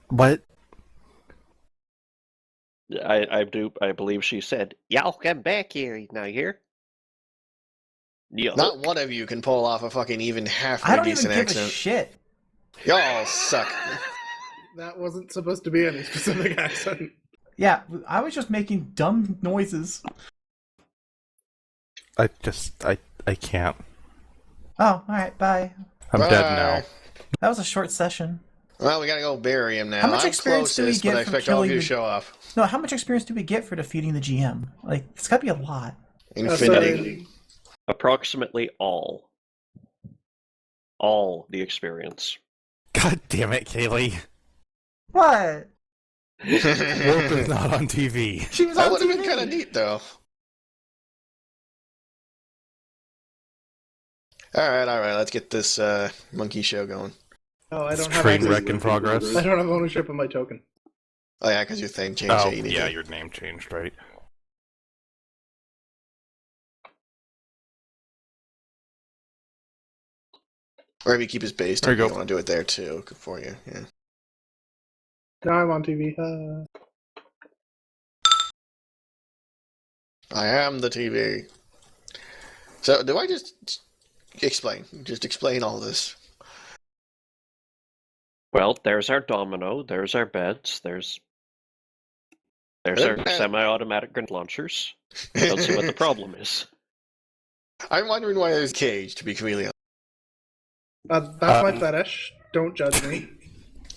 What? I believe she said, "Y'all come back here now." Here. Yeah. Not one of you can pull off a fucking even halfway I don't decent even give accent. a shit. Y'all suck. That wasn't supposed to be any specific accent. Yeah, I was just making dumb noises. I can't. Oh, alright, bye. I'm Bye. dead now. That was a short session. Well, we gotta go bury him now. How much I'm experience do we closest, get but I from expect all of killing you to the- show off. No, how much experience do we get for defeating the GM? Like, it's gotta be a lot. Infinity. Approximately all the experience. God damn it, Kaylee. What? Warp is not on TV. She was That on would have TV. been kind of neat, though. All right. Let's get this monkey show going. Oh, I It's don't have train access- wreck in progress. I don't have ownership of my token. Oh yeah, because your thing changed. Oh, so you need yeah, to... your name changed, right? Or if you keep his base, There you you go. want to do it there too for you. Yeah. Now I'm on TV. I am the TV. So, do I just explain? Just explain all this. Well, there's our domino. There's our beds. There's our semi-automatic grenade launchers. I don't see what the problem is. I'm wondering why there's cage. To be completely honest. That's my fetish. Don't judge me.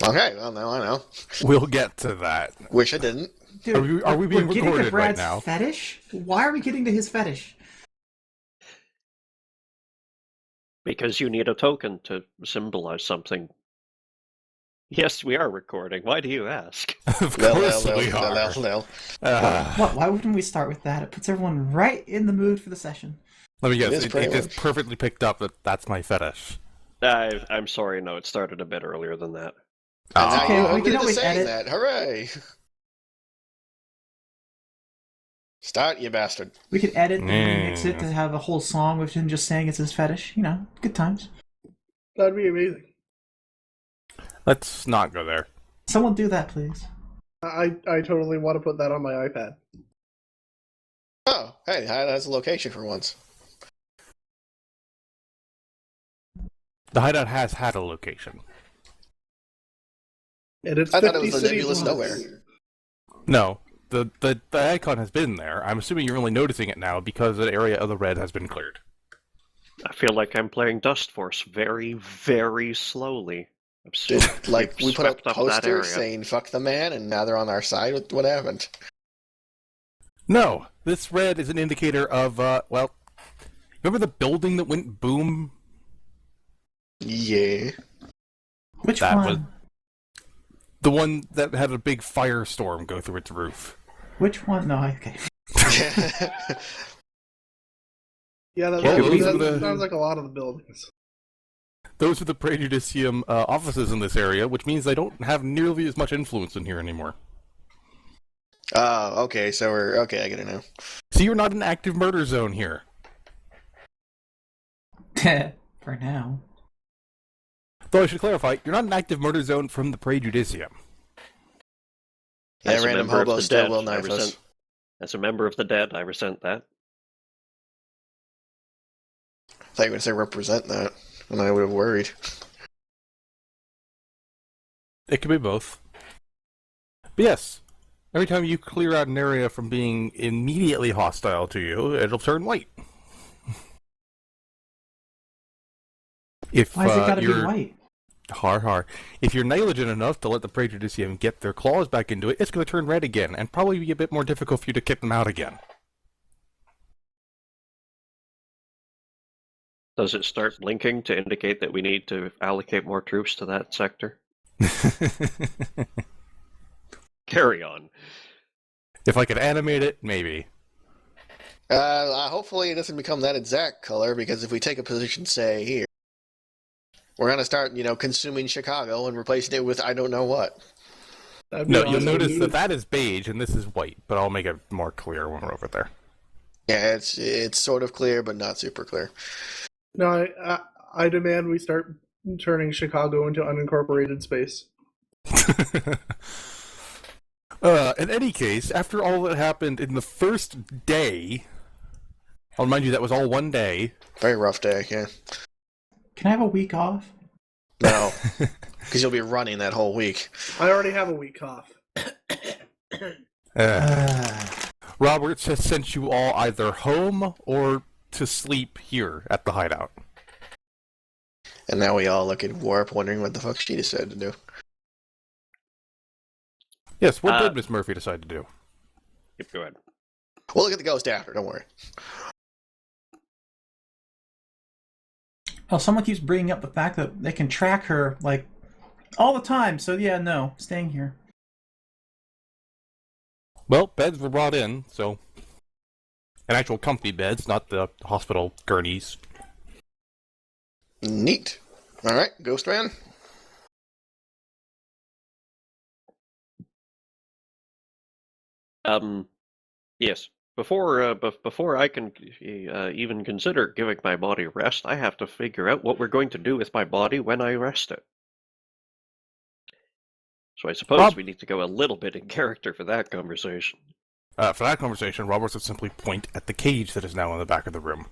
Okay, well now I know. We'll get to that. Wish I didn't. Dude, Are we being we're getting recorded to right Brad's now? fetish? Why are we getting to his fetish? Because you need a token to symbolize something. Yes, we are recording. Why do you ask? Of course we are. What? Why wouldn't we start with that? It puts everyone right in the mood for the session. Let me guess, It is it pretty just much. perfectly picked up that that's my fetish. I'm sorry, no, it started a bit earlier than that. And now okay, you're we can committed to always saying edit. that. Hooray! Start, you bastard. We could edit and remix it to have a whole song with him just saying it's his fetish. You know, good times. That'd be amazing. Let's not go there. Someone do that, please. I totally want to put that on my iPad. Oh, hey, that's a location for once. The hideout has had a location. And it's I thought it 50 was the cities nebulous long. nowhere. No, the icon has been there. I'm assuming you're only noticing it now because an area of the red has been cleared. I feel like I'm playing Dust Force very, very slowly. Just, like, we put up swept up that area. posters saying fuck the man, and now they're on our side with what happened. No, this red is an indicator of, well, remember the building that went boom? Yeah. Which That one? was- The one that had a big firestorm go through its roof. Which one? No, okay. Yeah, that sounds like a lot of the buildings. Those are the Prejudicium offices in this area, which means they don't have nearly as much influence in here anymore. Oh, okay, so okay, I get it now. So you're not an active murder zone here. For now. Though I should clarify, you're not an active murder zone from the Prejudicium. Yeah, As a random member of hobo the still dead, will I knife us. resent. As a member of the dead, I resent that. I thought you were going to say represent that, and I would have worried. It could be both. But yes, every time you clear out an area from being immediately hostile to you, it'll turn white. If Why has it gotta you're be white? If you're negligent enough to let the Prejudicium get their claws back into it, it's going to turn red again, and probably be a bit more difficult for you to kick them out again. Does it start blinking to indicate that we need to allocate more troops to that sector? Carry on. If I could animate it, maybe. Hopefully it doesn't become that exact color, because if we take a position, say, here, we're going to start, consuming Chicago and replacing it with I don't know what. That'd be No, you'll awesome. notice that is beige and this is white, but I'll make it more clear when we're over there. Yeah, it's sort of clear, but not super clear. No, I demand we start turning Chicago into unincorporated space. In any case, after all that happened in the first day, I'll remind you that was all one day. Very rough day, yeah. Can I have a week off? No, because you'll be running that whole week. I already have a week off. Roberts has sent you all either home or to sleep here at the hideout. And now we all look at Warp wondering what the fuck she decided to do. Yes, what did Miss Murphy decide to do? Yep, go ahead. We'll look at the ghost after, don't worry. Well, someone keeps bringing up the fact that they can track her, like, all the time. So, yeah, no, staying here. Well, beds were brought in, so... And actual comfy beds, not the hospital gurneys. Neat. Alright, Ghost Man. Yes. Before I can even consider giving my body rest, I have to figure out what we're going to do with my body when I rest it. So I suppose we need to go a little bit in character for that conversation. For that conversation, Roberts would simply point at the cage that is now in the back of the room.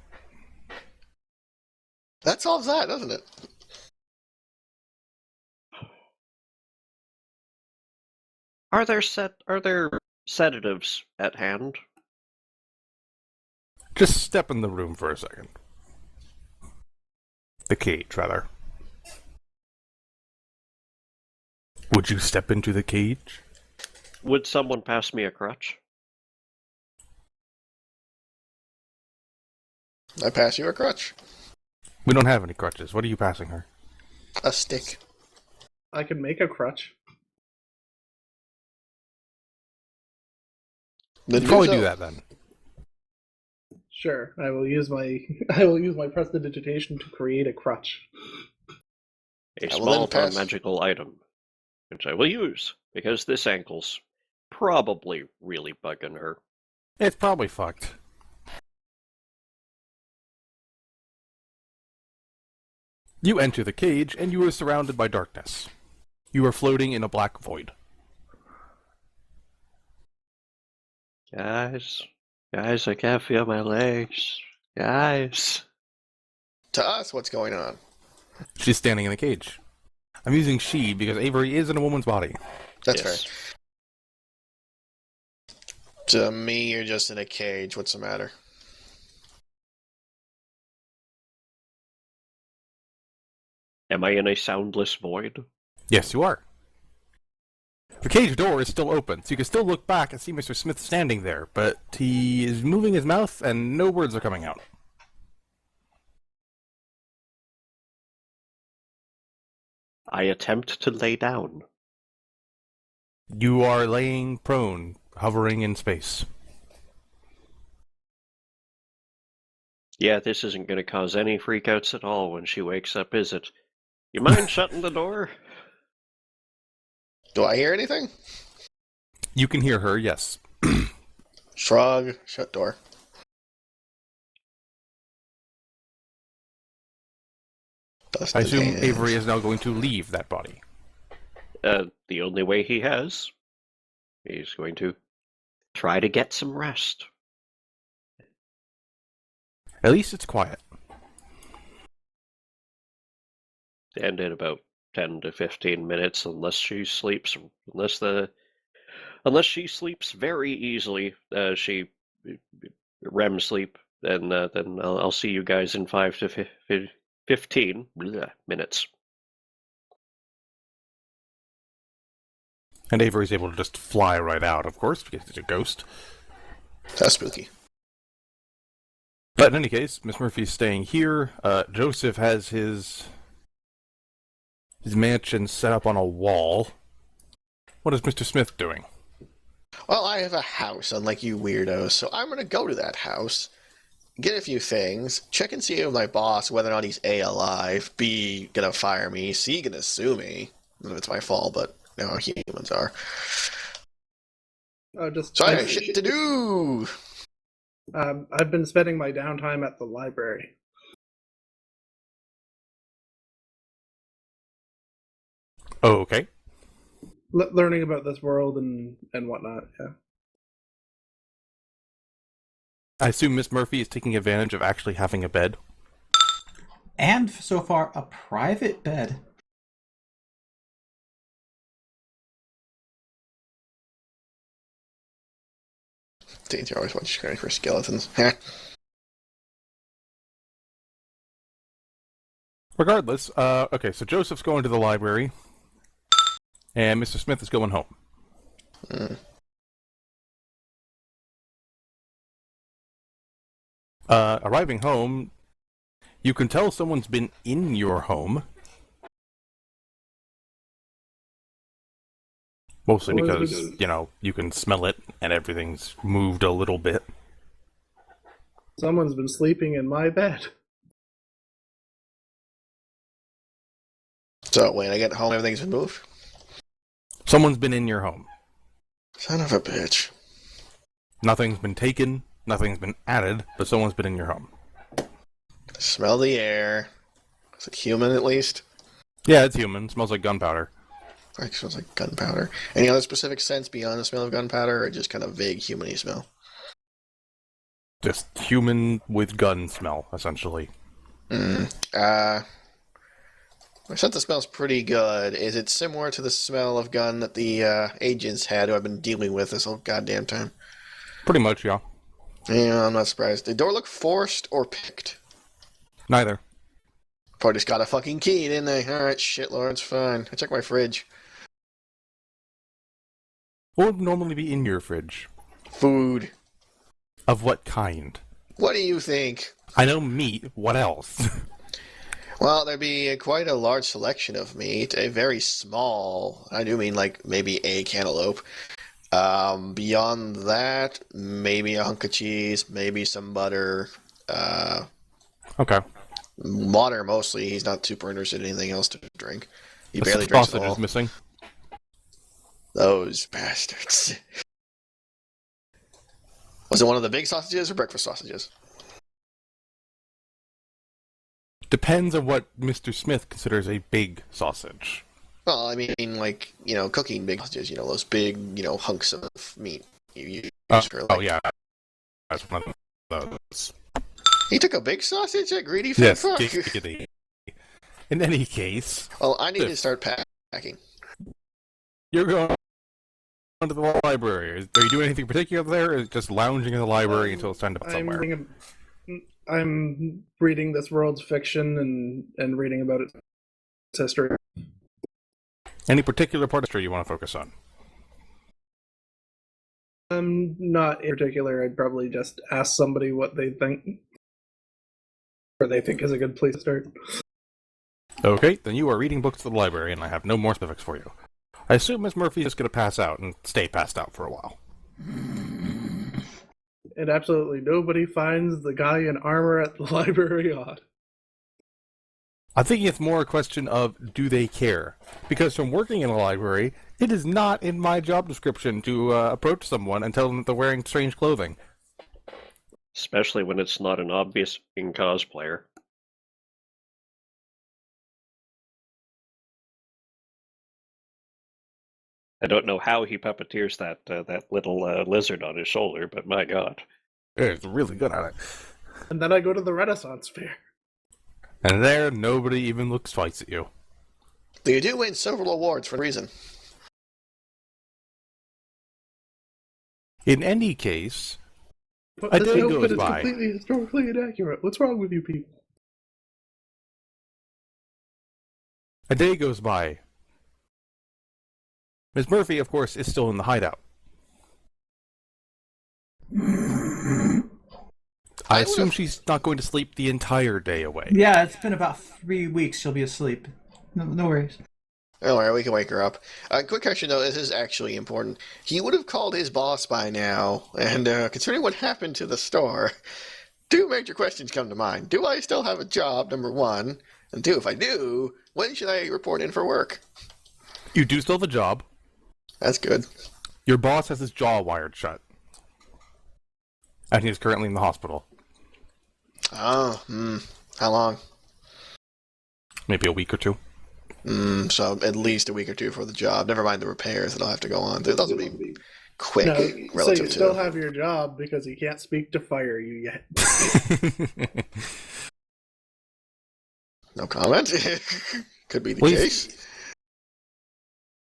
That solves that, doesn't it? Are there sedatives at hand? Just step in the room for a second. The cage, rather. Would you step into the cage? Would someone pass me a crutch? I pass you a crutch. We don't have any crutches. What are you passing her? A stick. I can make a crutch. Then Probably so. do that then. Sure, I will use my prestidigitation to create a crutch. A I will small then pass. magical item, which I will use, because this ankle's probably really bugging her. It's probably fucked. You enter the cage, and you are surrounded by darkness. You are floating in a black void. Guys, I can't feel my legs. Guys. To us, what's going on? She's standing in the cage. I'm using she because Avery is in a woman's body. That's Yes. fair. To me, you're just in a cage. What's the matter? Am I in a soundless void? Yes, you are. The cage door is still open, so you can still look back and see Mr. Smith standing there, but he is moving his mouth and no words are coming out. I attempt to lay down. You are laying prone, hovering in space. Yeah, this isn't going to cause any freakouts at all when she wakes up, is it? You mind shutting the door? Do I hear anything? You can hear her, yes. Shrug. Shut door. Dust I in assume hands. Avery is now going to leave that body. The only way he has. He's going to try to get some rest. At least it's quiet. And in about 10 to 15 minutes, unless she sleeps very easily, she REM sleep, then I'll see you guys in 5 to 15 minutes. And Avery's able to just fly right out, of course, because he's a ghost. That's spooky. But in any case, Miss Murphy's staying here. Joseph has his mansion set up on a wall. What is Mr. Smith doing? Well, I have a house, unlike you weirdos, so I'm going to go to that house, get a few things, check and see with my boss whether or not he's A, alive, B, going to fire me, C, going to sue me. I don't know if it's my fault, but you know how humans are. So I have shit to do! I've been spending my downtime at the library. Oh, okay. learning about this world and whatnot. Yeah. I assume Miss Murphy is taking advantage of actually having a bed. And so far, a private bed. Danger always watches screening for skeletons. Regardless, okay, so Joseph's going to the library, and Mr. Smith is going home. Arriving home, you can tell someone's been in your home. Mostly because, you know, you can smell it, and everything's moved a little bit. Someone's been sleeping in my bed. So when I get home, everything's been moved? Someone's been in your home. Son of a bitch. Nothing's been taken, nothing's been added, but someone's been in your home. Smell the air. Is it human at least? Yeah, it's human. Smells like gunpowder. It smells like gunpowder. Any other specific sense beyond the smell of gunpowder, or just kind of vague human-y smell? Just human with gun smell, essentially. My sense of smells pretty good. Is it similar to the smell of gun that the agents had who I've been dealing with this whole goddamn time? Pretty much, yeah. Yeah, I'm not surprised. Did the door look forced or picked? Neither. Probably just got a fucking key, didn't they? Alright, shit, Lawrence, fine. I checked my fridge. What would normally be in your fridge? Food. Of what kind? What do you think? I know meat. What else? Well, there'd be quite a large selection of meat. A very small, I do mean like maybe a cantaloupe. Beyond that, maybe a hunk of cheese, maybe some butter. Okay. Water mostly. He's not super interested in anything else to drink. He The barely drinks at sausage all. is missing. Those bastards. Was it one of the big sausages or breakfast sausages? Depends on what Mr. Smith considers a big sausage. Well, I mean, like, you know, cooking big sausages, you know, those big, you know, hunks of meat you use for, like... Oh, yeah. That's one of those. He took a big sausage, that greedy Yes, fuck? giggity. In any case... Well, I need to start packing. You're going to the library. Are you doing anything particular there, or just lounging in the library until it's time to put somewhere? I'm reading this world's fiction and reading about its history. Any particular part of history you want to focus on? Not in particular. I'd probably just ask somebody what they think, or they think is a good place to start. Okay, then you are reading books at the library, and I have no more specifics for you. I assume Miss Murphy is just going to pass out and stay passed out for a while. And absolutely nobody finds the guy in armor at the library odd. I'm thinking it's more a question of, do they care? Because from working in a library, it is not in my job description to approach someone and tell them that they're wearing strange clothing. Especially when it's not an obvious cosplayer. I don't know how he puppeteers that little lizard on his shoulder, but my god. It's really good at it. And then I go to the Renaissance Fair. And there, nobody even looks twice at you. You do win several awards for a reason. In any case, But a this day outfit goes is by. completely historically inaccurate. What's wrong with you people? A day goes by. Miss Murphy, of course, is still in the hideout. I assume she's not going to sleep the entire day away. Yeah, it's been about 3 weeks she'll be asleep. No worries. Don't worry, we can wake her up. Quick question, though, this is actually important. He would have called his boss by now, and considering what happened to the store, 2 major questions come to mind. Do I still have a job, number 1? And 2, if I do, when should I report in for work? You do still have a job. That's good. Your boss has his jaw wired shut. And he is currently in the hospital. Oh, how long? Maybe a week or 2. So at least a week or two for the job. Never mind the repairs that I'll have to go on. Those will be quick No, so you relative still to. have your job because he can't speak to fire you yet. No comment. Could be the Well, case.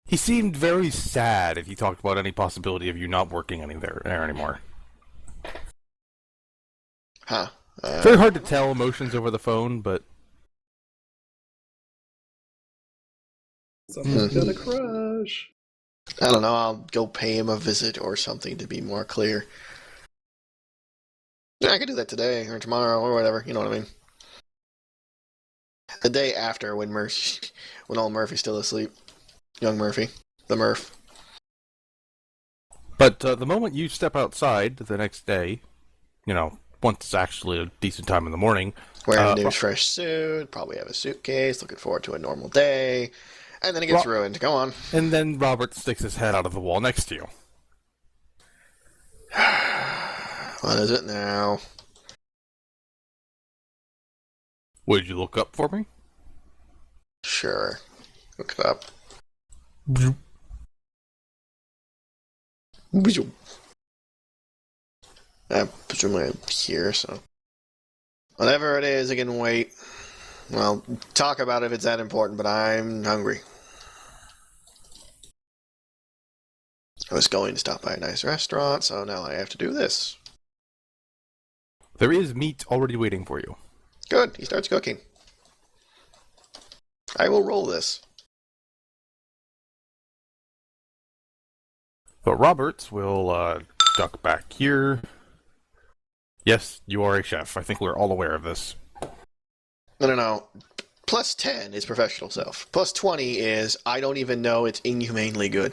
He seemed very sad if you talked about any possibility of you not working there anymore. Huh. Very hard to tell emotions over the phone, but Someone's got a crush. I don't know. I'll go pay him a visit or something to be more clear. Yeah, I could do that today or tomorrow or whatever. You know what I mean? The day after when old Murphy's still asleep. Young Murphy. The Murph. But the moment you step outside the next day, once it's actually a decent time in the morning... Wearing a new fresh suit, probably have a suitcase, looking forward to a normal day, and then it gets ruined. Go on. And then Robert sticks his head out of the wall next to you. What is it now? Would you look up for me? Sure. Look it up. Presumably I'm here, so... Whatever it is, it can wait. Well, talk about it if it's that important, but I'm hungry. I was going to stop by a nice restaurant, so now I have to do this. There is meat already waiting for you. Good, he starts cooking. I will roll this. But Roberts will duck back here. Yes, you are a chef. I think we're all aware of this. No. Plus 10 is professional self. Plus 20 is I don't even know it's inhumanely good.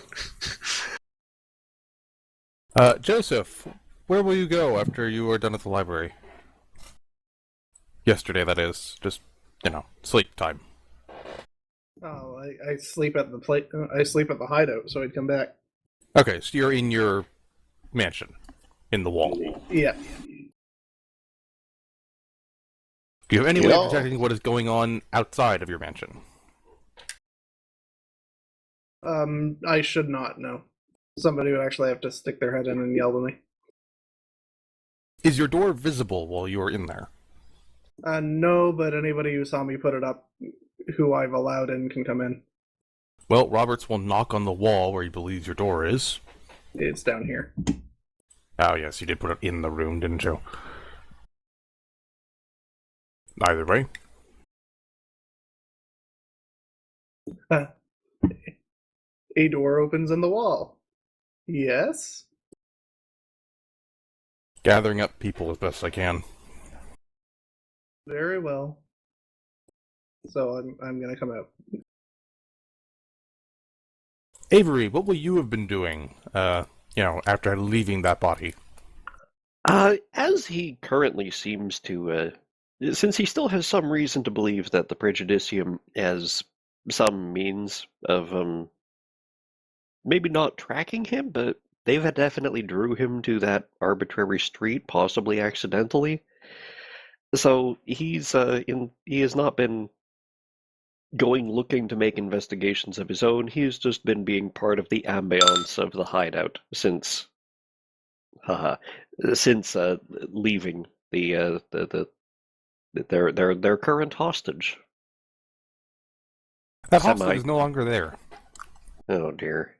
Joseph, where will you go after you are done at the library? Yesterday, that is. Just, sleep time. Oh, I sleep at I sleep at the hideout, so I'd come back. Okay, so you're in your mansion. In the wall. Yeah. Do you have any way of detecting what is going on outside of your mansion? I should not know. Somebody would actually have to stick their head in and yell at me. Is your door visible while you are in there? No, but anybody who saw me put it up, who I've allowed in, can come in. Well, Roberts will knock on the wall where he believes your door is. It's down here. Oh, yes, you did put it in the room, didn't you? Either way. A door opens in the wall. Yes? Gathering up people as best I can. Very well. So I'm gonna come out. Avery, what will you have been doing, after leaving that body? As he currently seems to, since he still has some reason to believe that the Prejudicium has some means of, maybe not tracking him, but they've definitely drew him to that arbitrary street, possibly accidentally. So he has not been going looking to make investigations of his own. He's just been being part of the ambiance of the hideout since leaving their current hostage. That hostage is no longer there. Oh dear.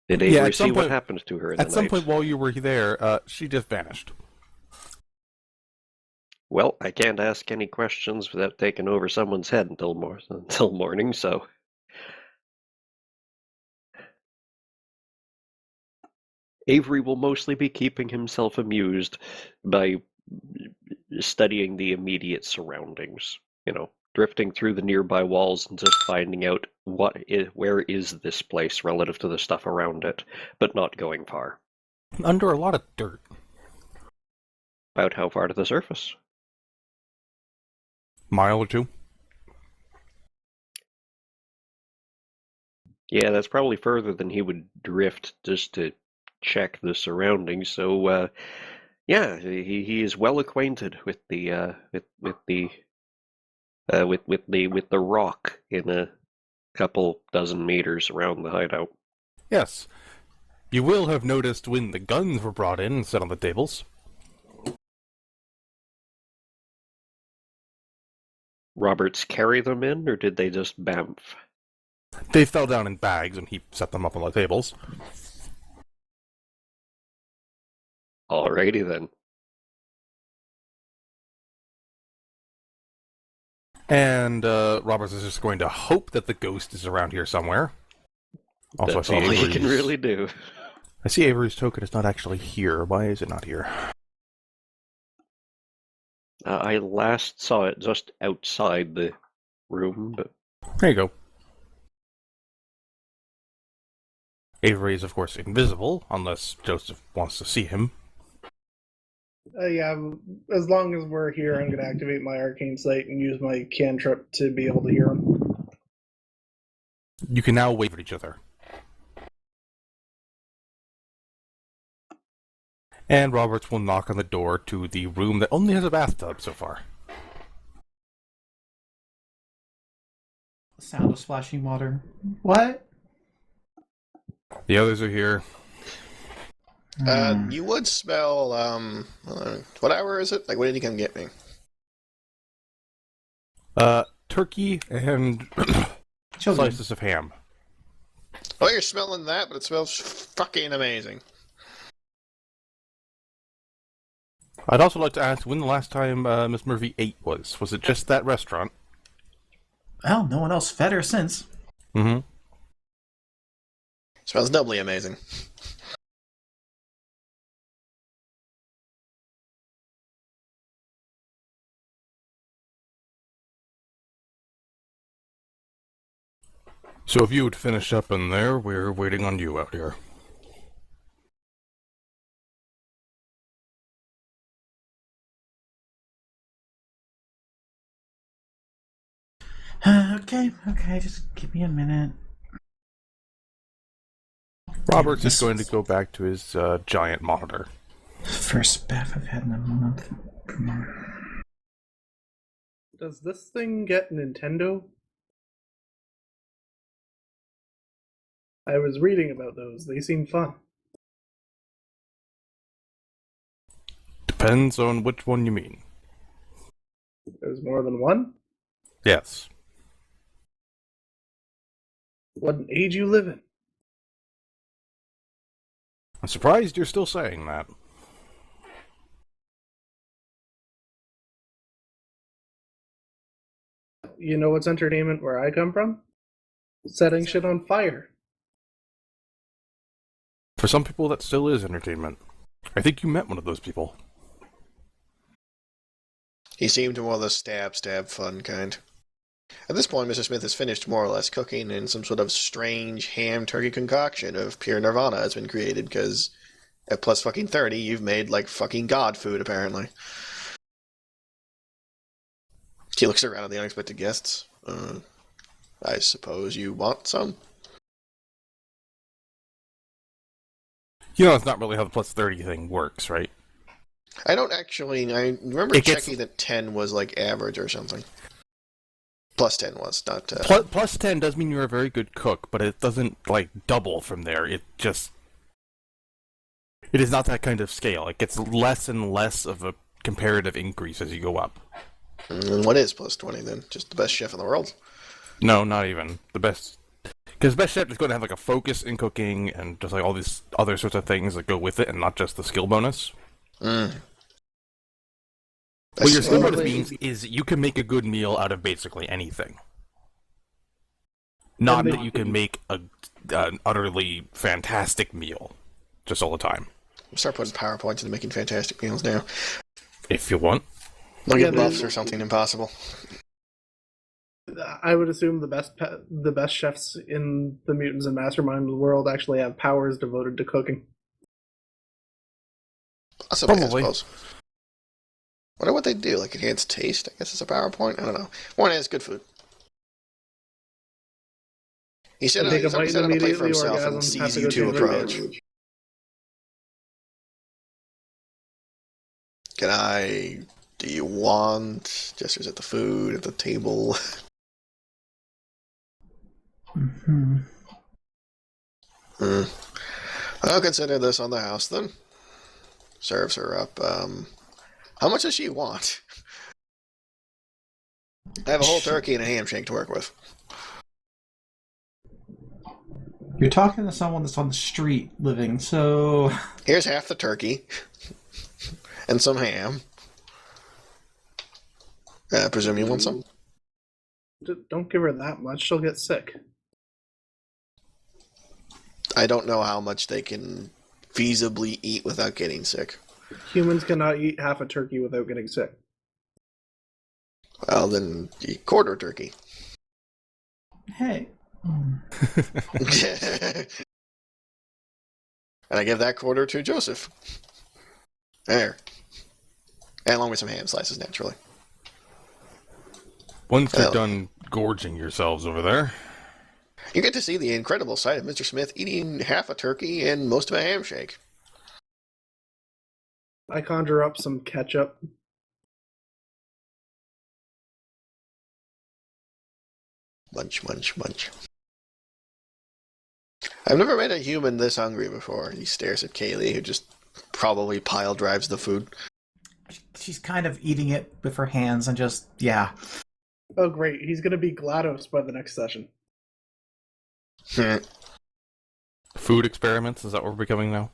Did Avery see what happened to her in the night? At some point while you were there, she just vanished. Well, I can't ask any questions without taking over someone's head until morning, so... Avery will mostly be keeping himself amused by studying the immediate surroundings. Drifting through the nearby walls and just finding out where is this place relative to the stuff around it, but not going far. Under a lot of dirt. About how far to the surface? Mile or two. Yeah, that's probably further than he would drift just to check the surroundings. So, yeah, he is well acquainted with the with the rock in a couple dozen meters around the hideout. Yes. You will have noticed when the guns were brought in and set on the tables. Roberts carry them in, or did they just bamf? They fell down in bags and he set them up on the tables. Alrighty then. And Roberts is just going to hope that the ghost is around here somewhere. Also, That's I see all he Avery's, can really do. I see Avery's token is not actually here. Why is it not here? I last saw it just outside the room, but There you go. Avery is, of course, invisible, unless Joseph wants to see him. Yeah, as long as we're here, I'm going to activate my arcane sight and use my cantrip to be able to hear him. You can now wave at each other. And Roberts will knock on the door to the room that only has a bathtub so far. The sound of splashing water. What? The others are here. You would smell, what hour is it? Like, when did he come get me? Turkey and Children. slices of ham. Oh, you're smelling that, but it smells fucking amazing. I'd also like to ask when the last time Miss Murphy ate was. Was it just that restaurant? Well, no one else fed her since. Mm-hmm. Smells doubly amazing. So if you would finish up in there, we're waiting on you out here. Okay, just give me a minute. Roberts is going to go back to his giant monitor. First bath I've had in a month. Does this thing get Nintendo? I was reading about those. They seem fun. Depends on which one you mean. There's more than one? Yes. What an age you live in. I'm surprised you're still saying that. You know what's entertainment where I come from? Setting shit on fire. For some people, that still is entertainment. I think you met one of those people. He seemed more the stab fun kind. At this point, Mr. Smith has finished more or less cooking, and some sort of strange ham turkey concoction of pure nirvana has been created, because at plus fucking 30, you've made, like, fucking god food, apparently. He looks around at the unexpected guests. I suppose you want some? You know, it's not really how the plus 30 thing works, right? I don't actually... I remember checking that 10 was, like, average or something. Plus 10 was, not... Plus 10 does mean you're a very good cook, but it doesn't, like, double from there. It just... It is not that kind of scale. It gets less and less of a comparative increase as you go up. And what is plus 20, then? Just the best chef in the world? No, not even. The best... Because the best chef is going to have, like, a focus in cooking and just, like, all these other sorts of things that go with it, and not just the skill bonus. What your skill bonus means is you can make a good meal out of basically anything. Not that you can make an utterly fantastic meal just all the time. We'll start putting PowerPoints into making fantastic meals now. If you want. They'll get buffs or something impossible. I would assume the best chefs in the Mutants and Masterminds world actually have powers devoted to cooking. Possibly, Probably. I suppose. Wonder what they do, like enhance taste? I guess it's a PowerPoint? I don't know. One is good food. He said Take a he's bite set on a plate for immediately, himself and orgasm, sees have to you go two change the approach. diet. Can I do you want? Gestures at the food, at the table. Mm-hmm. I'll consider this on the house then. Serves her up. How much does she want? I have a whole turkey and a ham shake to work with. You're talking to someone that's on the street living, so... Here's half the turkey. And some ham. I presume you want some? Don't give her that much. She'll get sick. I don't know how much they can feasibly eat without getting sick. Humans cannot eat half a turkey without getting sick. Well, then eat quarter turkey. Hey. And I give that quarter to Joseph. There. And along with some ham slices, naturally. Once you're done gorging yourselves over there. You get to see the incredible sight of Mr. Smith eating half a turkey and most of a ham shake. I conjure up some ketchup. Munch, munch, munch. I've never met a human this hungry before. He stares at Kaylee, who just probably pile drives the food. She's kind of eating it with her hands and just, yeah. Oh, great. He's going to be GLaDOS by the next session. Food experiments, is that what we're becoming now?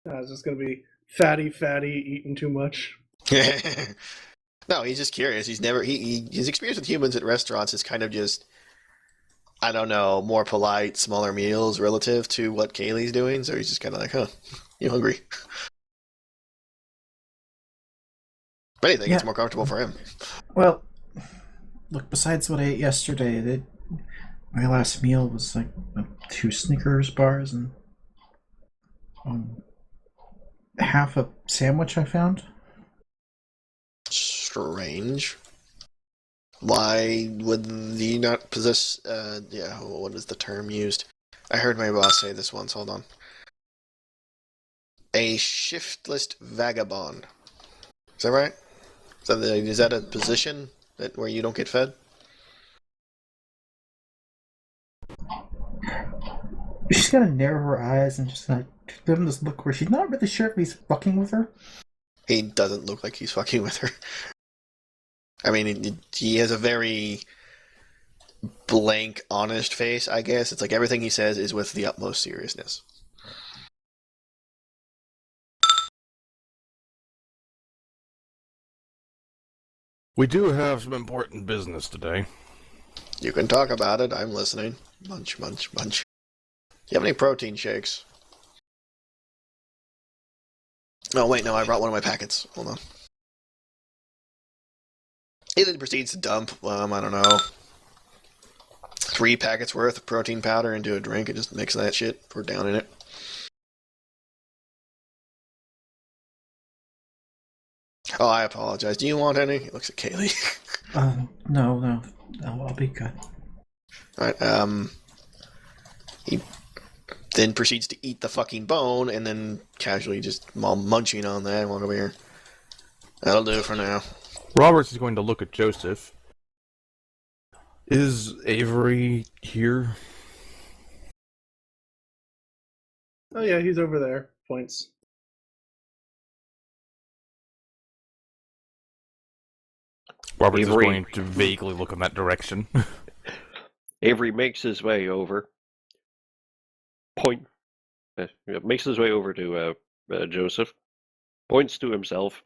It's just going to be fatty, eating too much. No, he's just curious. He's never his experience with humans at restaurants is kind of just, I don't know, more polite, smaller meals relative to what Kaylee's doing. So he's just kind of like, huh, you hungry? If anything, it's more comfortable for him. Well, look, besides what I ate yesterday, my last meal was like 2 Snickers bars and half a sandwich I found. Strange. Why would he not possess, what is the term used? I heard my boss say this once, hold on. A shiftless vagabond. Is that right? Is that a position where you don't get fed? She's gonna narrow her eyes and just like give him this look where she's not really sure if he's fucking with her. He doesn't look like he's fucking with her. I mean, he has a very blank, honest face, I guess. It's like everything he says is with the utmost seriousness. We do have some important business today. You can talk about it. I'm listening. Munch, munch, munch. Do you have any protein shakes? Oh, wait, no, I brought one of my packets. Hold on. He then proceeds to dump, I don't know, 3 packets worth of protein powder into a drink and just mix that shit, pour down in it. Oh, I apologize. Do you want any? He looks at Kaylee. No, I'll be good. Alright, he then proceeds to eat the fucking bone and then casually just while munching on that, walk over here. That'll do for now. Roberts is going to look at Joseph. Is Avery here? Oh, yeah, he's over there. Points. Roberts Avery. is going to vaguely look in that direction. Avery makes his way over. Makes his way over to Joseph. Points to himself.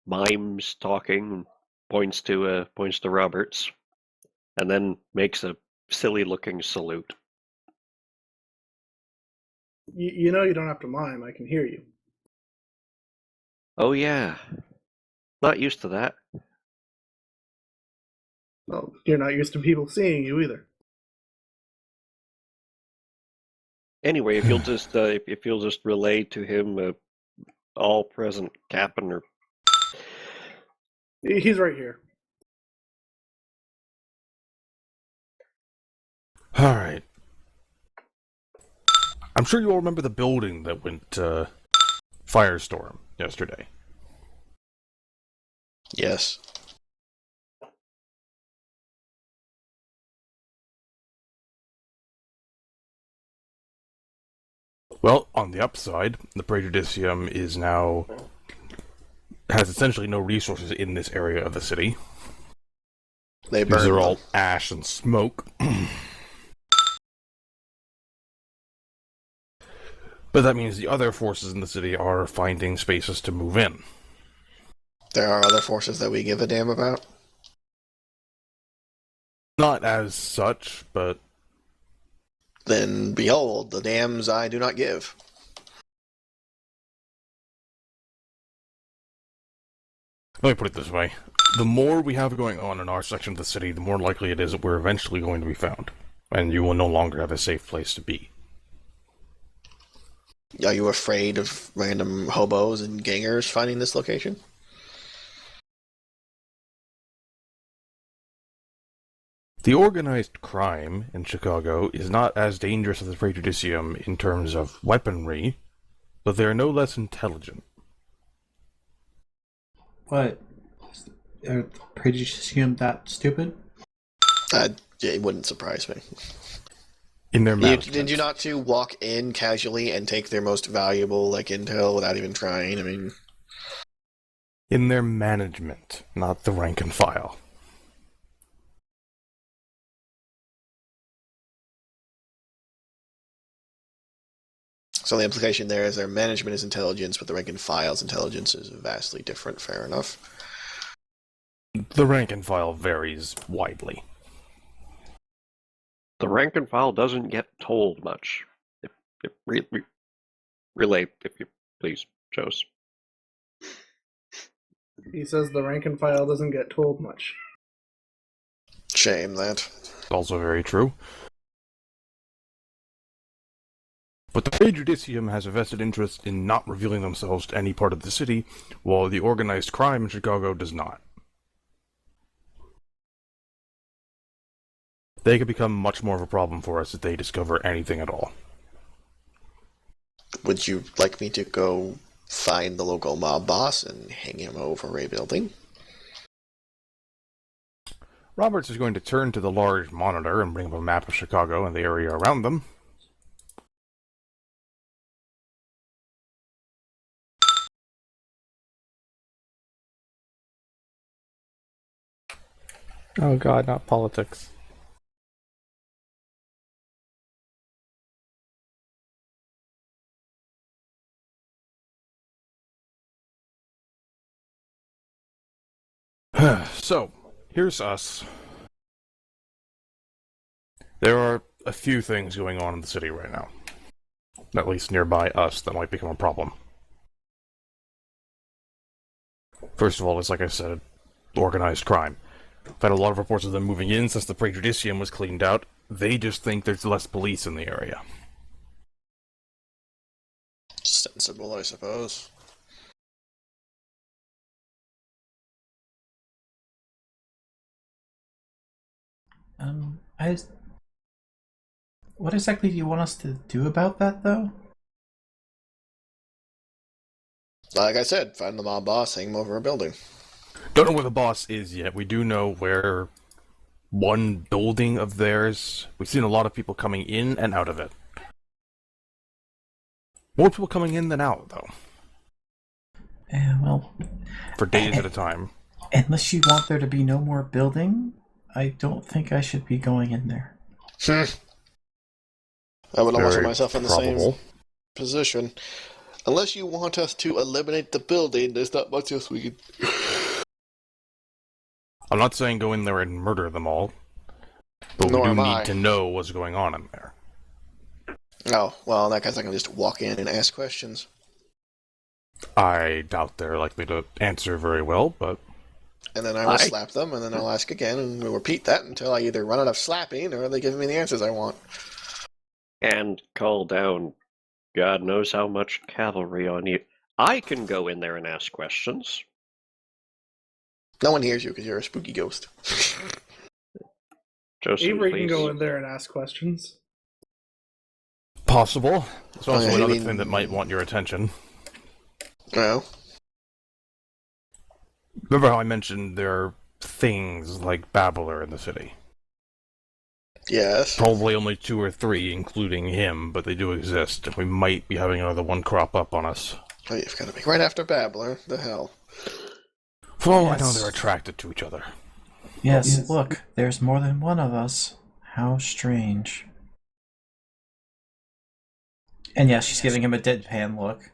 Mimes talking. Points to Roberts. And then makes a silly-looking salute. You know you don't have to mime. I can hear you. Oh yeah. Not used to that. Well, you're not used to people seeing you either. Anyway, if you'll just relay to him all present captain or He's right here. Alright. I'm sure you all remember the building that went firestorm yesterday. Yes. Well, on the upside, the Prejudicium is now has essentially no resources in this area of the city. They These burn are all them. ash and smoke. But that means the other forces in the city are finding spaces to move in. There are other forces that we give a damn about. Not as such, but Then behold, the damns I do not give. let me put it this way. The more we have going on in our section of the city, the more likely it is that we're eventually going to be found. And you will no longer have a safe place to be. Are you afraid of random hobos and gangers finding this location? The organized crime in Chicago is not as dangerous as the Prejudicium in terms of weaponry, but they are no less intelligent. What? Are the Prejudicium that stupid? It wouldn't surprise me. In their management. Did you not to walk in casually and take their most valuable intel without even trying? I mean, In their management, not the rank and file. so the implication there is their management is intelligence, but the rank and file's intelligence is vastly different. Fair enough. The rank and file varies widely. The rank and file doesn't get told much. Relay, if you please, Jose. He says the rank and file doesn't get told much. Shame that. Also very true. But the Prejudicium has a vested interest in not revealing themselves to any part of the city, while the organized crime in Chicago does not. They could become much more of a problem for us if they discover anything at all. Would you like me to go find the local mob boss and hang him over a building? Roberts is going to turn to the large monitor and bring up a map of Chicago and the area around them. Oh god, not politics. So, here's us. There are a few things going on in the city right now. At least nearby us, that might become a problem. First of all, it's like I said, organized crime. I've had a lot of reports of them moving in since the Prejudicium was cleaned out. They just think there's less police in the area. Sensible, I suppose. What exactly do you want us to do about that, though? Like I said, find the mob boss, hang him over a building. Don't know where the boss is yet. We do know where one building of theirs... We've seen a lot of people coming in and out of it. More people coming in than out, though. Well... For days at a time. Unless you want there to be no more building, I don't think I should be going in there. I would almost put Very myself in the probable. same position. Unless you want us to eliminate the building, there's not much else we can... I'm not saying go in there and murder them all, but Nor we do am I. need to know what's going on in there. Oh, well, in that case I can just walk in and ask questions. I doubt they're likely to answer very well, but... And then I will slap them, and then I'll ask again, and we'll repeat that until I either run out of slapping, or they give me the answers I want. And call down God knows how much cavalry on you. I can go in there and ask questions. No one hears you because you're a spooky ghost. Joseph, Avery please. can go in there and ask questions. Possible. There's also I another mean- thing that might want your attention. No. Remember how I mentioned there are things like Babbler in the city? Yes. Probably only 2 or 3, including him, but they do exist, and we might be having another one crop up on us. Oh, you've got to be right after Babbler. The hell. For all I know, Yes. they're attracted to each other. Yes, look, there's more than one of us. How strange. And yes, she's giving him a deadpan look.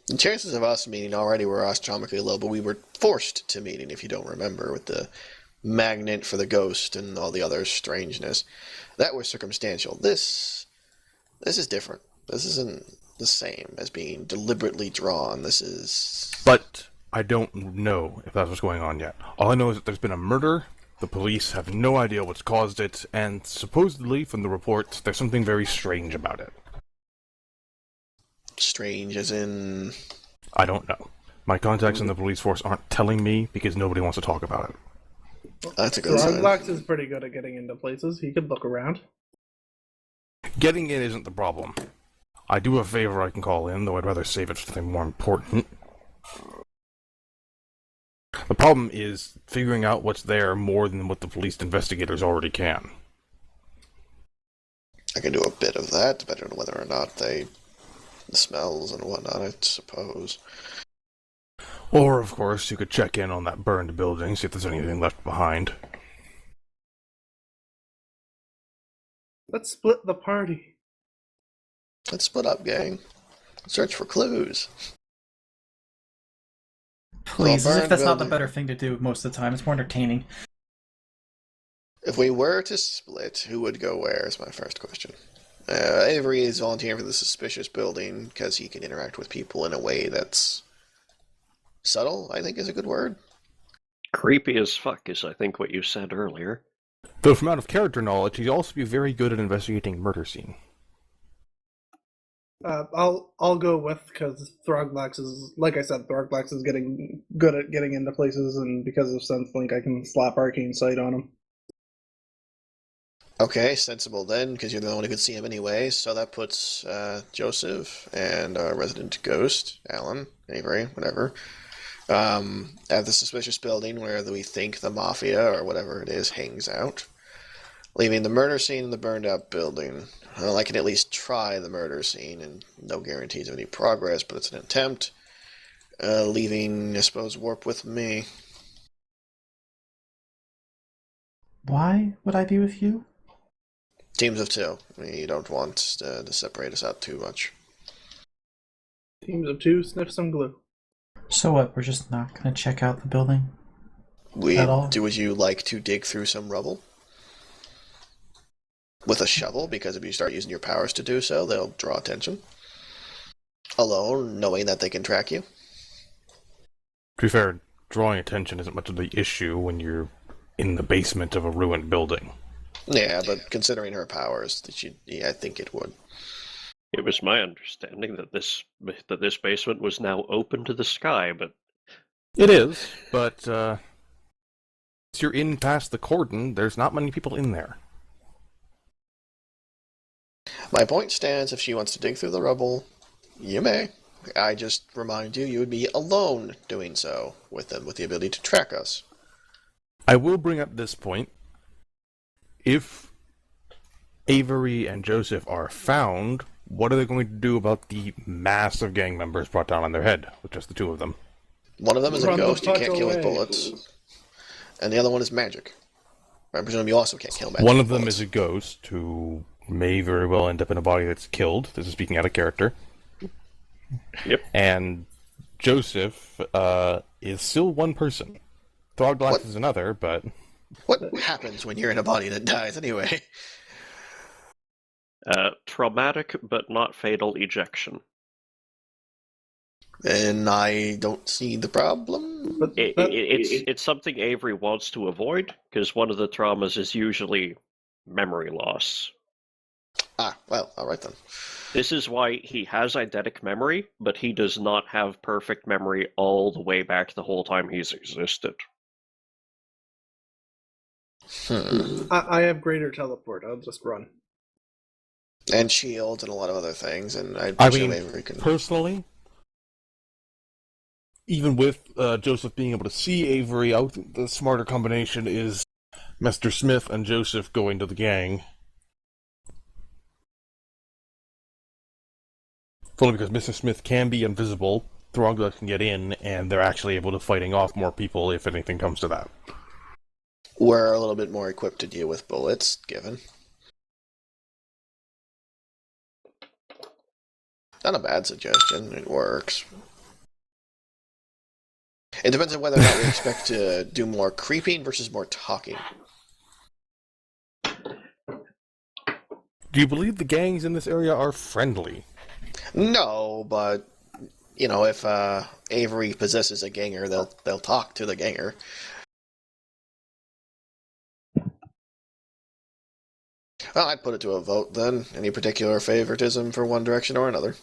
The chances of us meeting already were astronomically low, but we were forced to meeting, if you don't remember, with the magnet for the ghost and all the other strangeness. That was circumstantial. This is different. This isn't the same as being deliberately drawn. This is... But I don't know if that's what's going on yet. All I know is that there's been a murder, the police have no idea what's caused it, and supposedly, from the reports, there's something very strange about it. strange as in... I don't know. My contacts in the police force aren't telling me because nobody wants to talk about it. That's a good sign. Throglax is pretty good at getting into places. He could look around. Getting in isn't the problem. I do have a favor I can call in, though I'd rather save it for something more important. The problem is figuring out what's there more than what the police investigators already can. I can do a bit of that, depending on whether or not the smells and whatnot, I suppose. Or, of course, you could check in on that burned building, see if there's anything left behind. Let's split the party. Let's split up, gang. Search for clues. Please, as if burned that's not the building. better thing to do most of the time. It's more entertaining. If we were to split, who would go where is my first question. Avery is volunteering for the suspicious building because he can interact with people in a way that's subtle, I think is a good word. Creepy as fuck is, I think, what you said earlier. Though from out of character knowledge, he'd also be very good at investigating murder scene. I'll go with, because Throglax is, like I said, Throglax is getting good at getting into places, and because of SenseLink, I can slap Arcane Sight on him. Okay, sensible then, because you're the one who could see him anyway. So that puts Joseph and our resident ghost, Alan, Avery, whatever, at the suspicious building where we think the Mafia, or whatever it is, hangs out. Leaving the murder scene in the burned out building. Well, I can at least try the murder scene, and no guarantees of any progress, but it's an attempt. Leaving, I suppose, Warp with me. Why would I be with you? Teams of two. We don't want to separate us out too much. Teams of two, sniff some glue. So what, we're just not gonna check out the building? Would At all? you like to dig through some rubble? With a shovel, because if you start using your powers to do so, they'll draw attention. Alone, knowing that they can track you. To be fair, drawing attention isn't much of the issue when you're in the basement of a ruined building. Yeah, but considering her powers, I think it would. It was my understanding that this basement was now open to the sky, but It is, but once you're in past the cordon, there's not many people in there. My point stands, if she wants to dig through the rubble, you may. I just remind you, you would be alone doing so, with them, with the ability to track us. I will bring up this point. If Avery and Joseph are found, what are they going to do about the mass of gang members brought down on their head, with just the two of them? One of them is a Run the ghost you fuck can't kill with away. bullets, and the other one is magic. I presume you also can't kill magic One with of them bullets. is a ghost who may very well end up in a body that's killed. This is speaking out of character. Yep. And Joseph is still one person. Throglax What? is another, but What happens when you're in a body that dies anyway? traumatic but not fatal ejection. And I don't see the problem. But It's something Avery wants to avoid, because one of the traumas is usually memory loss. Ah, well, alright then. This is why he has eidetic memory, but he does not have perfect memory all the way back the whole time he's existed. I have greater teleport. I'll just run. And shields and a lot of other things, and I I presume mean, Avery can... personally, even with Joseph being able to see Avery, I think the smarter combination is Mr. Smith and Joseph going to the gang. Only because Mr. Smith can be invisible, Throglax can get in, and they're actually able to fighting off more people if anything comes to that. We're a little bit more equipped to deal with bullets, given. Not a bad suggestion. It works. It depends on whether or not we expect to do more creeping versus more talking. Do you believe the gangs in this area are friendly? No, but you know, if Avery possesses a ganger, they'll talk to the ganger. Well, I'd put it to a vote then. Any particular favoritism for one direction or another?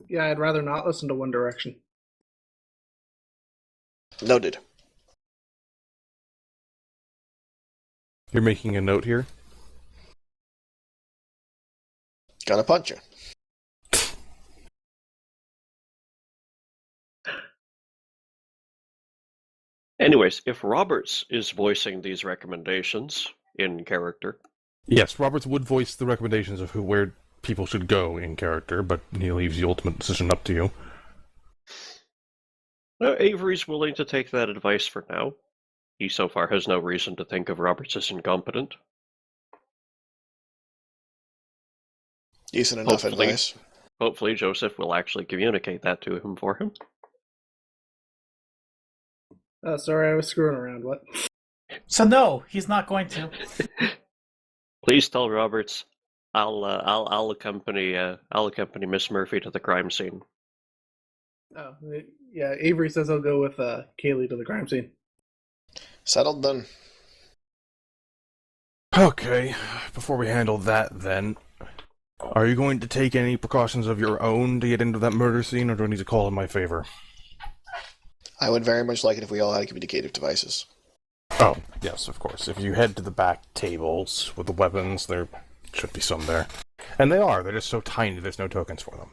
Yeah, I'd rather not listen to One Direction. Noted. You're making a note here? Gonna punch you. Anyways, if Roberts is voicing these recommendations in character, Yes, Roberts would voice the recommendations of where people should go in character, but he leaves the ultimate decision up to you. Avery's willing to take that advice for now. He so far has no reason to think of Roberts as incompetent. Decent enough advice. Hopefully Joseph will actually communicate that to him for him. Sorry, I was screwing around. What? So no, he's not going to. Please tell Roberts, I'll accompany Miss Murphy to the crime scene. Oh, yeah. Avery says I'll go with Kaylee to the crime scene. Settled then. Okay, before we handle that then, are you going to take any precautions of your own to get into that murder scene, or do I need to call in my favor? I would very much like it if we all had communicative devices. Oh, yes, of course. If you head to the back tables with the weapons, there should be some there. And they are. They're just so tiny, there's no tokens for them.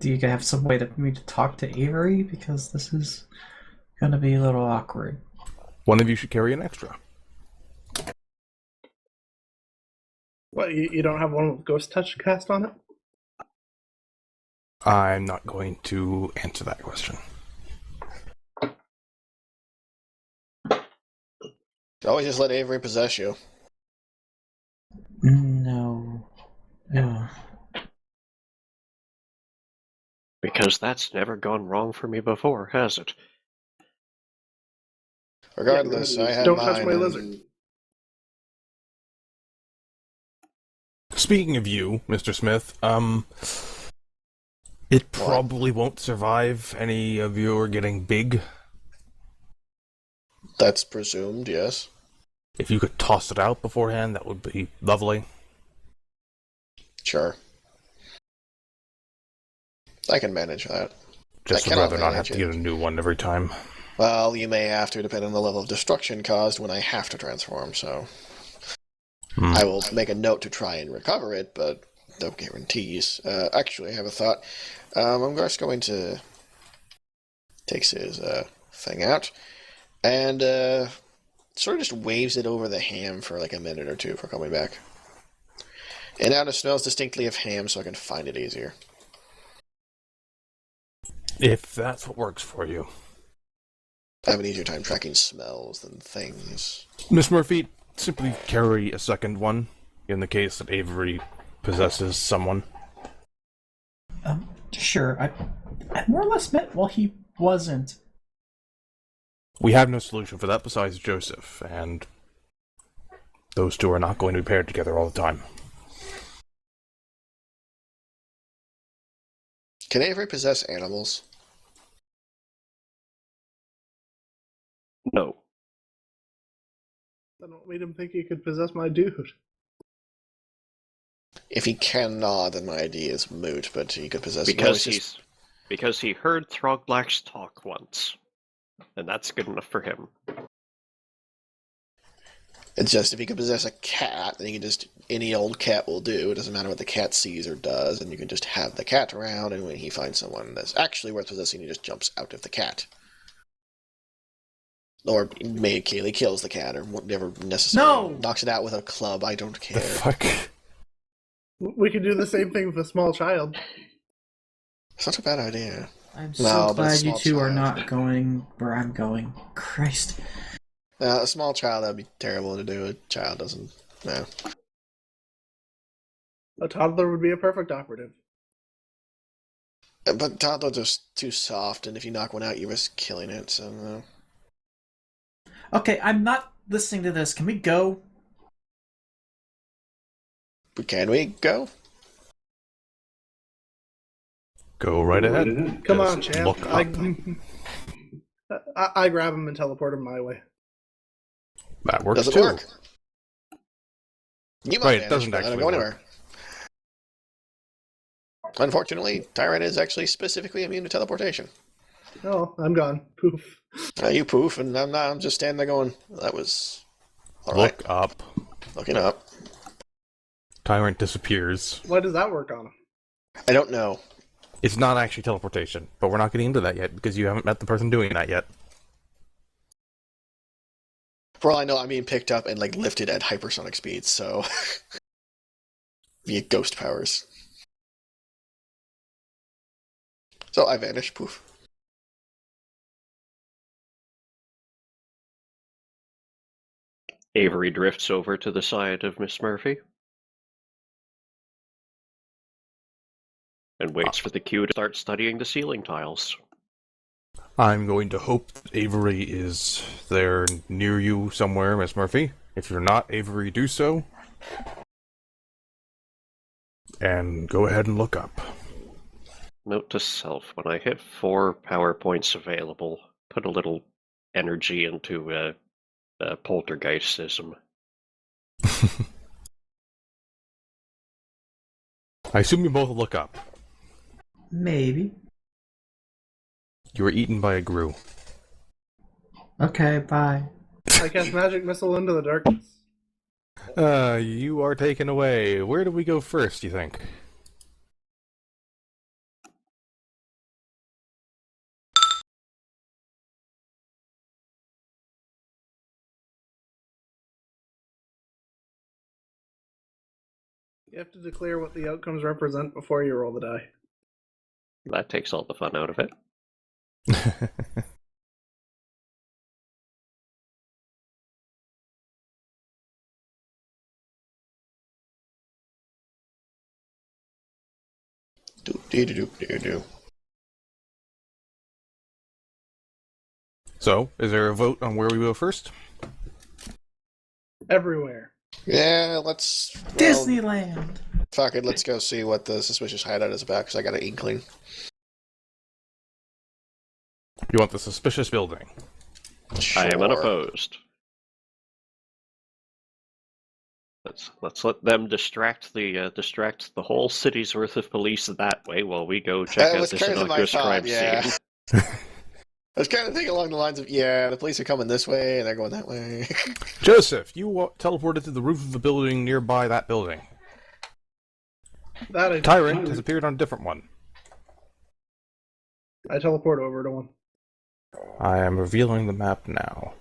Do you have some way for me to talk to Avery? Because this is going to be a little awkward. One of you should carry an extra. What, you don't have one with Ghost Touch cast on it? I'm not going to answer that question. Always just let Avery possess you. No. Yeah. Because that's never gone wrong for me before, has it? Regardless, I have Don't mine. touch my lizard. Speaking of you, Mr. Smith, it probably won't survive any of your getting big. That's presumed, yes. If you could toss it out beforehand, that would be lovely. Sure. I can manage that. Just would rather not have to get a new one every time. Well, you may have to, depending on the level of destruction caused when I have to transform, so... I will make a note to try and recover it, but no guarantees. Actually, I have a thought. I'm just going to take his thing out, and sort of just waves it over the ham for like a minute or two before coming back. And now it smells distinctly of ham, so I can find it easier. If that's what works for you. I have an easier time tracking smells than things. Miss Murphy, simply carry a second one, in the case that Avery possesses someone. Sure. I more or less meant, well, he wasn't. We have no solution for that besides Joseph, and those two are not going to be paired together all the time. Can Avery possess animals? No. That don't made him think he could possess my dude. If he cannot, then my idea is moot, but he could possess... Because he heard Throglax talk once. And that's good enough for him. It's just if he can possess a cat, then he can just any old cat will do. It doesn't matter what the cat sees or does, and you can just have the cat around. And when he finds someone that's actually worth possessing, he just jumps out of the cat, or maybe Kaylee kills the cat or whatever necessary. No! Knocks it out with a club. I don't care. The fuck? We could do the same thing with a small child. It's not a bad idea. I'm No, so but a glad you small two are child. not going where I'm going. Christ. A small child, that'd be terrible to do. A child doesn't. No. A toddler would be a perfect operative. But toddlers are too soft, and if you knock one out, you risk killing it, so no. Okay, I'm not listening to this. Can we go? Can we go? Go right ahead. Come Just on, champ. look up. I grab him and teleport him my way. That works Doesn't too. work. You might Right, it manage, doesn't but I don't actually go work. anywhere. Unfortunately, Tyrant is actually specifically immune to teleportation. Oh, I'm gone. Poof. You poof, and I'm not. I'm just standing there going, "That was all right." Look up. Looking up. Tyrant disappears. Why does that work on him? I don't know. It's not actually teleportation, but we're not getting into that yet because you haven't met the person doing that yet. For all I know, I'm being picked up and lifted at hypersonic speeds, so via ghost powers. So I vanish. Poof. Avery drifts over to the side of Miss Murphy and waits for the cue to start studying the ceiling tiles. I'm going to hope that Avery is there near you somewhere, Miss Murphy. If you're not, Avery, do so. And go ahead and look up. Note to self, when I hit 4 PowerPoints available, put a little energy into poltergeistism. I assume you both look up. Maybe. You were eaten by a grue. Okay, bye. I cast magic missile into the darkness. You are taken away. Where do we go first, you think? You have to declare what the outcomes represent before you roll the die. That takes all the fun out of it. Do. So, is there a vote on where we go first? Everywhere. Yeah, let's. Well, Disneyland! fuck it. Let's go see what the suspicious hideout is about because I got an inkling. You want the suspicious building. I am Sure. unopposed. Let's let them distract the whole city's worth of police that way while we go check That out was this kind of my innocuous thought, crime yeah. scene. I was kind of thinking along the lines of, yeah, the police are coming this way and they're going that way. Joseph, you teleported to the roof of the building nearby that building. That Tyrant has appeared on a different one. I teleport over to one. I am revealing the map now.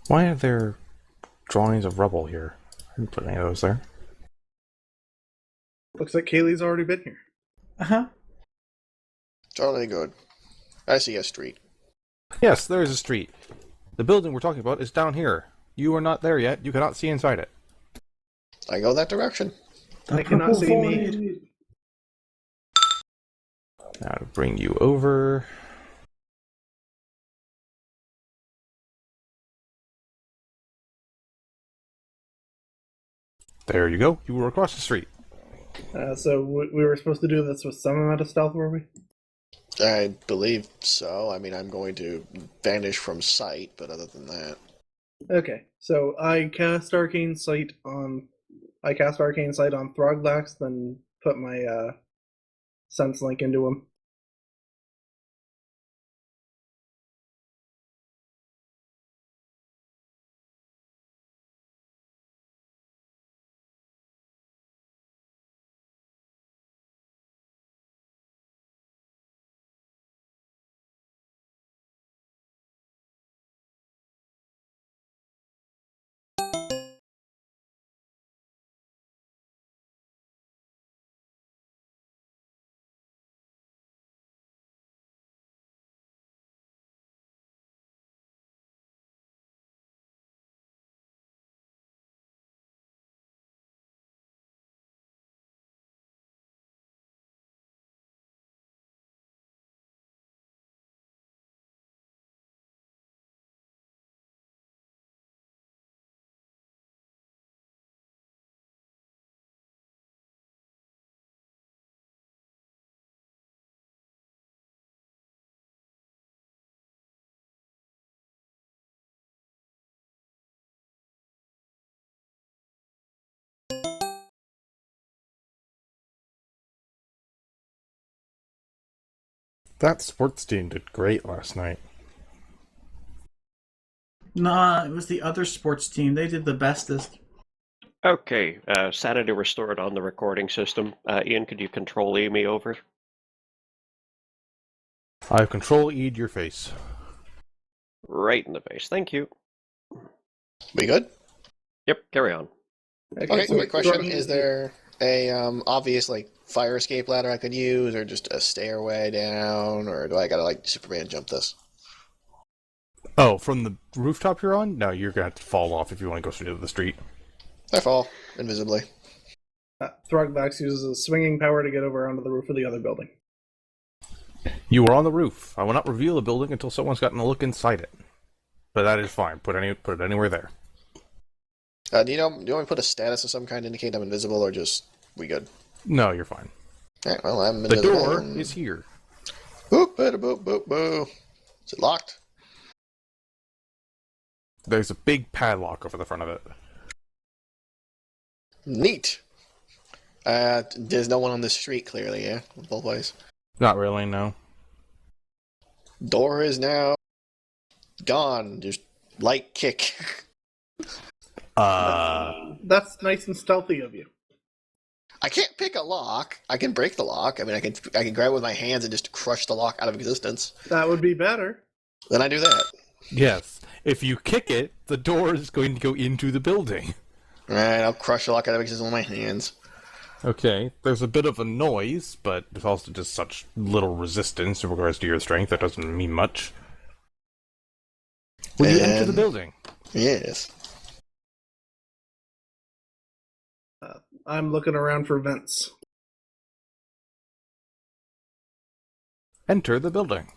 Why are there drawings of rubble here? I didn't put any of those there. Looks like Kaylee's already been here. Uh-huh. Totally good. I see a street. Yes, there is a street. The building we're talking about is down here. You are not there yet. You cannot see inside it. I go that direction. I cannot see me. Now to bring you over. There you go. You were across the street. So we were supposed to do this with some amount of stealth, were we? I believe so. I mean, I'm going to vanish from sight, but other than that. Okay, so I cast Arcane Sight on I cast Arcane Sight on Throglax, then put my Sense Link into him. That sports team did great last night. Nah, it was the other sports team. They did the bestest. Okay, sanity restored on the recording system. Ian, could you control E me over? I have control E'd your face. Right in the face. Thank you. We good? Yep, carry on. Okay, so my question, Throgging- is there a obvious like fire escape ladder I could use, or just a stairway down, or do I gotta like Superman jump this? Oh, from the rooftop you're on? No, you're gonna have to fall off if you want to go straight to the street. I fall invisibly. Throglax uses a swinging power to get over onto the roof of the other building. You were on the roof. I will not reveal the building until someone's gotten a look inside it. But that is fine. Put it anywhere there. Do you want me to put a status of some kind to indicate I'm invisible, or just we good? No, you're fine. Alright, well, I'm The invisible. door is here. Boop, boop, boop, boop, boop. Is it locked? There's a big padlock over the front of it. Neat. There's no one on the street, clearly, yeah? Both ways. Not really, no. Door is now gone. Just light kick. That's nice and stealthy of you. I can't pick a lock. I can break the lock. I mean, I can grab it with my hands and just crush the lock out of existence. That would be better. Then I do that. Yes. If you kick it, the door is going to go into the building. Alright, I'll crush the lock out of existence with my hands. Okay, there's a bit of a noise, but there's also just such little resistance in regards to your strength, that doesn't mean much. Will you enter the And- building? Yes. I'm looking around for vents. Enter the building.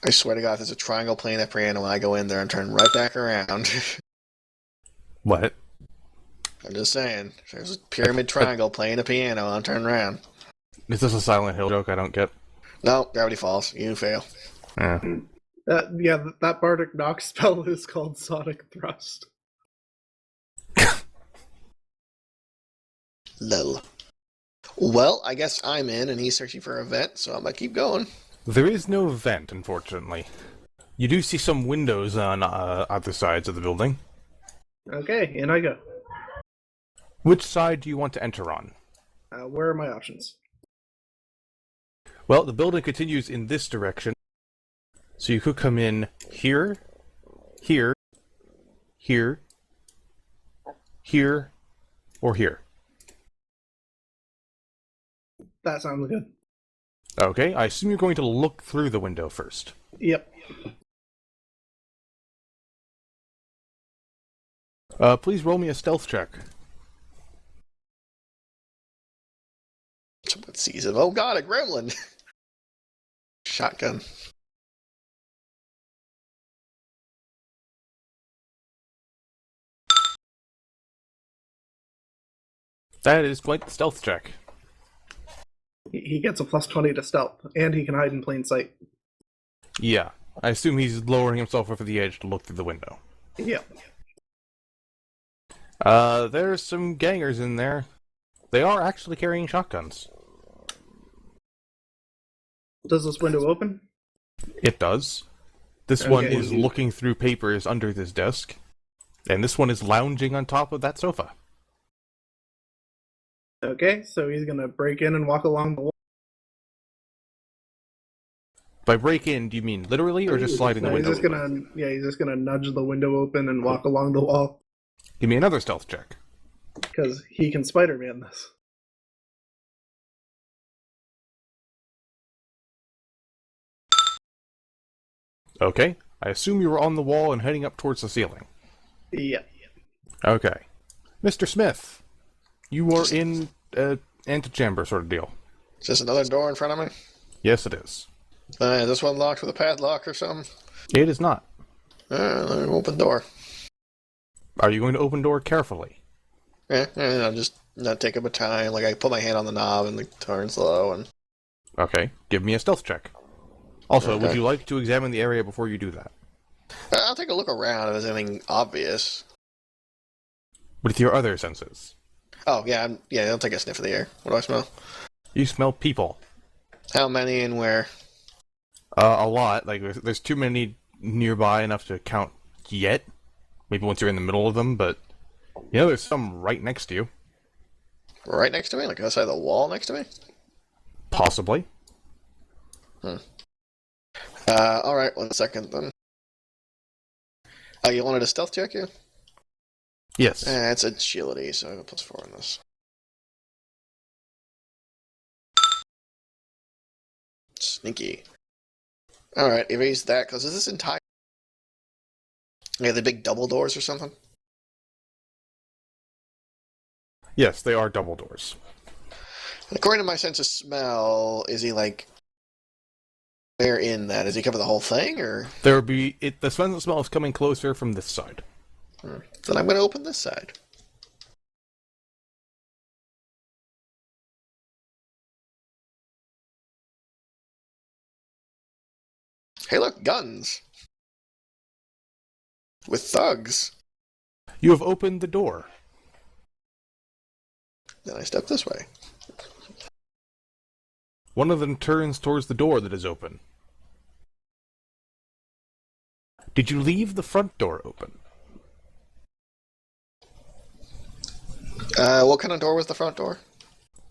I swear to God, there's a triangle playing that piano when I go in there and turn right back around. What? I'm just saying. There's a pyramid triangle playing a piano and I'm turning around. Is this a Silent Hill joke I don't get? No, gravity falls. You fail. Eh. That Bardic Knock spell is called Sonic Thrust. Lol. Well, I guess I'm in and he's searching for a vent, so I'm gonna keep going. There is no vent, unfortunately. You do see some windows on other sides of the building. Okay, in I go. Which side do you want to enter on? Where are my options? Well, the building continues in this direction. So you could come in here, here, here, here, or here. That sounds good. Okay, I assume you're going to look through the window first. Yep. Please roll me a stealth check. Someone sees him. Oh God, a gremlin! Shotgun. That is quite the stealth check. He gets a +20 to stealth, and he can hide in plain sight. Yeah, I assume he's lowering himself over the edge to look through the window. Yeah. There's some gangers in there. They are actually carrying shotguns. Does this window open? It does. This one Okay. is looking through papers under this desk. And this one is lounging on top of that sofa. Okay, so he's gonna break in and walk along the wall. By break in, do you mean literally or just sliding the No, he's window? he's just gonna nudge the window open and walk along the wall Give me another stealth check. because he can Spider-Man this. Okay. I assume you were on the wall and heading up towards the ceiling. Yeah. Okay. Mr. Smith, you are in an antechamber sort of deal. Is this another door in front of me? Yes, it is. Is this one locked with a padlock or something? It is not. Open door. Are you going to open door carefully? I'll just not take up a time. Like I put my hand on the knob and it turns low and. Okay. Give me a stealth check. Also, Okay. would you like to examine the area before you do that? I'll take a look around if there's anything obvious. With your other senses. Oh yeah, I'll take a sniff of the air. What do I smell? You smell people. How many and where? A lot. Like, there's too many nearby enough to count yet. Maybe once you're in the middle of them, but... You know, there's some right next to you. Right next to me, like outside the wall next to me. Possibly. All right, 1 second then. Oh, you wanted a stealth check, you? Yes. It's agility, so I have a +4 on this. Sneaky. Alright, erase that, because is this entire... Yeah, the big double doors or something? Yes, they are double doors. And according to my sense of smell, is he like... Where in that? Does he cover the whole thing, or...? There would be... the smell is coming closer from this side. Then I'm going to open this side. Hey look, guns! With thugs! You have opened the door. Then I step this way. One of them turns towards the door that is open. Did you leave the front door open? What kind of door was the front door?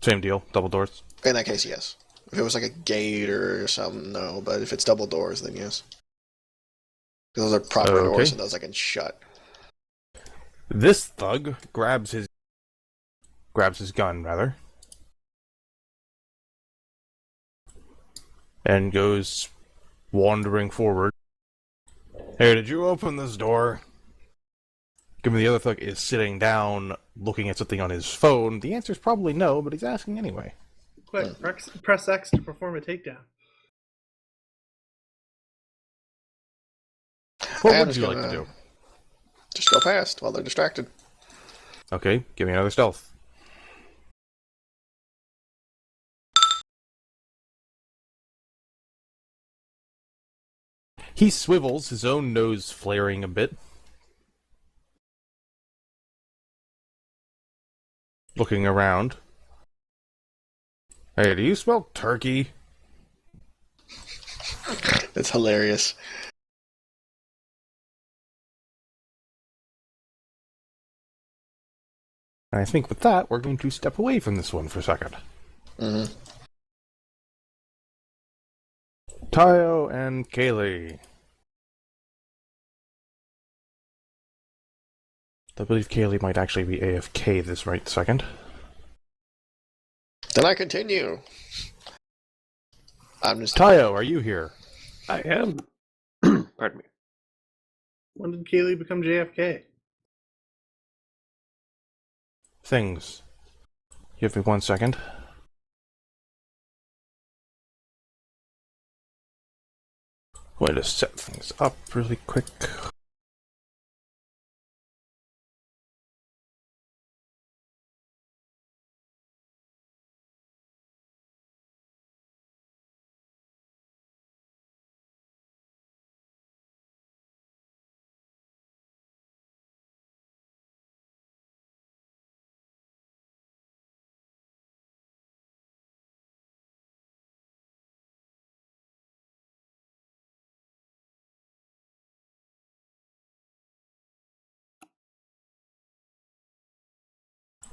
Same deal, double doors. In that case, yes. If it was like a gate or something, no. But if it's double doors, then yes. Because those are proper Okay. doors and those I can shut. This thug grabs his gun, rather. And goes wandering forward. Hey, did you open this door? Given the other thug is sitting down, looking at something on his phone, the answer is probably no, but he's asking anyway. Quick, press X to perform a takedown. What I'm would just you like gonna- to do? Just go past while they're distracted. Okay, give me another stealth. He swivels, his own nose flaring a bit. Looking around. Hey, do you smell turkey? It's hilarious. And I think with that, we're going to step away from this one for a second. Mm-hmm. Tayo and Kaylee. I believe Kaylee might actually be AFK this right second. Then I continue. I'm just... Tayo, are you here? I am. Pardon me. When did Kaylee become JFK? Things. Give me 1 second. Going to set things up really quick.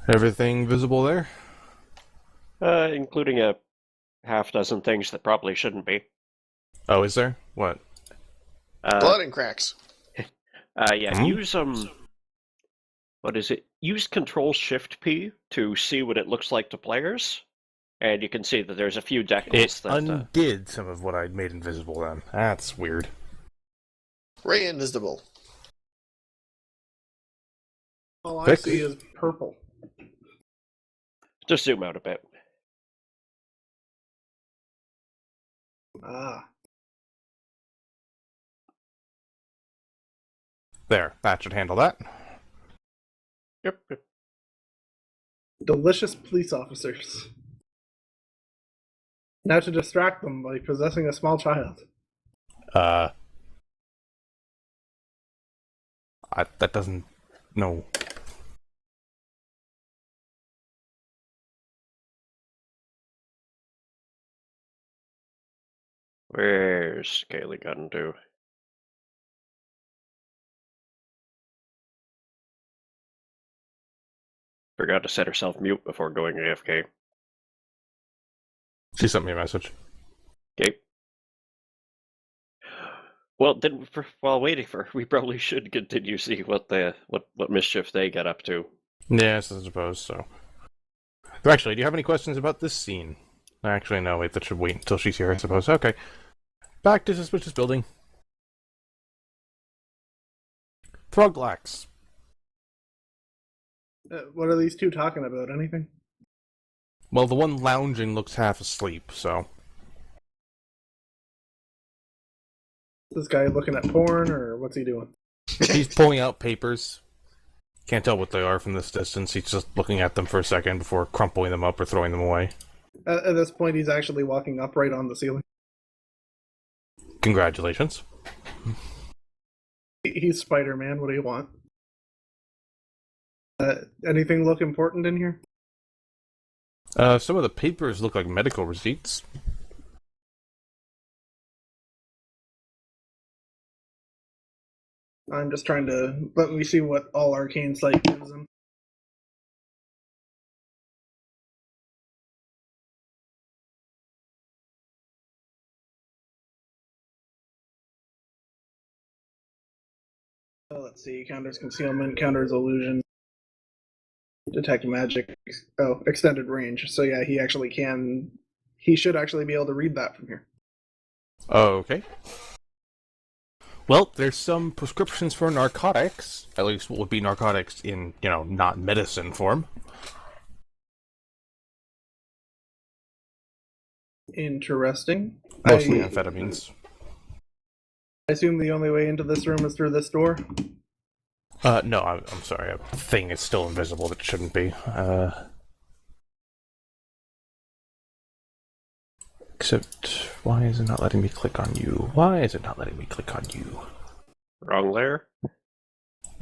Everything visible there? Including a half dozen things that probably shouldn't be. Oh, is there? What? Blood and cracks. Yeah, use what is it? Use Control-Shift-P to see what it looks like to players, and you can see that there's a few decals It that... undid some of what I'd made invisible then. That's weird. Ray invisible. All I Fix. see is purple. Just zoom out a bit. Ah. There, that should handle that. Yep. Delicious police officers. Now to distract them by possessing a small child. That doesn't... No. Where's Kaylee gotten to? Forgot to set herself mute before going AFK. She sent me a message. Okay. Well, then, while waiting for her, we probably should continue to see what mischief they get up to. Yes, I suppose so. Actually, do you have any questions about this scene? Actually, no, wait, that should wait until she's here, I suppose. Okay. Back to Suspicious Building. Throglax. What are these two talking about? Anything? Well, the one lounging looks half asleep, so... This guy looking at porn, or what's he doing? He's pulling out papers. Can't tell what they are from this distance. He's just looking at them for a second before crumpling them up or throwing them away. At this point, he's actually walking upright on the ceiling. Congratulations. He's Spider-Man. What do you want? Anything look important in here? Some of the papers look like medical receipts. I'm just trying to let me see what all arcane sight gives him. Let's see. Counters concealment, counters illusion, detect magic. Oh, extended range. So yeah, he actually can. He should actually be able to read that from here. Okay. Well, there's some prescriptions for narcotics. At least what would be narcotics in, not medicine form. Interesting. Mostly amphetamines. I assume the only way into this room is through this door? No, I'm sorry. A thing is still invisible that shouldn't be. Except, why is it not letting me click on you? Why is it not letting me click on you? Wrong layer?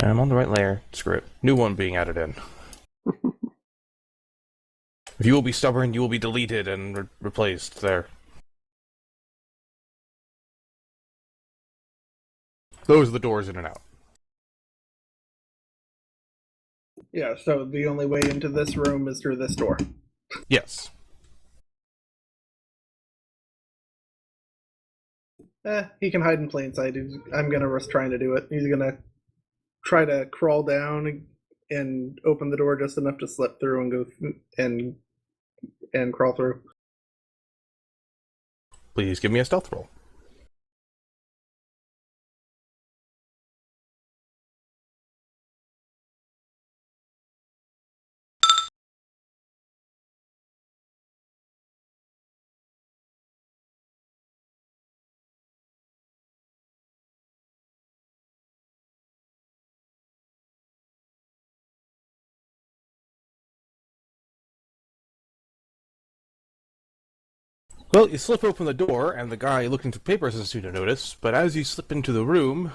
I'm on the right layer. Screw it. New one being added in. If you will be stubborn, you will be deleted and replaced there. Those are the doors in and out. Yeah, so the only way into this room is through this door. Yes. He can hide in plain sight. I'm gonna risk trying to do it. He's gonna try to crawl down and open the door just enough to slip through and go and crawl through. Please give me a stealth roll. Well, you slip open the door, and the guy looking through papers is soon to notice, but as you slip into the room...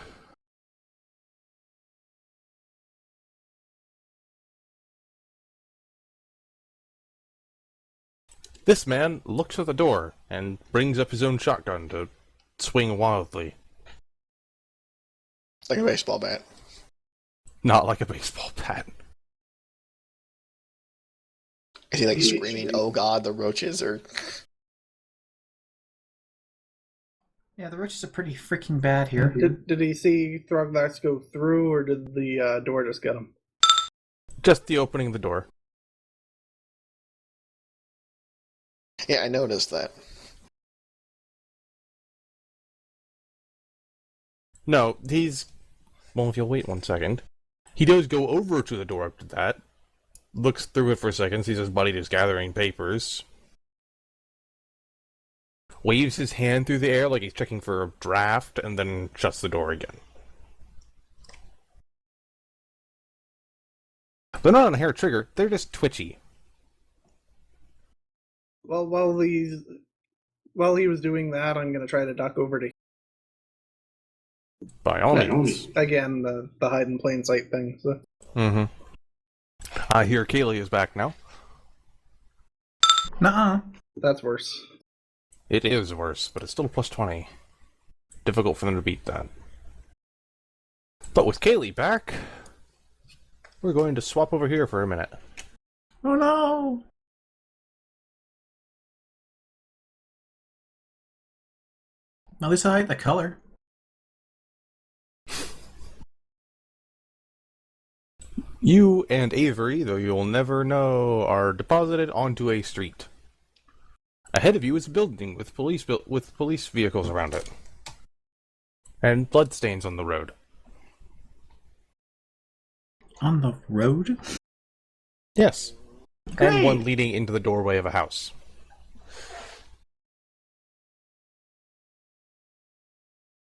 This man looks at the door, and brings up his own shotgun to swing wildly. Like a baseball bat. Not like a baseball bat. Is he like screaming, "Oh God, the roaches"? Or Yeah, the roaches are pretty freaking bad here. Did he see Throglax go through, or did the door just get him? Just the opening of the door. yeah, I noticed that. No, well, if you'll wait 1 second. He does go over to the door up to that, looks through it for a second, sees his buddy just gathering papers, waves his hand through the air like he's checking for a draft, and then shuts the door again. They're not on a hair trigger, they're just twitchy. Well, while he was doing that, I'm gonna try to duck over to By all means. again the hide in plain sight thing. So Mm-hmm. I hear Kaylee is back now. Nuh-uh. that's worse. It is worse, but it's still plus 20. Difficult for them to beat that. But with Kaylee back, we're going to swap over here for a minute. Oh no! At least I like the color. You and Avery, though you'll never know, are deposited onto a street. Ahead of you is a building with police vehicles around it. And bloodstains on the road. On the road? Yes. Great. And one leading into the doorway of a house.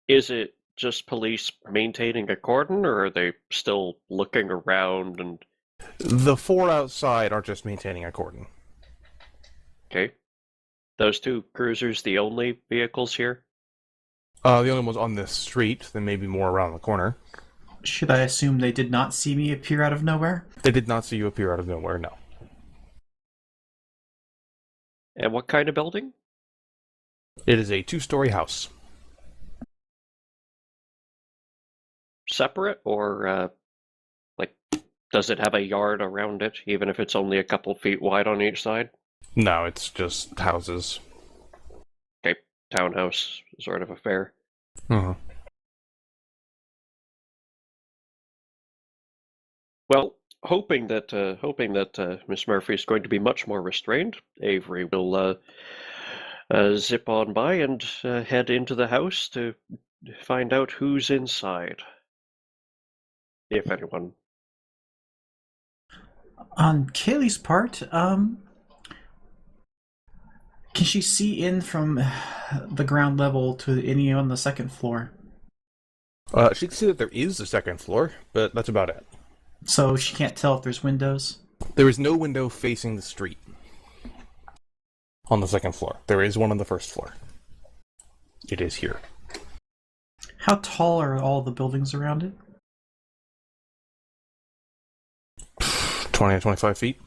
Is it just police maintaining a cordon, or are they still looking around and... The four outside are just maintaining a cordon. Okay. Those two cruisers the only vehicles here? The only ones on this street, then maybe more around the corner. Should I assume they did not see me appear out of nowhere? They did not see you appear out of nowhere, no. And what kind of building? It is a 2-story house. Separate, or, does it have a yard around it, even if it's only a couple feet wide on each side? No, it's just houses. Okay, townhouse sort of affair. Uh-huh. Well, hoping that Miss Murphy is going to be much more restrained, Avery will zip on by and head into the house to find out who's inside, if anyone. On Kaylee's part, can she see in from the ground level to any on the second floor? She can see that there is a second floor, but that's about it. So she can't tell if there's windows? There is no window facing the street on the second floor. There is one on the first floor. It is here. How tall are all the buildings around it? 20 to 25 feet.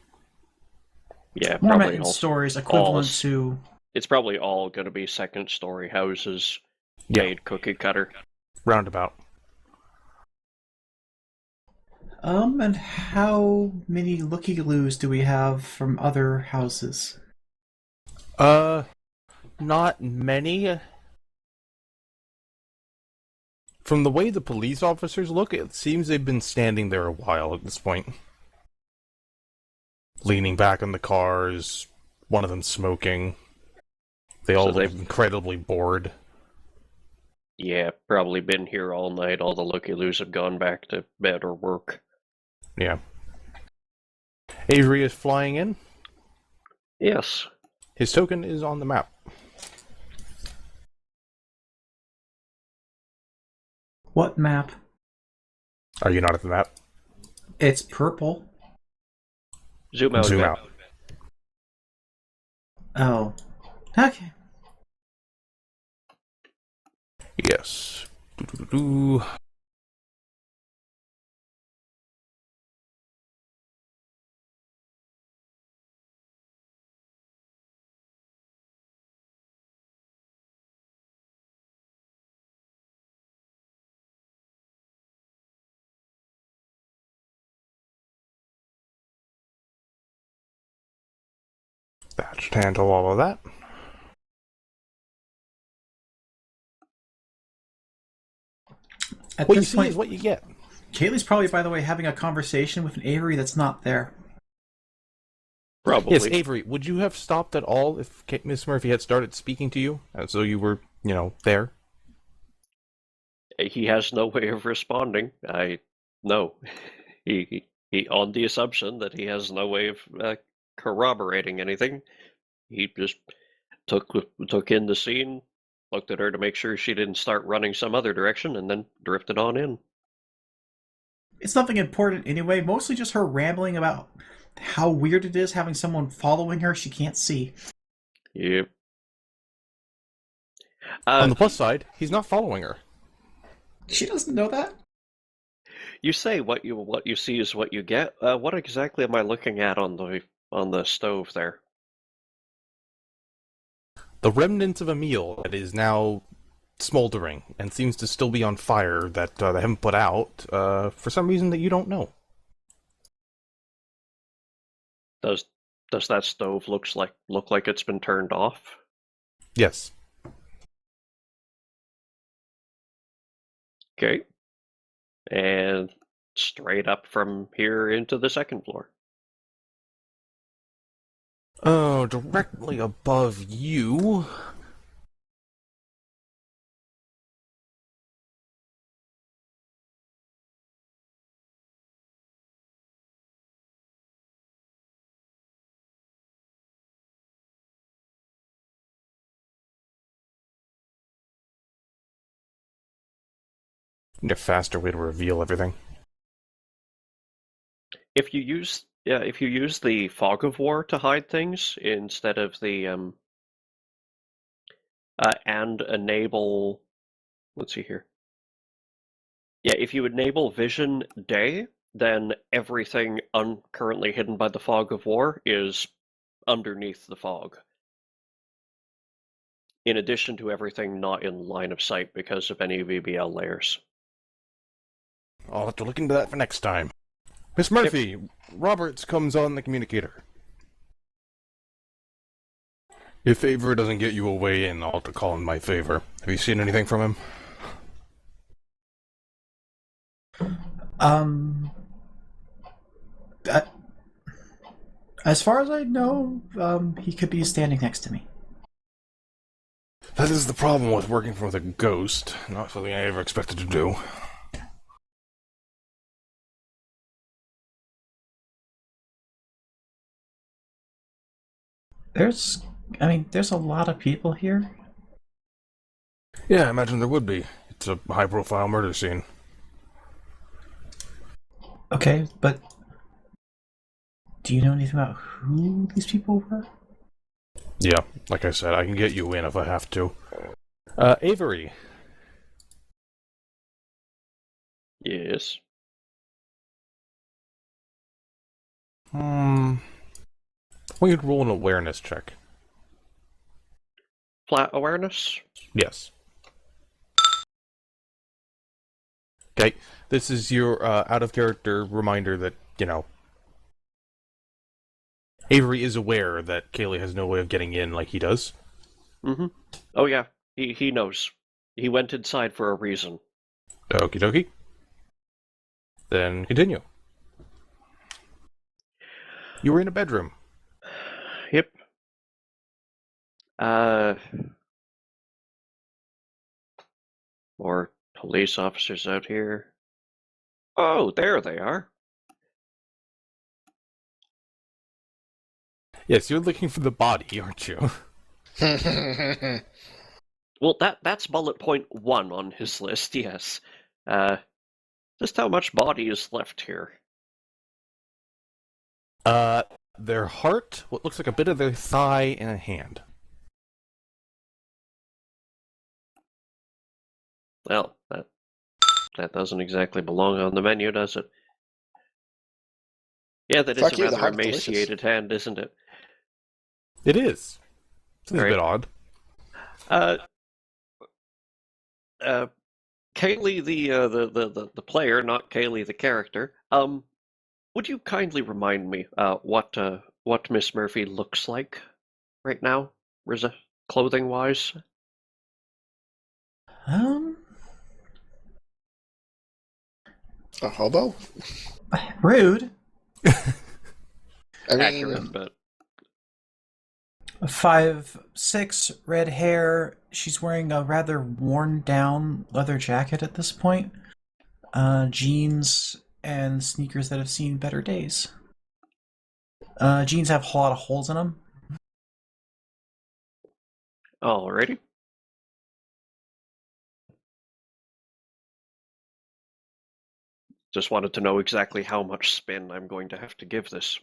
Yeah, More meant probably in all. stories equivalent all- to... It's probably all going to be second-story houses, Yeah. made cookie cutter. Roundabout. And how many looky-loos do we have from other houses? Not many. From the way the police officers look, it seems they've been standing there a while at this point. Leaning back in the cars, one of them smoking. They all So look they've- incredibly bored. Yeah, probably been here all night. All the looky-loos have gone back to bed or work. Yeah. Avery is flying in. Yes. His token is on the map. What map? Are you not at the map? It's purple. Zoom out. a Zoom bit. out. Oh. Okay. Yes. Doo-doo-doo-doo. Just handle all of that. At What you this see point, is what you get. Kaylee's probably, by the way, having a conversation with an Avery that's not there. Probably. Yes, Avery, would you have stopped at all if Miss Murphy had started speaking to you, as though you were, there? He has no way of responding. No. He on the assumption that he has no way of corroborating anything. He just took in the scene, looked at her to make sure she didn't start running some other direction, and then drifted on in. It's nothing important anyway, mostly just her rambling about how weird it is having someone following her she can't see. Yep. On the plus side, he's not following her. She doesn't know that? You say what you see is what you get. What exactly am I looking at on the stove there? The remnants of a meal that is now smoldering and seems to still be on fire that they haven't put out for some reason that you don't know. Does that stove look like it's been turned off? Yes. Okay. And straight up from here into the second floor. Oh, directly above you. Need a faster way to reveal everything. If you use the fog of war to hide things instead of the and enable, let's see here. Yeah, if you enable vision day, then everything currently hidden by the fog of war is underneath the fog. In addition to everything not in line of sight because of any VBL layers. I'll have to look into that for next time. Miss Murphy, Roberts comes on the communicator. If favor doesn't get you a way in, I'll have to call in my favor. Have you seen anything from him? As far as I know, he could be standing next to me. That is the problem with working with a ghost. Not something I ever expected to do. There's a lot of people here. Yeah, I imagine there would be. It's a high-profile murder scene. Okay, but do you know anything about who these people were? Yeah, like I said, I can get you in if I have to. Avery. Yes. We could roll an awareness check. Flat awareness? Yes. Okay, this is your out-of-character reminder that, Avery is aware that Kaylee has no way of getting in like he does. Mm-hmm. Oh yeah, he knows. He went inside for a reason. Okie dokie. Then continue. You were in a bedroom. Yep. More police officers out here. Oh, there they are. Yes, you're looking for the body, aren't you? Well, that's bullet point 1 on his list, yes. Just how much body is left here? Their heart, what looks like a bit of their thigh, and a hand. Well, that doesn't exactly belong on the menu, does it? Yeah, that Fuck is you, a the rather heart's delicious. emaciated hand, isn't it? It is. It's a Right. bit odd. Kaylee, the player, not Kaylee, the character. Would you kindly remind me what Miss Murphy looks like right now, clothing-wise? A hobo? Rude. I mean, Accurate, but 5'6", red hair. She's wearing a rather worn-down leather jacket at this point. Jeans and sneakers that have seen better days. Jeans have a lot of holes in them. alrighty. Just wanted to know exactly how much spin I'm going to have to give this.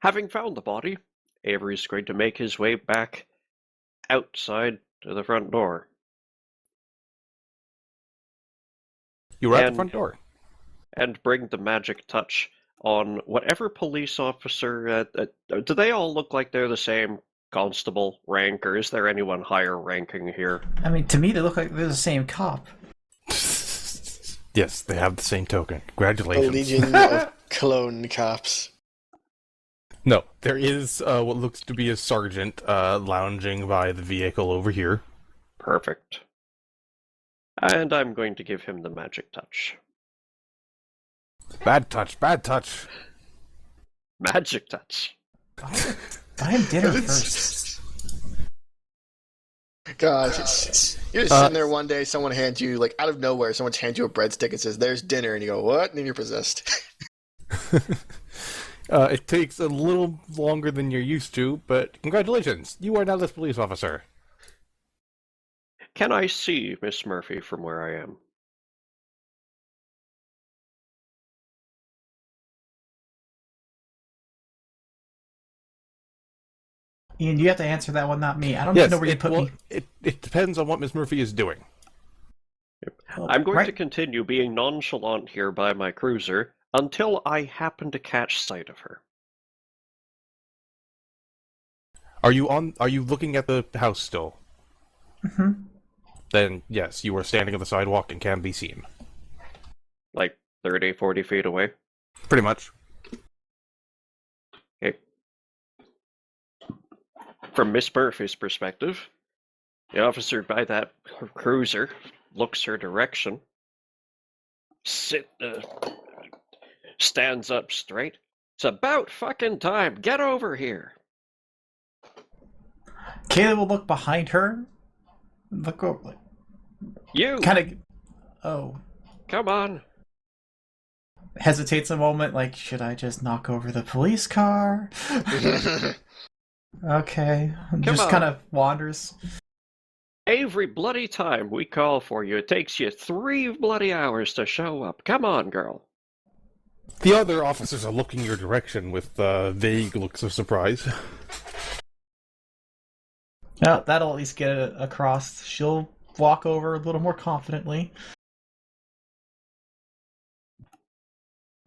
Having found the body, Avery's going to make his way back outside to the front door. You were at the front door. And bring the magic touch on whatever police officer... do they all look like they're the same constable rank, or is there anyone higher ranking here? I mean, to me, they look like they're the same cop. Yes, they have the same token. a Congratulations. legion of clone cops. No, there is what looks to be a sergeant lounging by the vehicle over here. Perfect. And I'm going to give him the magic touch. Bad touch, bad touch. Magic touch. Buy him dinner first. Gosh, you're just sitting there one day, someone hands you, like, out of nowhere, someone hands you a breadstick and says, "There's dinner," and you go, "What?" And then you're possessed. It takes a little longer than you're used to, but congratulations, you are now this police officer. Can I see Miss Murphy from where I am? Ian, you have to answer that one, not me. I don't Yes, know where you put me. it depends on what Miss Murphy is doing. I'm going Right. to continue being nonchalant here by my cruiser until I happen to catch sight of her. Are you looking at the house still? Mm-hmm. Then yes, you are standing on the sidewalk and can be seen. Like 30, 40 feet away. Pretty much. Okay. From Miss Murphy's perspective, the officer by that cruiser looks her direction, stands up straight. It's about fucking time. Get over here. Kayla will look behind her. Look over. You, Kind of. Oh. come on. Hesitates a moment, like, should I just knock over the police car? Okay. Just on. kind of wanders. Every bloody time we call for you, it takes you 3 bloody hours to show up. Come on, girl. The other officers are looking your direction with vague looks of surprise. Yeah, that'll at least get it across. She'll walk over a little more confidently.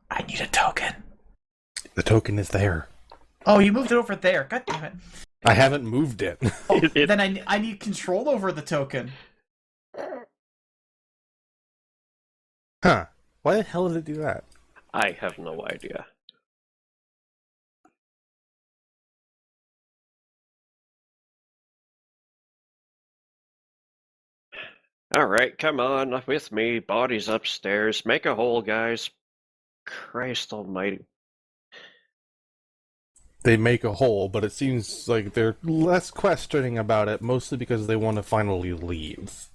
I need a token. The token is there. Oh, you moved it over there. God damn it. I haven't moved it. Oh, then I need control over the token. Huh. Why the hell did it do that? I have no idea. Alright, come on, with me. Body's upstairs. Make a hole, guys. Christ almighty. They make a hole, but it seems like they're less questioning about it, mostly because they want to finally leave.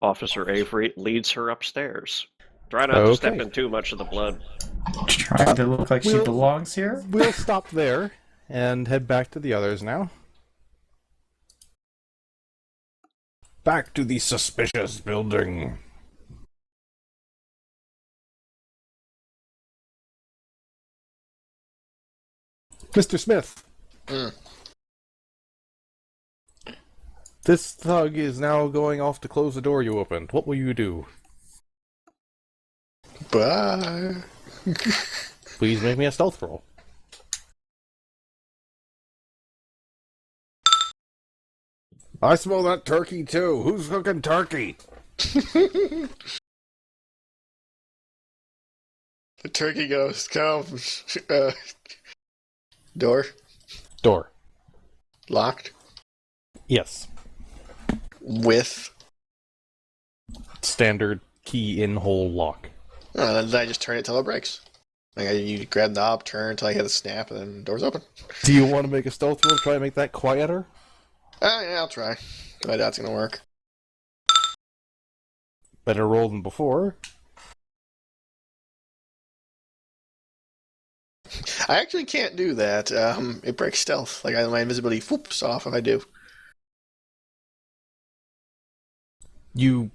Officer Avery leads her upstairs. Try not to step in too much of the blood. Trying to look like she belongs here. We'll stop there and head back to the others now. Back to the suspicious building. Mr. Smith. This thug is now going off to close the door you opened. What will you do? Bye. Please make me a stealth roll. I smell that turkey too. Who's cooking turkey? The turkey goes, come. Door Door. locked Yes. with. Standard key in hole lock. Then I just turn it till it breaks. Like you grab the knob, turn until I hit a snap, and then the door's open. Do you want to make a stealth roll to try and make that quieter? Yeah, I'll try. I doubt it's gonna work. Better roll than before. I actually can't do that. It breaks stealth. Like my invisibility whoops off if I do. You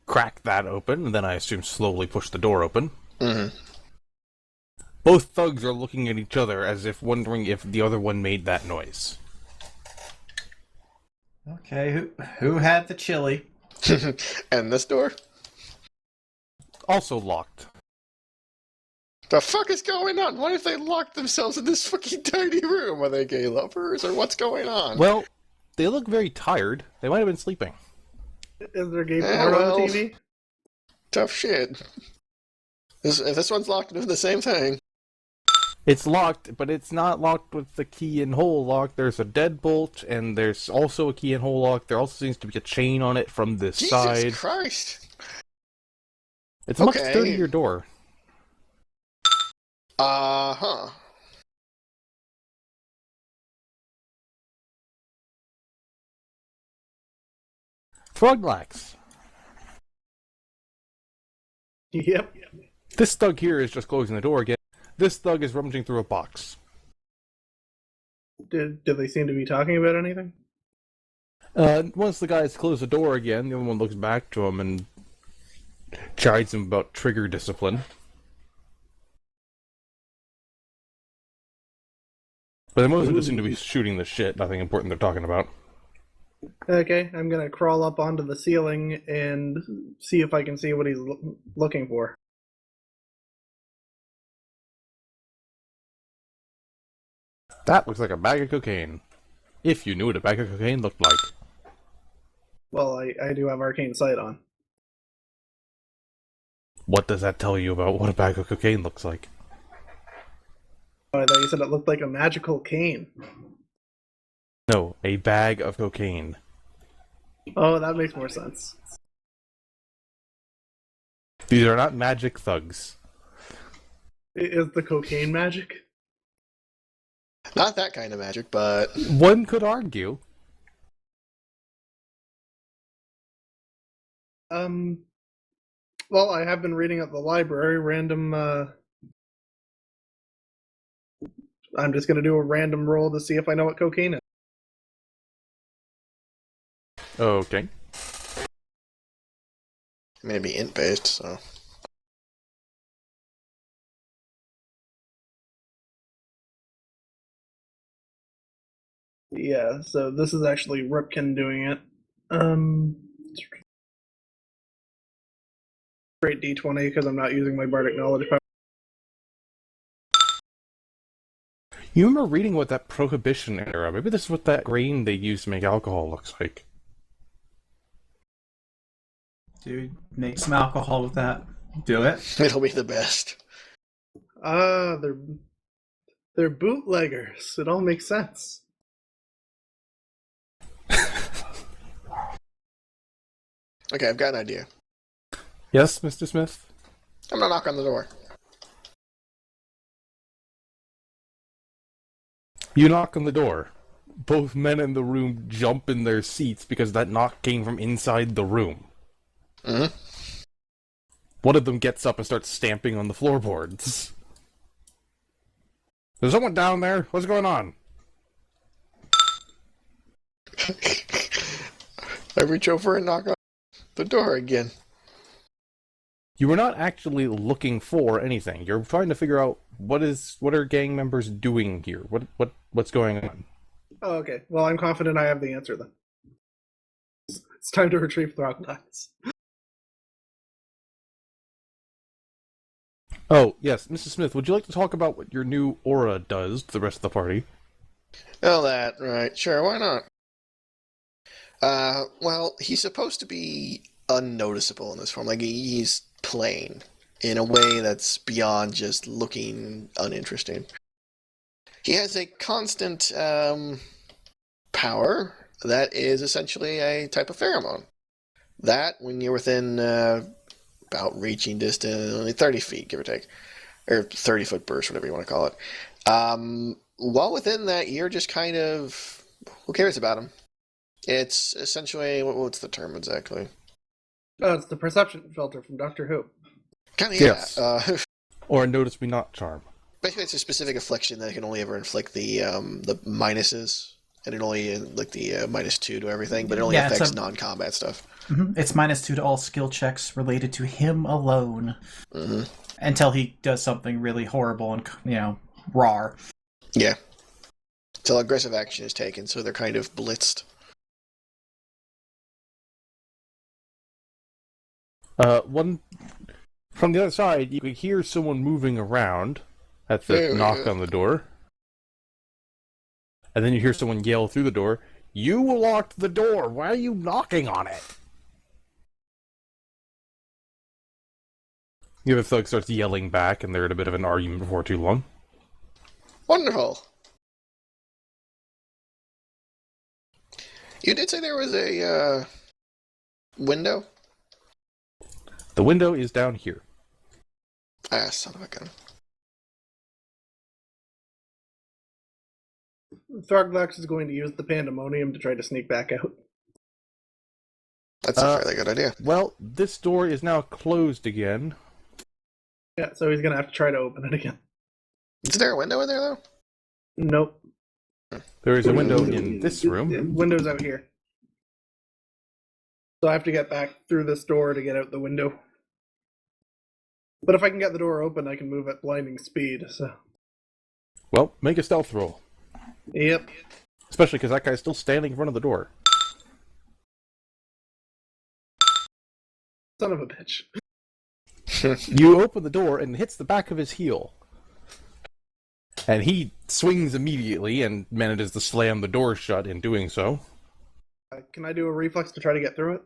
crack that open, and then I assume slowly push the door open. Mm-hmm. Both thugs are looking at each other as if wondering if the other one made that noise. Okay, who had the chili? And this door? Also locked. The fuck is going on? What if they locked themselves in this fucking tiny room? Are they gay lovers, or what's going on? Well, they look very tired. They might have been sleeping. Is there gay Yeah, porn well, on the TV? Tough shit. If this one's locked into the same thing. It's locked, but it's not locked with the key and hole lock. There's a deadbolt, and there's also a key and hole lock. There also seems to be a chain on it from this Jesus side. Christ. It's a much Okay. sturdier door. Uh-huh. Froglax. Yep. This thug here is just closing the door again. This thug is rummaging through a box. Do they seem to be talking about anything? Once the guys close the door again, the other one looks back to him and chides him about trigger discipline. But they mostly just seem to be shooting the shit, nothing important they're talking about. Okay, I'm gonna crawl up onto the ceiling and see if I can see what he's looking for. That looks like a bag of cocaine. If you knew what a bag of cocaine looked like. Well, I do have arcane sight on. What does that tell you about what a bag of cocaine looks like? Oh, I thought you said it looked like a magical cane. No, a bag of cocaine. Oh, that makes more sense. These are not magic thugs. Is the cocaine magic? Not that kind of magic, but... One could argue. Well, I have been reading at the library random, I'm just gonna do a random roll to see if I know what cocaine is. Okay. I mean, it'd be int-based, so... Yeah, so this is actually Ripkin doing it. Straight D20 because I'm not using my bardic knowledge power. You remember reading what that Prohibition era, maybe this is what that grain they used to make alcohol looks like. Dude, make some alcohol with that. Do it. It'll be the best. They're bootleggers. It all makes sense. Okay, I've got an idea. Yes, Mr. Smith? I'm gonna knock on the door. You knock on the door. Both men in the room jump in their seats because that knock came from inside the room. Mm-hmm. One of them gets up and starts stamping on the floorboards. There's someone down there? What's going on? I reach over and knock on the door again. You were not actually looking for anything. You're trying to figure out what are gang members doing here? What's going on? Oh, okay. Well, I'm confident I have the answer then. It's time to retrieve Thrognuts. Oh, yes, Mrs. Smith, would you like to talk about what your new aura does to the rest of the party? Oh, that, right. Sure, why not? Well, he's supposed to be unnoticeable in this form. Like, he's plain. in a way that's beyond just looking uninteresting. He has a constant power that is essentially a type of pheromone. That, when you're within about reaching distance, only 30 feet, give or take, or 30-foot burst, whatever you want to call it. While within that, you're just kind of, who cares about him? It's essentially, what's the term exactly? Oh, it's the perception filter from Doctor Who. Kind of, yeah. Yes. Or a notice me not charm. Basically, it's a specific affliction that can only ever inflict the minuses, and it only like the -2 to everything, but it only affects non-combat stuff. Mm-hmm. It's -2 to all skill checks related to him alone, until he does something really horrible and raw. Yeah. Until aggressive action is taken, so they're kind of blitzed. One from the other side, you could hear someone moving around at the knock on the door. And then you hear someone yell through the door, "You locked the door! Why are you knocking on it?" The other thug starts yelling back, and they're in a bit of an argument before too long. Wonderful. You did say there was a window? The window is down here. Ah, son of a gun. Throglax is going to use the pandemonium to try to sneak back out. That's a fairly good idea. Well, this door is now closed again. Yeah, so he's going to have to try to open it again. Is there a window in there, though? Nope. There is a window in this room. Window's out here. So I have to get back through this door to get out the window. But if I can get the door open, I can move at blinding speed, so... Well, make a stealth roll. Yep. Especially because that guy's still standing in front of the door. Son of a bitch. You open the door and it hits the back of his heel. And he swings immediately and manages to slam the door shut in doing so. Can I do a reflex to try to get through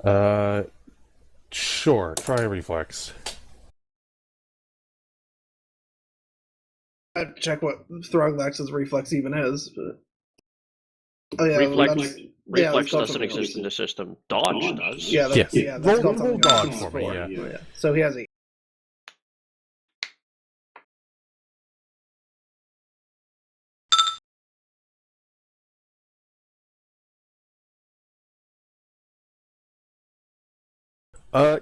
it? Sure. Try a reflex. I have to check what Throglax's reflex even is, but... Oh, yeah, Reflex doesn't exist in the system. Dodge does. Yeah, that's, Yes. yeah, that's Roll got something dodge else for me, yeah. So he has a...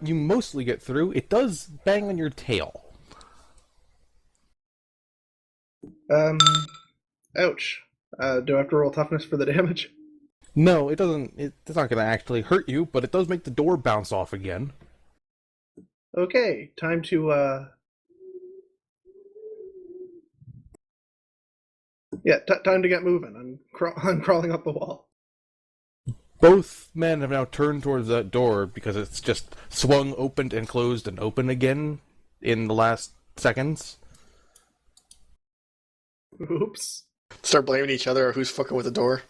You mostly get through. It does bang on your tail. Ouch. Do I have to roll toughness for the damage? No, it doesn't. It's not going to actually hurt you, but it does make the door bounce off again. Okay, time to, Yeah, time to get moving. I'm crawling up the wall. Both men have now turned towards that door because it's just swung, opened, and closed and open again in the last seconds. Oops. Start blaming each other who's fucking with the door.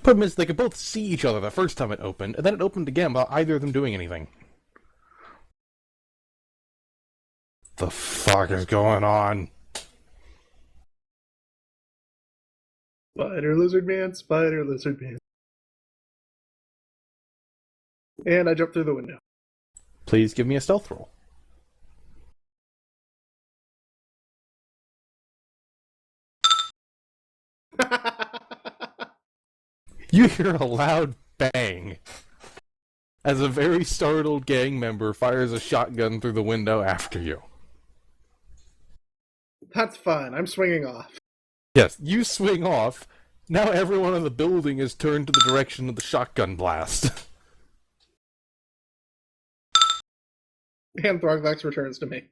Problem is, they could both see each other the first time it opened, and then it opened again without either of them doing anything. The fuck is going on? Spider lizard man, spider lizard man. And I jump through the window. Please give me a stealth roll. You hear a loud bang as a very startled gang member fires a shotgun through the window after you. That's fine. I'm swinging off. Yes, you swing off. Now everyone in the building is turned to the direction of the shotgun blast. And Throglax returns to me.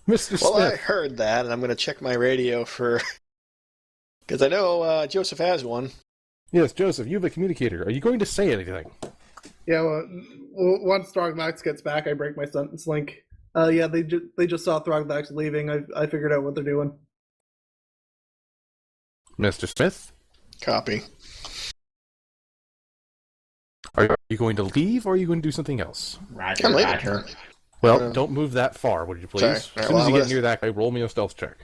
Mr. Smith. Well, I heard that, and I'm going to check my radio for... Because I know Joseph has one. Yes, Joseph, you have a communicator. Are you going to say anything? Yeah, well, once Throglax gets back, I break my sentence link. Yeah, they just saw Throglax leaving. I figured out what they're doing. Mr. Smith? Copy. Are you going to leave, or are you going to do something else? Roger, I'm leaving. Roger. Well, don't move that far, would you please? Sorry. As Alright, soon well, as you I'm get gonna- near that guy, roll me a stealth check.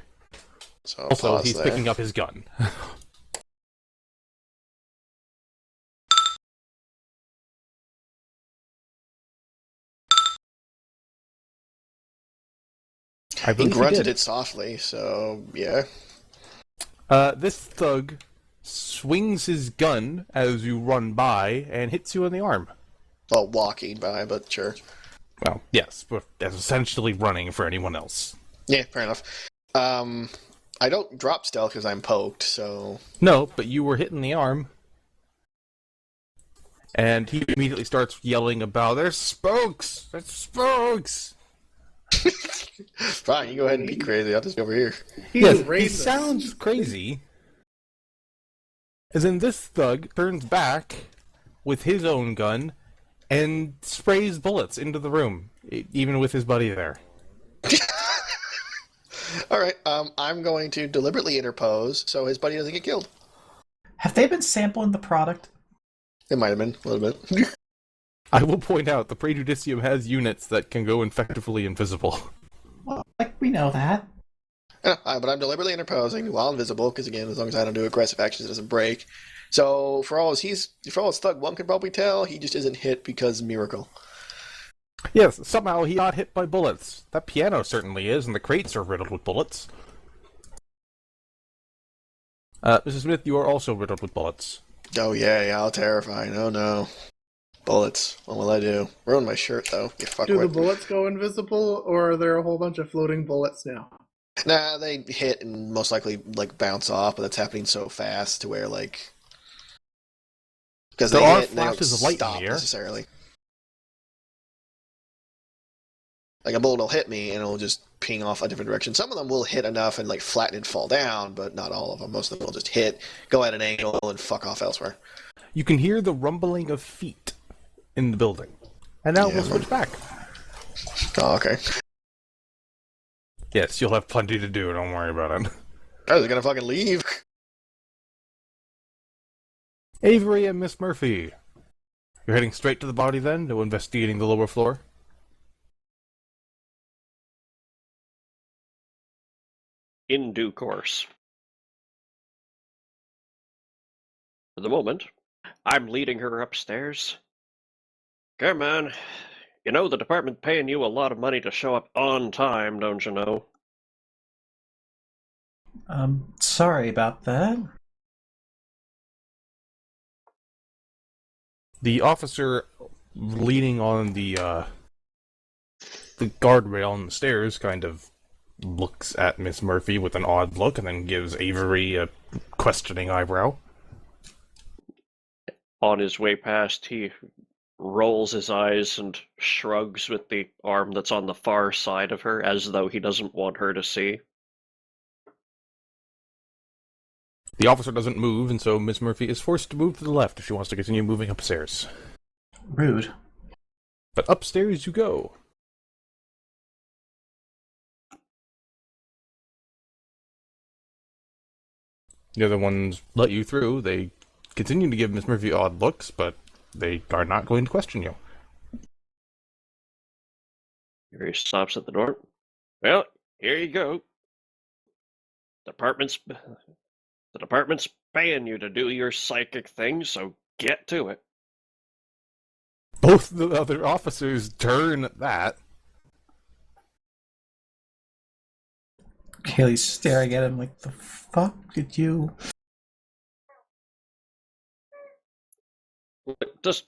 So I'll Also, pause he's there. picking up his gun. I He believe he grunted did. it softly, so yeah. This thug swings his gun as you run by and hits you in the arm. Well, walking by, but sure. Well, yes, but that's essentially running for anyone else. Yeah, fair enough. I don't drop stealth because I'm poked, so... No, but you were hit in the arm. And he immediately starts yelling about, "There's spokes! There's spokes!" Fine, you go ahead and be crazy. I'll just go over here. He's Yes, he racist. sounds crazy. As in, this thug turns back with his own gun and sprays bullets into the room, even with his buddy there. Alright, I'm going to deliberately interpose so his buddy doesn't get killed. Have they been sampling the product? It might have been, a little bit. I will point out, the Prejudicium has units that can go effectively invisible. Well, like, we know that. But I'm deliberately interposing while invisible, because again, as long as I don't do aggressive actions, it doesn't break. So, for all as Thug 1 can probably tell, he just isn't hit because miracle. Yes, somehow he got hit by bullets. That piano certainly is, and the crates are riddled with bullets. Mrs. Smith, you are also riddled with bullets. Oh yeah, how terrifying. Oh no. Bullets. What will I do? Ruin my shirt, though. You fuckwit. Do the bullets go invisible, or are there a whole bunch of floating bullets now? Nah, they hit and most likely, like, bounce off, but that's happening so fast to where, like... Because There they are hit and they don't flashes of light in stop the air. necessarily. Like, a bullet will hit me and it'll just ping off a different direction. Some of them will hit enough and, like, flatten and fall down, but not all of them. Most of them will just hit, go at an angle, and fuck off elsewhere. You can hear the rumbling of feet in the building. And now we'll switch back. Oh, okay. Yes, you'll have plenty to do, don't worry about it. I was gonna fucking leave. Avery and Miss Murphy. You're heading straight to the body then, no investigating the lower floor? In due course. For the moment, I'm leading her upstairs. Come on. You know the department paying you a lot of money to show up on time, don't you know? Sorry about that. The officer leaning on the guardrail on the stairs kind of looks at Miss Murphy with an odd look and then gives Avery a questioning eyebrow. On his way past, he rolls his eyes and shrugs with the arm that's on the far side of her, as though he doesn't want her to see. The officer doesn't move, and so Miss Murphy is forced to move to the left if she wants to continue moving upstairs. Rude. But upstairs you go. The other ones let you through. They continue to give Miss Murphy odd looks, but they are not going to question you. He stops at the door. Well, here you go. The department's paying you to do your psychic thing, so get to it. Both the other officers turn at that. Kaylee's staring at him like, the fuck did you... Just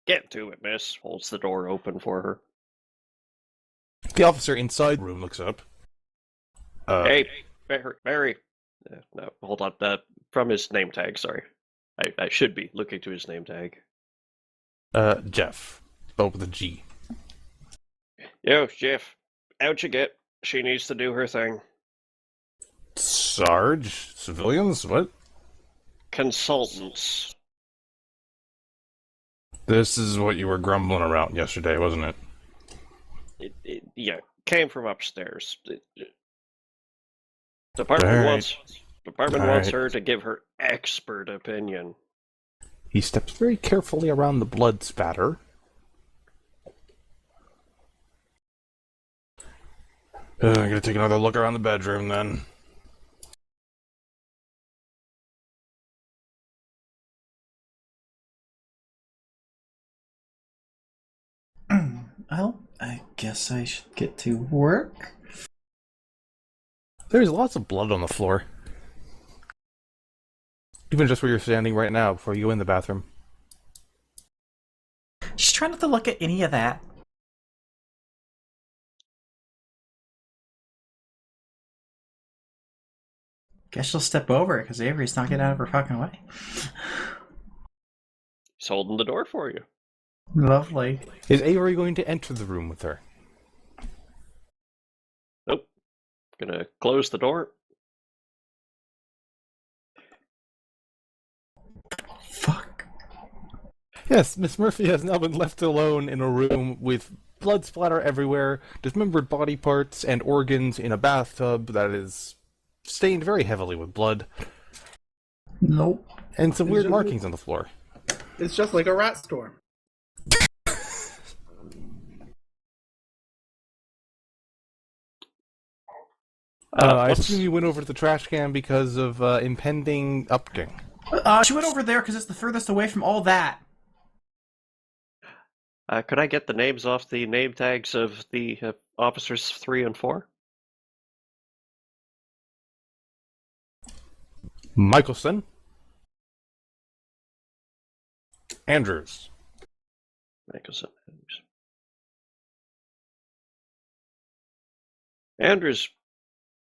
get to it, miss. Holds the door open for her. The officer inside the room looks up. Hey, Barry. No, hold on. From his name tag, sorry. I should be looking to his name tag. Jeff. Spelled with a G. Yo, Jeff. Out you get. She needs to do her thing. Sarge? Civilians? What? Consultants. This is what you were grumbling about yesterday, wasn't it? Yeah, came from upstairs. Department All right. wants All wants right. her to give her expert opinion. He steps very carefully around the blood spatter. I'm gonna take another look around the bedroom then. Well, I guess I should get to work. There's lots of blood on the floor. Even just where you're standing right now before you go in the bathroom. Just try not to look at any of that. Guess she'll step over it because Avery's not getting out of her fucking way. He's holding the door for you. Lovely. Is Avery going to enter the room with her? Nope. Gonna close the door. Fuck. Yes, Miss Murphy has now been left alone in a room with blood splatter everywhere, dismembered body parts, and organs in a bathtub that is stained very heavily with blood, Nope. and some weird markings on the floor. It's just like a rat storm. I assume you went over to the trash can because of impending upking. She went over there because it's the furthest away from all that. Could I get the names off the name tags of the officers 3 and 4? Michelson. Andrews. Michelson. Andrews,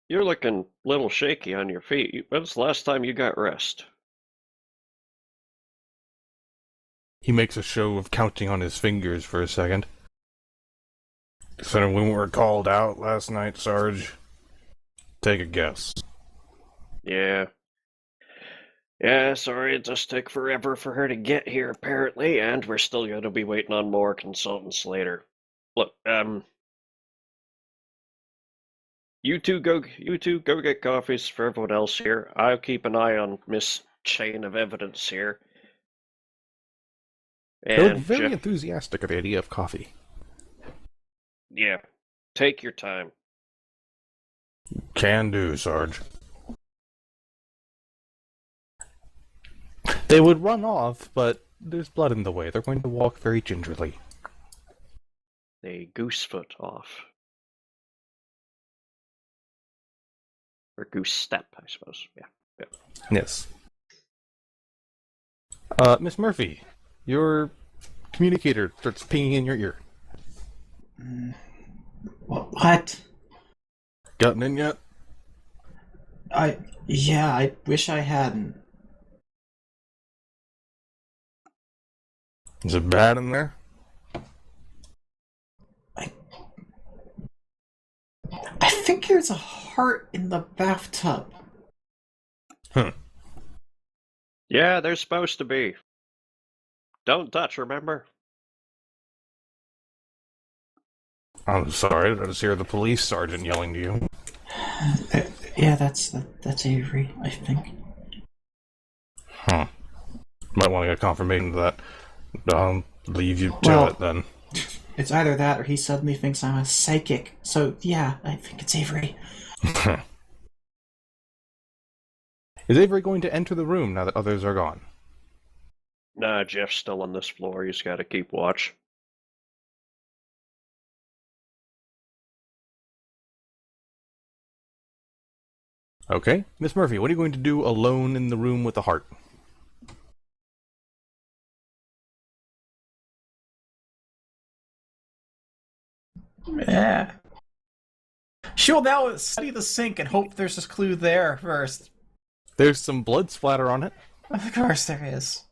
you're looking a little shaky on your feet. When's the last time you got rest? He makes a show of counting on his fingers for a second. Considering when we were called out last night, Sarge, take a guess. Yeah. Yeah, sorry, it just took forever for her to get here, apparently, and we're still going to be waiting on more consultants later. Look, you two go get coffees for everyone else here. I'll keep an eye on Miss Chain of Evidence here. They look And very Jeff, enthusiastic at the idea of coffee. yeah, take your time. Can do, Sarge. They would run off, but there's blood in the way. They're going to walk very gingerly. A goosefoot off. Or goose step, I suppose. Yeah. Yes. Miss Murphy, your communicator starts pinging in your ear. What? Gotten in yet? I wish I hadn't. Is it bad in there? I think there's a heart in the bathtub. Yeah, they're supposed to be. Don't touch, remember? I'm sorry, did I just hear the police sergeant yelling to you? Yeah, that's Avery, I think. Huh. Might want to get confirmation of that. I'll leave you to Well- it then. It's either that or he suddenly thinks I'm a psychic. So, yeah, I think it's Avery. Is Avery going to enter the room now that others are gone? Nah, Jeff's still on this floor. He's got to keep watch. Okay. Miss Murphy, what are you going to do alone in the room with the heart? Yeah. She'll now study the sink and hope there's a clue there first. There's some blood splatter on it. Of course there is.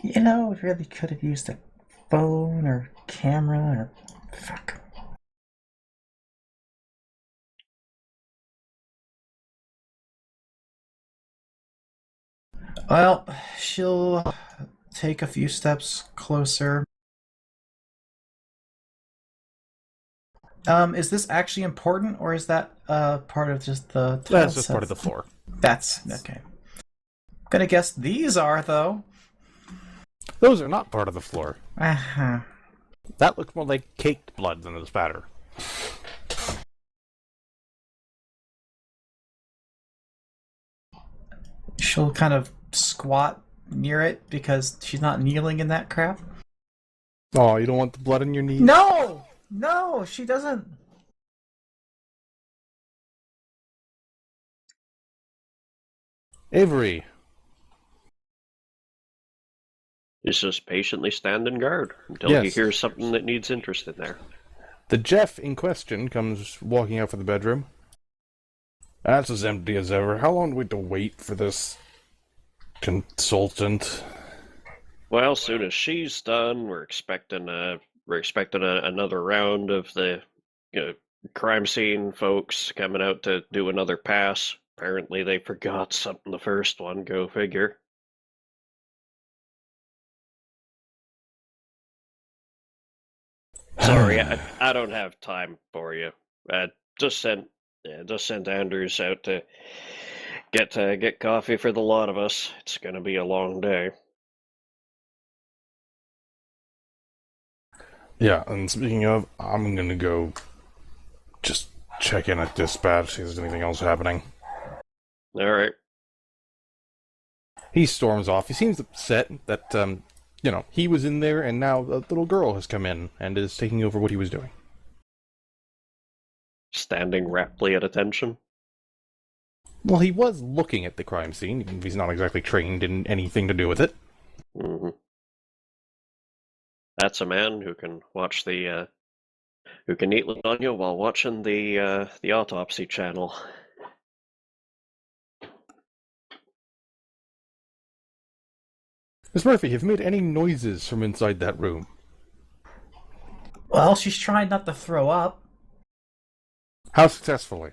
You know, it really could have used a phone or camera or... Fuck. Well, she'll take a few steps closer. Is this actually important, or is that part of just the tile That's just part of the sets? floor. That's okay. Gonna guess these are, though. Those are not part of the floor. Uh-huh. That looks more like caked blood than a spatter. She'll kind of squat near it because she's not kneeling in that crap. Oh, you don't want the blood on your knees? No! No, she doesn't. Avery. He's just patiently standing guard until he Yes. hears something that needs interest in there. The Jeff in question comes walking out from the bedroom. That's as empty as ever. How long do we have to wait for this consultant? Well, soon as she's done, we're expecting another round of the crime scene folks coming out to do another pass. Apparently, they forgot something the first one. Go figure. Sorry, I don't have time for you. Just sent Anders out to get coffee for the lot of us. It's gonna be a long day. Yeah, and speaking of, I'm gonna go just check in at dispatch, see if there's anything else happening. All right. He storms off. He seems upset that, he was in there and now a little girl has come in and is taking over what he was doing. Standing raptly at attention. Well, he was looking at the crime scene, even if he's not exactly trained in anything to do with it. Mm-hmm. That's a man who can watch who can eat lasagna while watching the autopsy channel. Miss Murphy, have you made any noises from inside that room? Well, she's trying not to throw up. How successfully?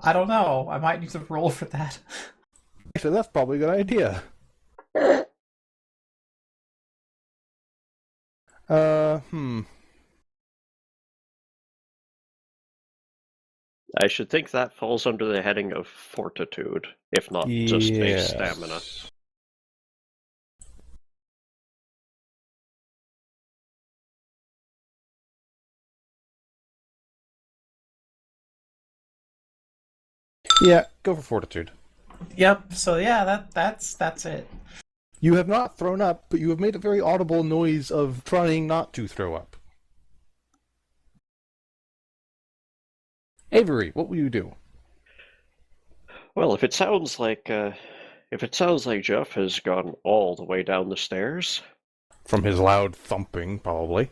I don't know. I might need to roll for that. Actually, that's probably a good idea. I should think that falls under the heading of fortitude, if not just base stamina. Yeah, go for fortitude. Yep. So yeah, that's it. You have not thrown up, but you have made a very audible noise of trying not to throw up. Avery, what will you do? Well, if it sounds like Jeff has gone all the way down the stairs, From his loud thumping, probably.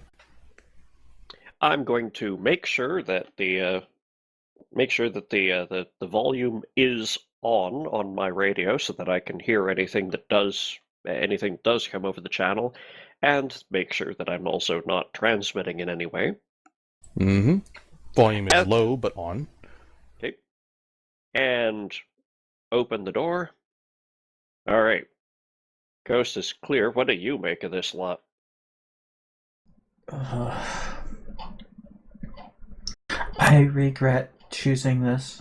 I'm going to make sure that the volume is on my radio so that I can hear anything does come over the channel, and make sure that I'm also not transmitting in any way. Mm-hmm. Volume is low, but on. Okay. And open the door. All right. Coast is clear. What do you make of this lot? I regret choosing this.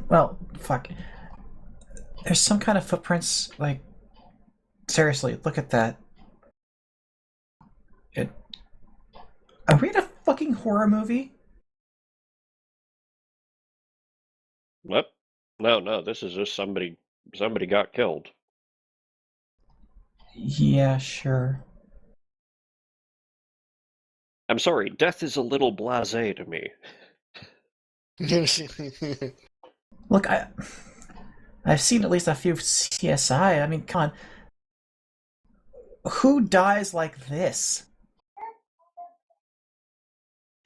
Well, fuck. There's some kind of footprints, like... Seriously, look at that. Are we in a fucking horror movie? What? No, this is just somebody got killed. Yeah, sure. I'm sorry, death is a little blasé to me. Look, I've seen at least a few CSI. I mean, come on. Who dies like this?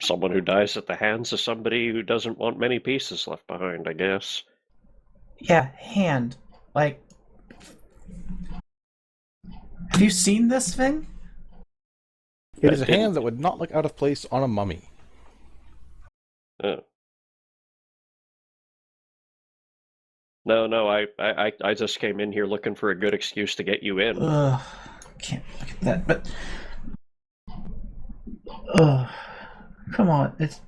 Someone who dies at the hands of somebody who doesn't want many pieces left behind, I guess. Yeah, hand. Like... Have you seen this thing? It is a hand that would not look out of place on a mummy. Oh. No, I just came in here looking for a good excuse to get you in. Ugh. can't look at that, but come on, it's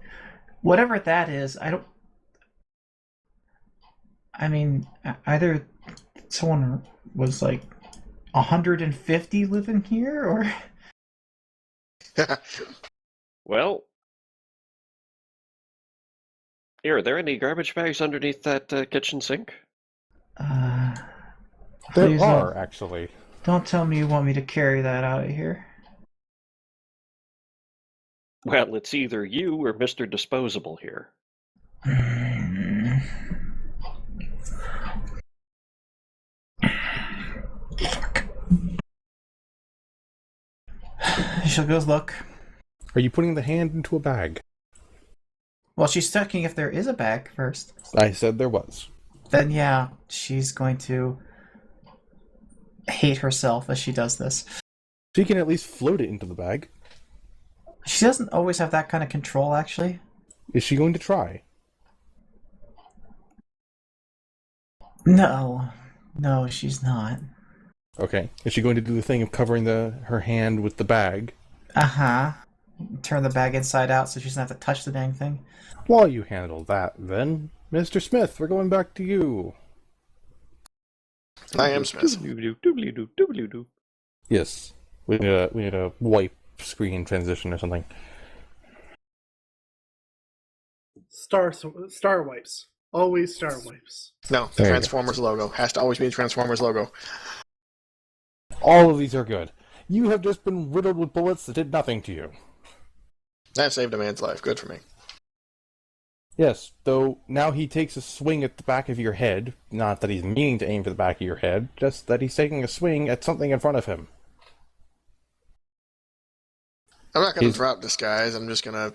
whatever that is. I mean, either someone was like 150 living here, or Well, here, are there any garbage bags underneath that kitchen sink? There please are, actually. don't tell me you want me to carry that out of here. Well, it's either you or Mr. Disposable here. Fuck. She'll go look. Are you putting the hand into a bag? Well, she's checking if there is a bag first. I said there was. Then yeah, she's going to hate herself as she does this. She can at least float it into the bag. She doesn't always have that kind of control, actually. Is she going to try? No, she's not. Okay. Is she going to do the thing of covering her hand with the bag? Uh-huh. Turn the bag inside out so she doesn't have to touch the dang thing. While you handle that, then, Mr. Smith, we're going back to you. I am Smith. Doobly-doo. Yes. We need a wipe screen transition or something. Star wipes. Always star wipes. No, the There you Transformers logo. Has to always be the Transformers logo. All of these are good. You have just been riddled with bullets that did nothing to you. That saved a man's life. Good for me. Yes, though now he takes a swing at the back of your head. Not that he's meaning to aim for the back of your head, just that he's taking a swing at something in front of him. I'm not going to drop this, guys. I'm just going to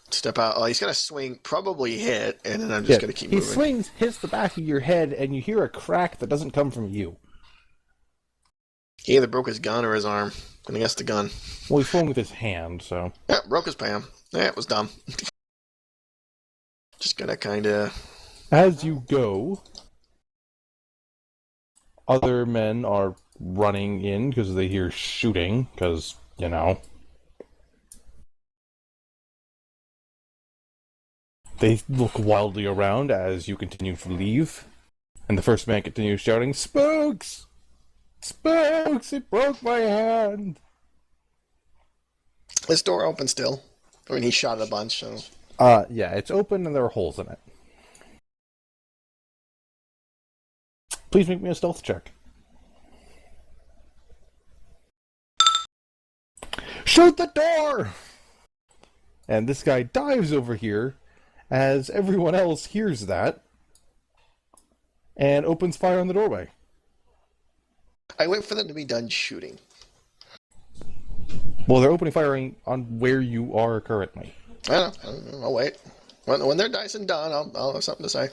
step out. Oh, he's going to swing, probably hit, and then I'm just going to keep moving. He swings, hits the back of your head, and you hear a crack that doesn't come from you. He either broke his gun or his arm. I'm going to guess the gun. Well, he swung with his hand, so... Yeah, broke his palm. Yeah, it was dumb. Just going to kind of... As you go, other men are running in because they hear shooting, because, you know... They look wildly around as you continue to leave, and the first man continues shouting, "Spooks! Spooks! It broke my hand!" This door open still. I mean, he shot a bunch, so... Yeah, it's open and there are holes in it. Please make me a stealth check. Shoot the door! And this guy dives over here as everyone else hears that and opens fire on the doorway. I wait for them to be done shooting. Well, they're opening fire on where you are currently. I don't know. I'll wait. When they're nice and done, I'll have something to say.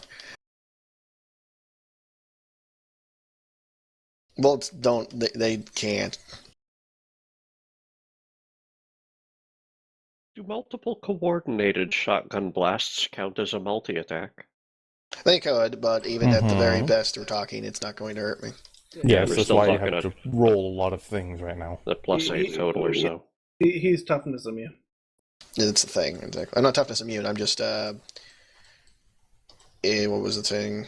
Bullets don't... They can't. Do multiple coordinated shotgun blasts count as a multi-attack? They could, but even at the very best we're talking, it's not going to hurt me. Yes, we're that's still why you talking have to roll a lot of things right now. The plus 8 total or so. He's toughness immune. It's the thing. Exactly. I'm not toughness immune. I'm just, what was the thing?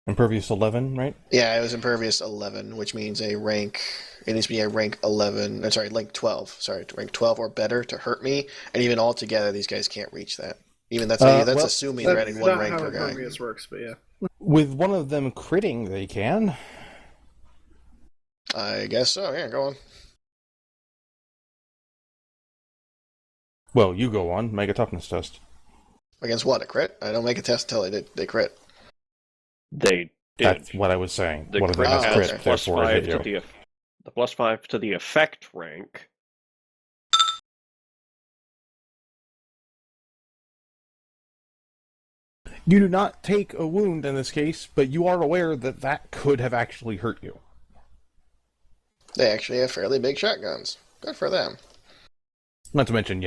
Impervious 11, right? Yeah, it was impervious 11, which means it needs to be a rank 11, rank 12. Sorry, rank 12 or better to hurt me, and even altogether, these guys can't reach that. Even that's assuming they're adding one rank per guy. That's not how impervious works, but yeah. With one of them critting, they can. I guess so, yeah, go on. Well, you go on, make a toughness test. Against what, a crit? I don't make a test until they crit. They did. That's what I was saying. The One of them has crit crit, has plus therefore it 5 hit to you. the plus 5 to the effect rank. You do not take a wound in this case, but you are aware that that could have actually hurt you. They actually have fairly big shotguns. Good for them. Not to mention,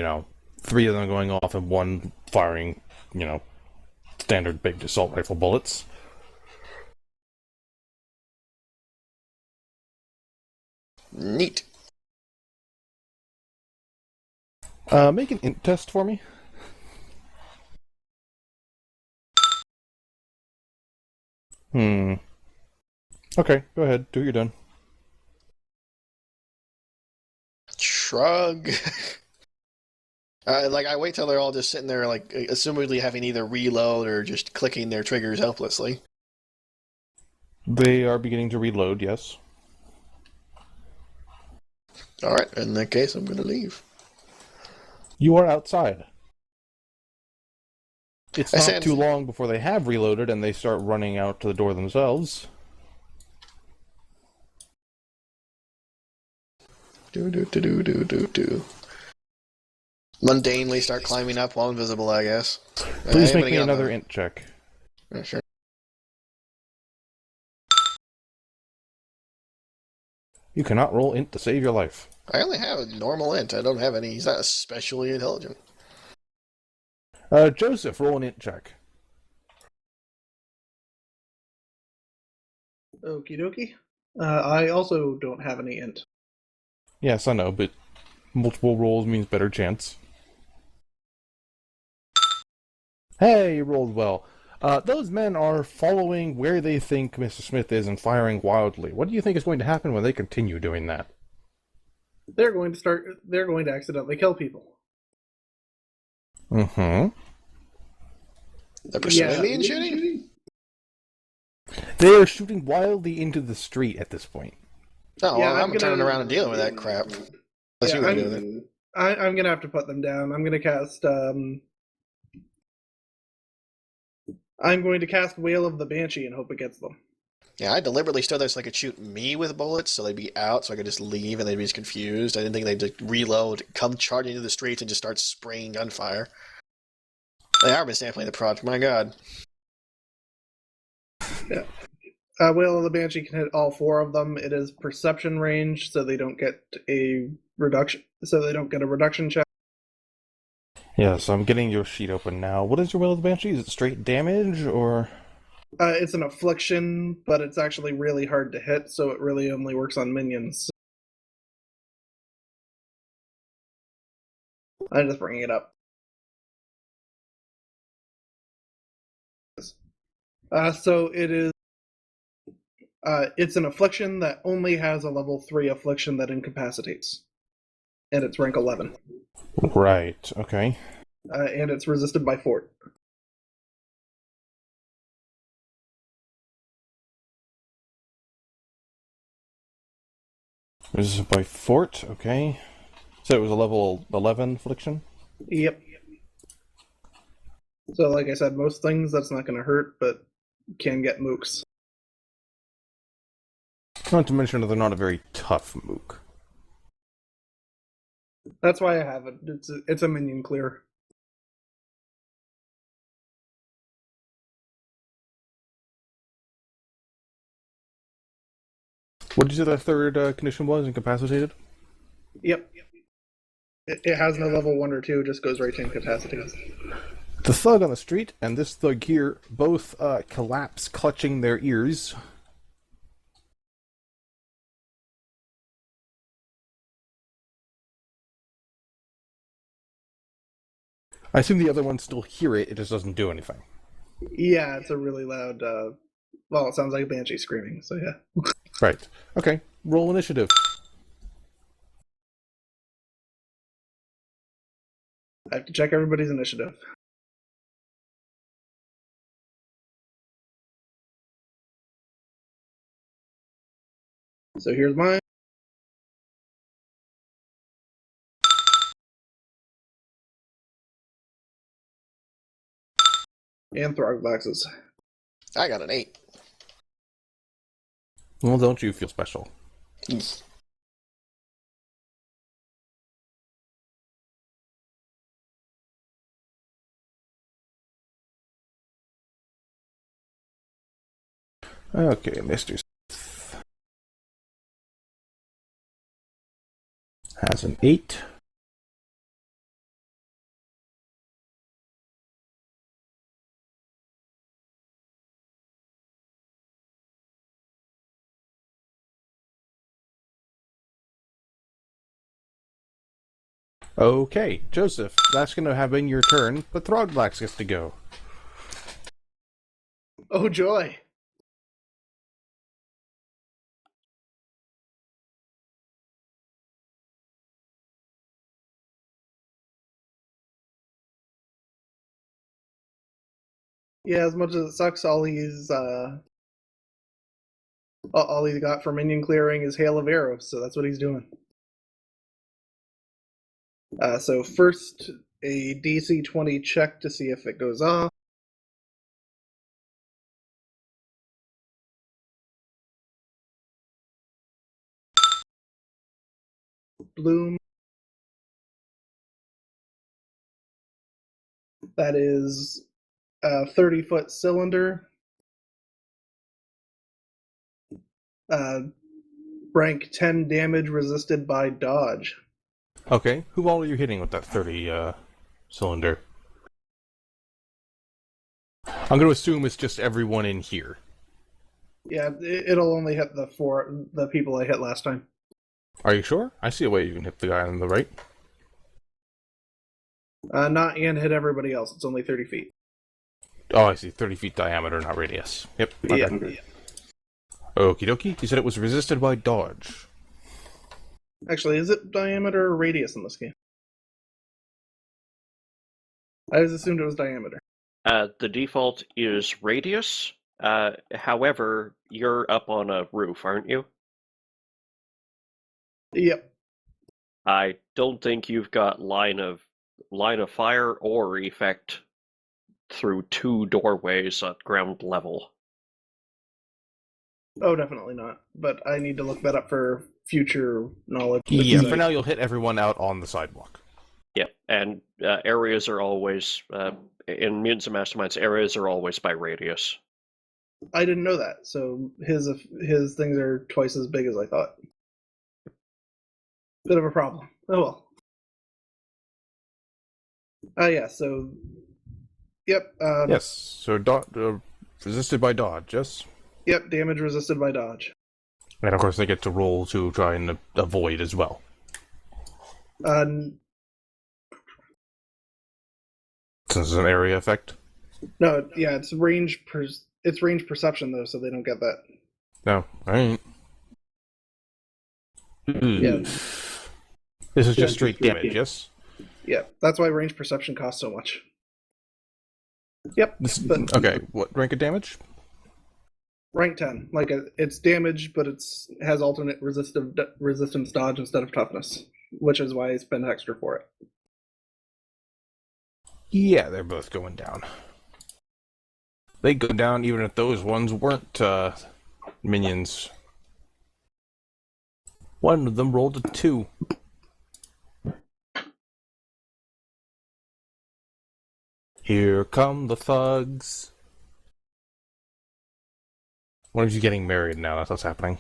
3 of them going off and 1 firing, standard big assault rifle bullets. Neat. Make an int test for me. Okay, go ahead. Do what you're done. Shrug. I wait till they're all just sitting there, like, assumedly having either reload or just clicking their triggers helplessly. They are beginning to reload, yes. Alright, in that case, I'm gonna leave. You are outside. It's I not said- too long before they have reloaded and they start running out to the door themselves. Do. Mundanely start climbing up while invisible, I guess. Please I'm make gonna me get on another the- int check. Yeah, sure. You cannot roll int to save your life. I only have a normal int. I don't have any. He's not especially intelligent. Joseph, roll an int check. Okie dokie. I also don't have any int. Yes, I know, but multiple rolls means better chance. Hey, you rolled well. Those men are following where they think Mr. Smith is and firing wildly. What do you think is going to happen when they continue doing that? They're going to accidentally kill people. Mm-hmm. They're pursuing me and shooting? They are shooting wildly into the street at this point. Oh, Yeah, well, I'm I'm turning gonna- around and dealing with that crap. Unless Yeah, you want to do it. I'm gonna have to put them down. I'm going to cast Wail of the Banshee and hope it gets them. Yeah, I deliberately stood there so they could shoot me with bullets, so they'd be out, so I could just leave and they'd be just confused. I didn't think they'd just reload, come charging into the streets, and just start spraying gunfire. They are sampling the project, my god. Yeah. Wail of the Banshee can hit all four of them. It is perception range, so they don't get a reduction. So they don't get a reduction check. Yes, I'm getting your sheet open now. What is your Will of the Banshee? Is it straight damage, or...? It's an affliction, but it's actually really hard to hit, so it really only works on minions. I'm just bringing it up. So it is. It's an affliction that only has a level 3 affliction that incapacitates, and it's rank 11. Right, okay. And it's resisted by fort. This is by fort, okay. So it was a level 11 affliction? Yep. So, like I said, most things that's not going to hurt, but can get mooks. Not to mention that they're not a very tough mook. That's why I have it. It's a minion clear. What did you say the third condition was? Incapacitated? Yep. It has no level 1 or 2, just goes right to incapacitated. The thug on the street and this thug here both collapse, clutching their ears. I assume the other ones still hear it, it just doesn't do anything. Yeah, it's a really loud, well, it sounds like a banshee screaming, so yeah. Right. Okay, roll initiative. I have to check everybody's initiative. So here's mine. And Throglaxes. I got an 8. Well, don't you feel special? Eesh. Okay, Mr. Smith has an 8. Okay, Joseph, that's going to have been your turn, but Throglax gets to go. Oh joy! Yeah, as much as it sucks, all he's got for minion clearing is Hail of Arrows, so that's what he's doing. So first, a DC 20 check to see if it goes off. Bloom. That is a 30-foot cylinder. Rank 10 damage resisted by dodge. Okay, who all are you hitting with that 30 cylinder? I'm going to assume it's just everyone in here. Yeah, it'll only hit the people I hit last time. Are you sure? I see a way you can hit the guy on the right. Not and hit everybody else. It's only 30 feet. Oh, I see. 30 feet diameter, not radius. Yep. Okay. Yeah. Okie dokie. You said it was resisted by dodge. Actually, is it diameter or radius in this game? I always assumed it was diameter. The default is radius. However, you're up on a roof, aren't you? Yep. I don't think you've got line of fire or effect through 2 doorways at ground level. Oh, definitely not. But I need to look that up for future knowledge. Yeah, for now you'll hit everyone out on the sidewalk. Yep, and areas are always, in Mutants and Masterminds, areas are always by radius. I didn't know that, so his things are twice as big as I thought. Bit of a problem. Oh well. Yeah, so... Yep. Yes, so resisted by dodge, yes? Yep, damage resisted by dodge. And of course they get to roll to try and avoid as well. N- Since it's an area effect? no, yeah, it's range perception though, so they don't get that. No, alright. Yeah. This is just straight damage, yes? Yeah, that's why range perception costs so much. Yep. But Okay, what rank of damage? rank 10. Like it's damage, but has alternate resistance dodge instead of toughness, which is why I spend extra for it. Yeah, they're both going down. They go down even if those ones weren't minions. One of them rolled a 2. Here come the thugs. One of you getting married now, that's what's happening.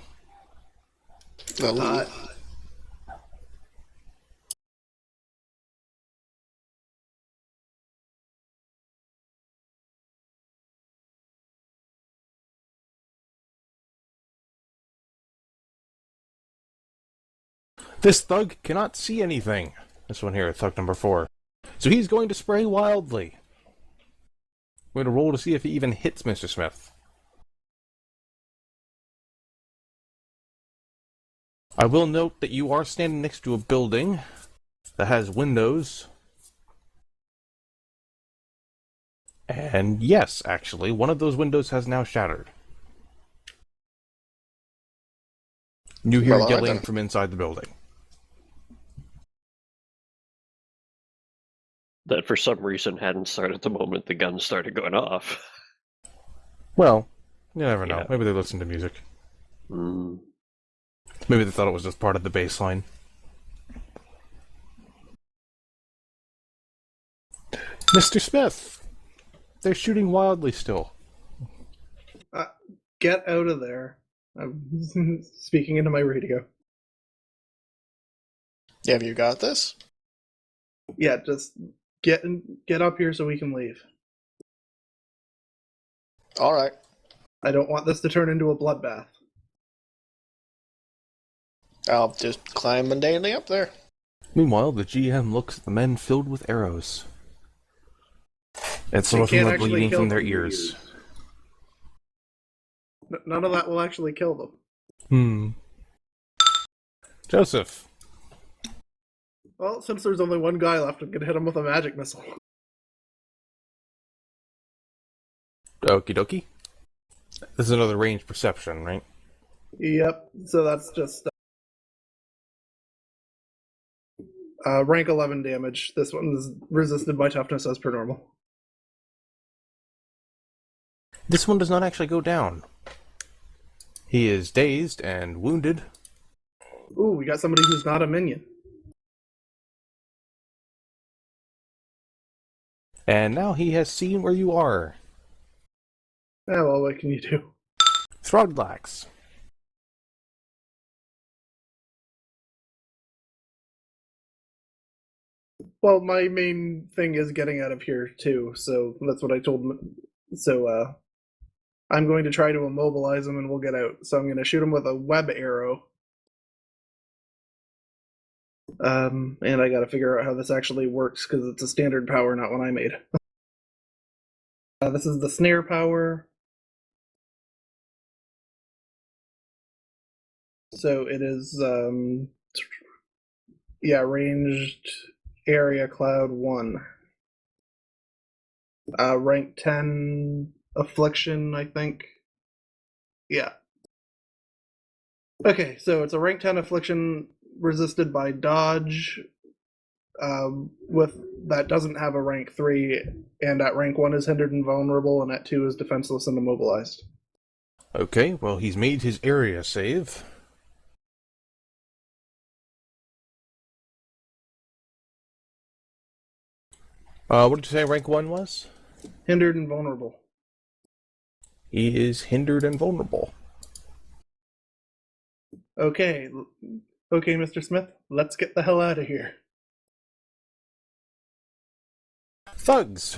This thug cannot see anything. This one here, thug number 4. So he's going to spray wildly. We're going to roll to see if he even hits Mr. Smith. I will note that you are standing next to a building that has windows. And yes, actually, one of those windows has now shattered. You hear Well, yelling then. from inside the building. That for some reason hadn't started the moment the gun started going off. Well, you never know. Yeah. Maybe they listen to music. Mm. Maybe they thought it was just part of the bass line. Mr. Smith! They're shooting wildly still. Get out of there. I'm speaking into my radio. Yeah, have you got this? Yeah, just get up here so we can leave. All right. I don't want this to turn into a bloodbath. I'll just climb mundanely up there. Meanwhile, the GM looks at the men filled with arrows. And some They of them can't are actually bleeding kill from their them. ears. None of that will actually kill them. Joseph. Well, since there's only one guy left, I'm gonna hit him with a magic missile. Okie dokie. This is another range perception, right? Yep, so that's just rank 11 damage. This one is resisted by toughness as per normal. This one does not actually go down. He is dazed and wounded. Ooh, we got somebody who's not a minion. And now he has seen where you are. Yeah, well, what can you do? Throglax. Well, my main thing is getting out of here, too, so that's what I told him. So, I'm going to try to immobilize him and we'll get out. So I'm going to shoot him with a web arrow. And I got to figure out how this actually works, because it's a standard power, not one I made. This is the snare power. So it is, ranged area cloud 1. Rank 10 affliction, I think. Yeah. Okay, so it's a rank 10 affliction resisted by dodge. With that doesn't have a rank 3, and at rank 1 is hindered and vulnerable, and at 2 is defenseless and immobilized. Okay, well, he's made his area save. What did you say rank 1 was? Hindered and vulnerable. He is hindered and vulnerable. Okay, Mr. Smith, let's get the hell out of here. Thugs!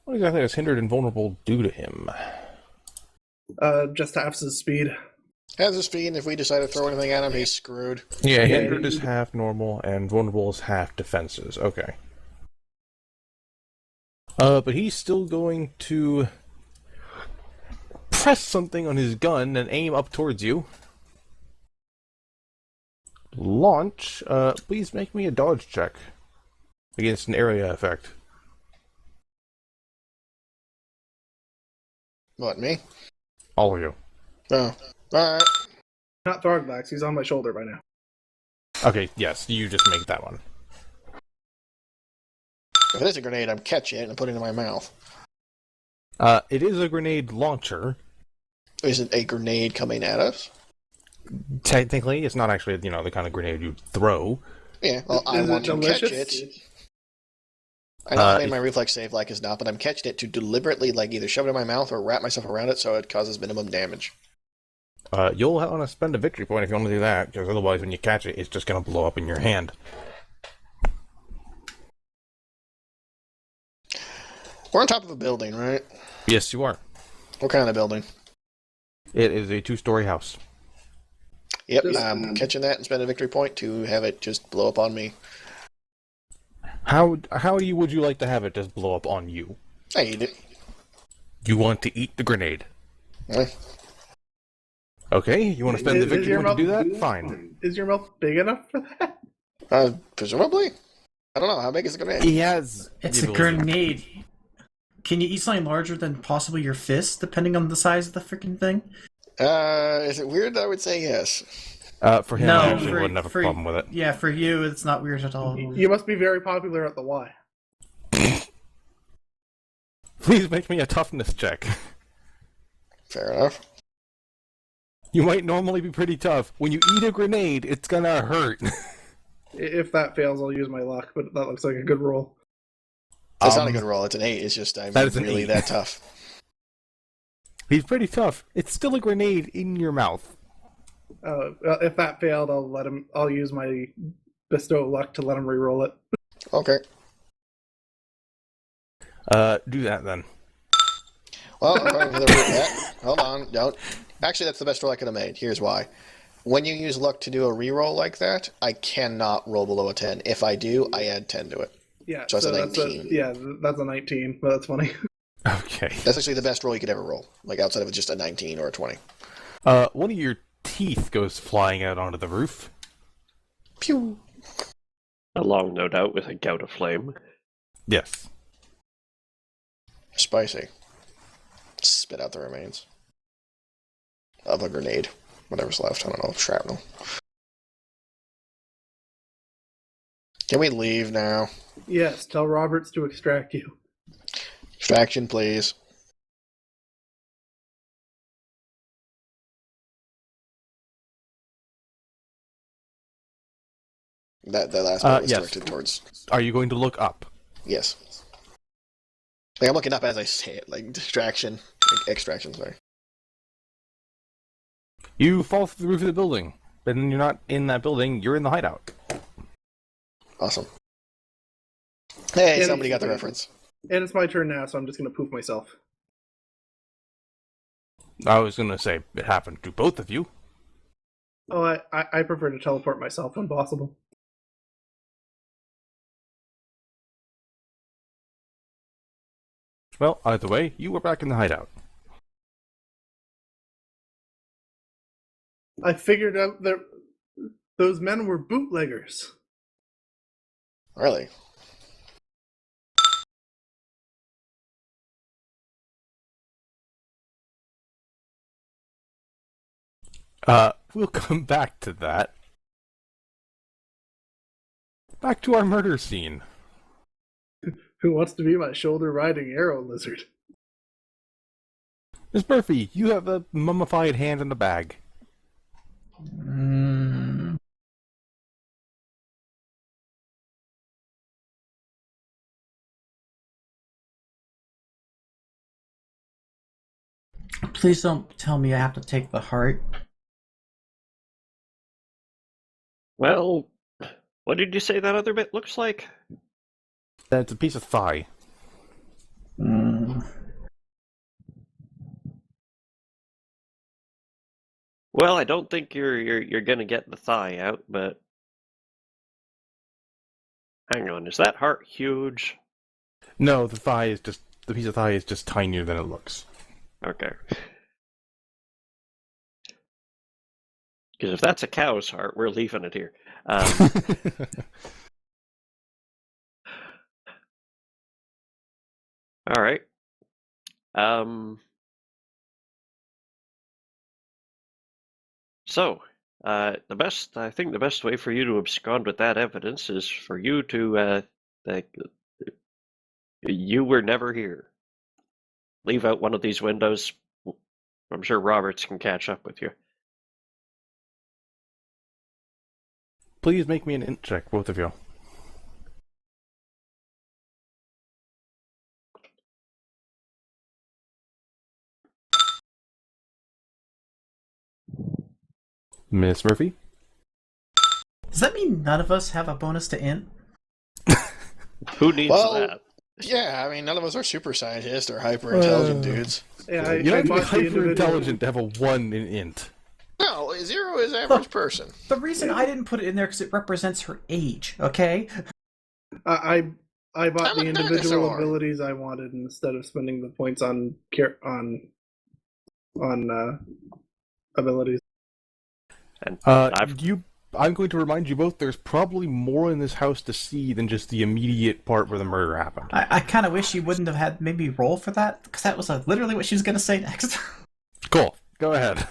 What exactly does hindered and vulnerable do to him? Just half his speed. Has his speed, and if we decide to throw anything at him, he's screwed. Yeah, hindered is half normal, and vulnerable is half defenses. Okay. But he's still going to press something on his gun and aim up towards you. Launch. Please make me a dodge check against an area effect. What, me? All of you. Oh, alright. Not Throglax, he's on my shoulder by now. Okay, yes, you just make that one. If it is a grenade, I'm catching it and putting it in my mouth. It is a grenade launcher. Is it a grenade coming at us? Technically, it's not actually, the kind of grenade you'd throw. Yeah, well, I Is want it to catch delicious? it. I know I made my reflex save like it's not, but I'm catching it to deliberately either shove it in my mouth or wrap myself around it so it causes minimum damage. You'll want to spend a victory point if you want to do that, because otherwise when you catch it, it's just going to blow up in your hand. We're on top of a building, right? Yes, you are. What kind of building? It is a 2-story house. Yep, Just, I'm catching that and spend a victory point to have it just blow up on me. How would you like to have it just blow up on you? I eat it. You want to eat the grenade. Eh. Okay, you want to spend the Is victory your point to do mouth- that? Fine. Is your mouth big enough for that? Presumably? I don't know, how big is the grenade? He has... It's the a ability- grenade. Can you eat something larger than possibly your fist, depending on the size of the freaking thing? Is it weird? I would say yes. For him, No, I actually for- wouldn't have a for- problem with it. Yeah, for you, it's not weird at all. You must be very popular at the Y. Please make me a toughness check. Fair enough. You might normally be pretty tough. When you eat a grenade, it's gonna hurt. If that fails, I'll use my luck, but that looks like a good roll. That's not a good roll. It's an 8. It's just I'm That is an really 8. that tough. He's pretty tough. It's still a grenade in your mouth. If that failed, I'll use my bestow luck to let him re-roll it. Okay. Do that then. Well, I'm going for the root. Hold on, don't. Actually, that's the best roll I could have made. Here's why. When you use luck to do a reroll like that, I cannot roll below a 10. If I do, I add 10 to it. Yeah, So that's a 19. That's a 19, but that's funny. Okay. That's actually the best roll you could ever roll. Like, outside of just a 19 or a 20. One of your teeth goes flying out onto the roof. Pew! Along, no doubt, with a gout of flame. Yes. Spicy. Spit out the remains. Of a grenade. Whatever's left, I don't know, shrapnel. Can we leave now? Yes, tell Roberts to extract you. Extraction, please. That last part was yes. directed towards... Are you going to look up? Yes. Like, I'm looking up as I say it, like, distraction. Like, extraction, sorry. You fall through the roof of the building, but then you're not in that building, you're in the hideout. Awesome. Hey, Yeah, somebody got the reference. And it's my turn now, so I'm just going to poof myself. I was going to say it happened to both of you. Oh, I prefer to teleport myself when possible. Well, either way, you were back in the hideout. I figured out that those men were bootleggers. Really? We'll come back to that. Back to our murder scene. Who wants to be my shoulder-riding arrow lizard? Miss Murphy, you have a mummified hand in the bag. Please don't tell me I have to take the heart. Well, what did you say that other bit looks like? It's a piece of thigh. Well, I don't think you're gonna get the thigh out, but hang on, is that heart huge? No, the piece of thigh is just tinier than it looks. Okay. Because if that's a cow's heart, we're leaving it here. All right. So, I think the best way for you to abscond with that evidence is for you to, you were never here. Leave out one of these windows. I'm sure Roberts can catch up with you. Please make me an int check, both of you. Miss Murphy? Does that mean none of us have a bonus to int? Who needs that? Yeah, I mean, none of us are super scientists or hyper intelligent dudes. Yeah, You don't have to be bought the hyper individual- intelligent to have a 1 in int. No, 0 is average person. The reason I didn't put it in there because it represents her age, okay? I bought I'm the a individual dinosaur. abilities I wanted instead of spending the points on abilities. And I'm going to remind you both, there's probably more in this house to see than just the immediate part where the murder happened. I kind of wish you wouldn't have had maybe roll for that, because that was literally what she was going to say next. Cool. Go ahead.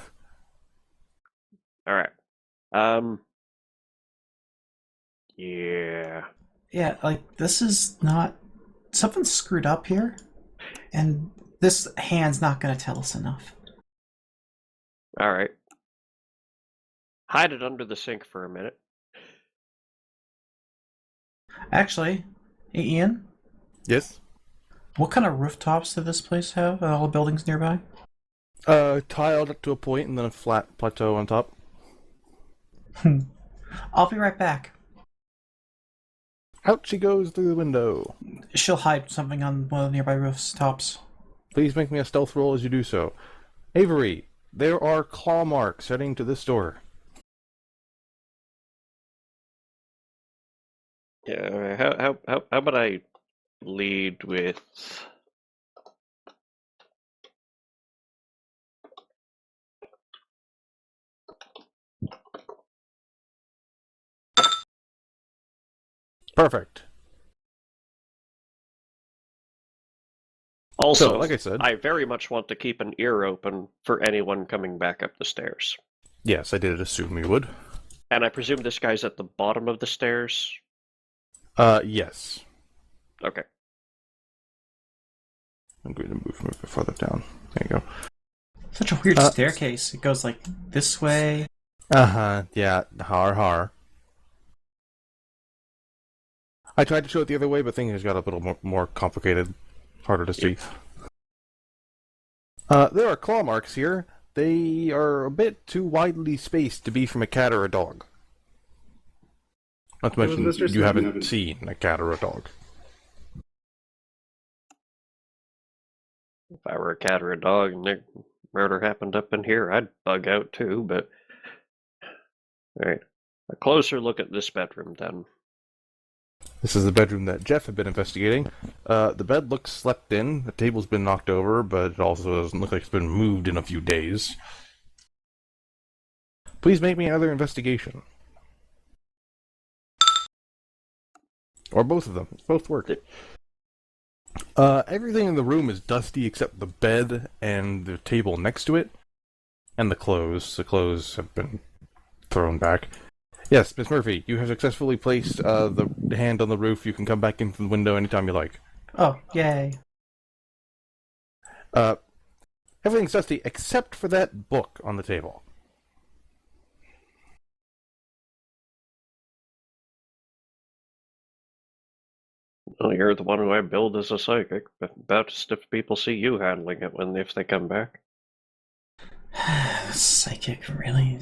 All right. Yeah. Yeah, like, this is not... Something's screwed up here, and this hand's not going to tell us enough. All right. Hide it under the sink for a minute. Actually, hey, Ian, Yes? what kind of rooftops does this place have? All the buildings nearby? Tiled up to a point and then a flat plateau on top. I'll be right back. Out she goes through the window. She'll hide something on one of the nearby rooftops. Please make me a stealth roll as you do so. Avery, there are claw marks heading to this door. Yeah. How about I lead with? Perfect. Also, So, like I said, I very much want to keep an ear open for anyone coming back up the stairs. yes, I did assume you would. And I presume this guy's at the bottom of the stairs? Yes. Okay. I'm going to move a bit further down. There you go. Such a weird staircase. It goes like this way. Yeah, har. I tried to show it the other way, but things got a little more complicated. Harder to see. There are claw marks here. They are a bit too widely spaced to be from a cat or a dog. Not to mention, Mr. you Smith? haven't seen a cat or a dog. If I were a cat or a dog and the murder happened up in here, I'd bug out too, but... Alright. A closer look at this bedroom, then. This is the bedroom that Jeff had been investigating. The bed looks slept in. The table's been knocked over, but it also doesn't look like it's been moved in a few days. Please make me another investigation. Or both of them. Both work. Everything in the room is dusty except the bed and the table next to it. And the clothes. The clothes have been thrown back. Yes, Miss Murphy, you have successfully placed the hand on the roof. You can come back in from the window anytime you like. Oh, yay. Everything's dusty except for that book on the table. Well, you're the one who I billed as a psychic, but best if people see you handling it if they come back. Psychic, really?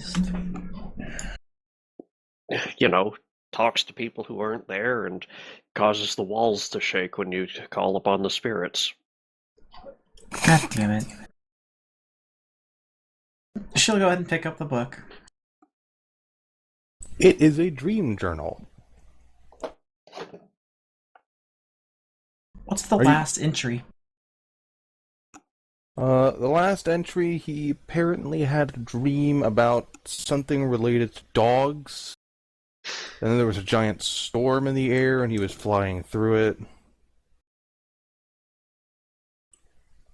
You know, talks to people who aren't there and causes the walls to shake when you call upon the spirits. God damn it. She'll go ahead and pick up the book. It is a dream journal. What's the Are you- last entry? The last entry, he apparently had a dream about something related to dogs. And then there was a giant storm in the air, and he was flying through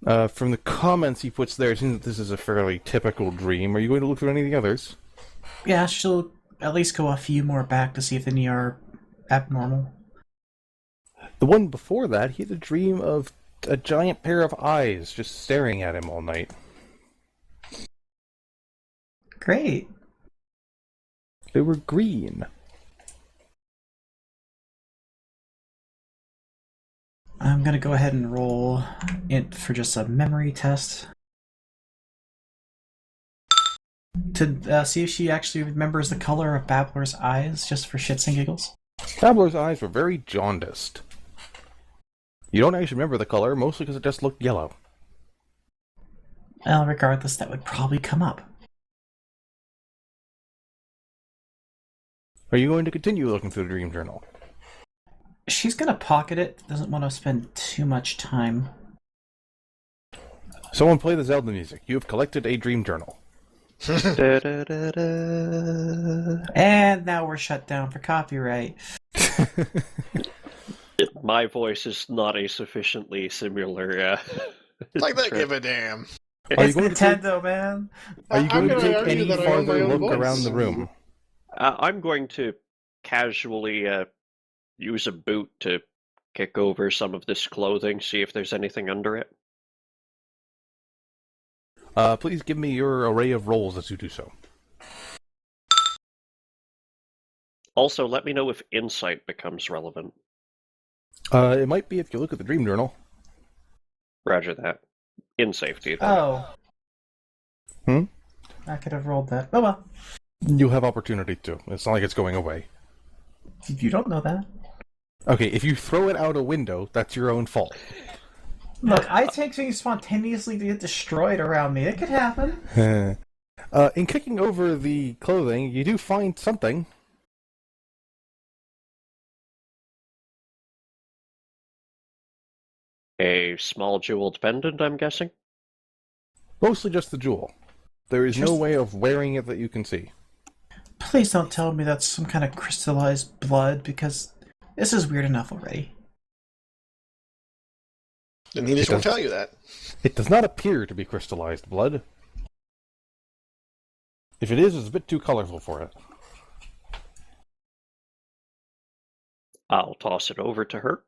it. From the comments he puts there, it seems that this is a fairly typical dream. Are you going to look through any of the others? Yeah, she'll at least go a few more back to see if any are abnormal. The one before that, he had a dream of a giant pair of eyes just staring at him all night. Great. They were green. I'm gonna go ahead and roll it for just a memory test. To see if she actually remembers the color of Babbler's eyes, just for shits and giggles. Babbler's eyes were very jaundiced. You don't actually remember the color, mostly because it just looked yellow. Well, regardless, that would probably come up. Are you going to continue looking through the dream journal? She's gonna pocket it, doesn't want to spend too much time. Someone play the Zelda music. You have collected a dream journal. And now we're shut down for copyright. My voice is not a sufficiently similar. Like that, give a damn. Are you It's going to take- Nintendo, man. Are you I'm going to gonna take argue any that I own my farther own look voice. around the room? I'm going to casually use a boot to kick over some of this clothing, see if there's anything under it. Please give me your array of rolls as you do so. Also, let me know if insight becomes relevant. It might be if you look at the dream journal. Roger that. In safety, then. Oh. Hmm? I could have rolled that. Oh well. You have opportunity to. It's not like it's going away. You don't know that. Okay, if you throw it out a window, that's your own fault. Look, I take things spontaneously to get destroyed around me. It could happen. In kicking over the clothing, you do find something. A small jeweled pendant, I'm guessing? Mostly just the jewel. There is no Just- way of wearing it that you can see. Please don't tell me that's some kind of crystallized blood, because this is weird enough already. Then he just won't tell you that. It does not appear to be crystallized blood. If it is, it's a bit too colorful for it. I'll toss it over to her.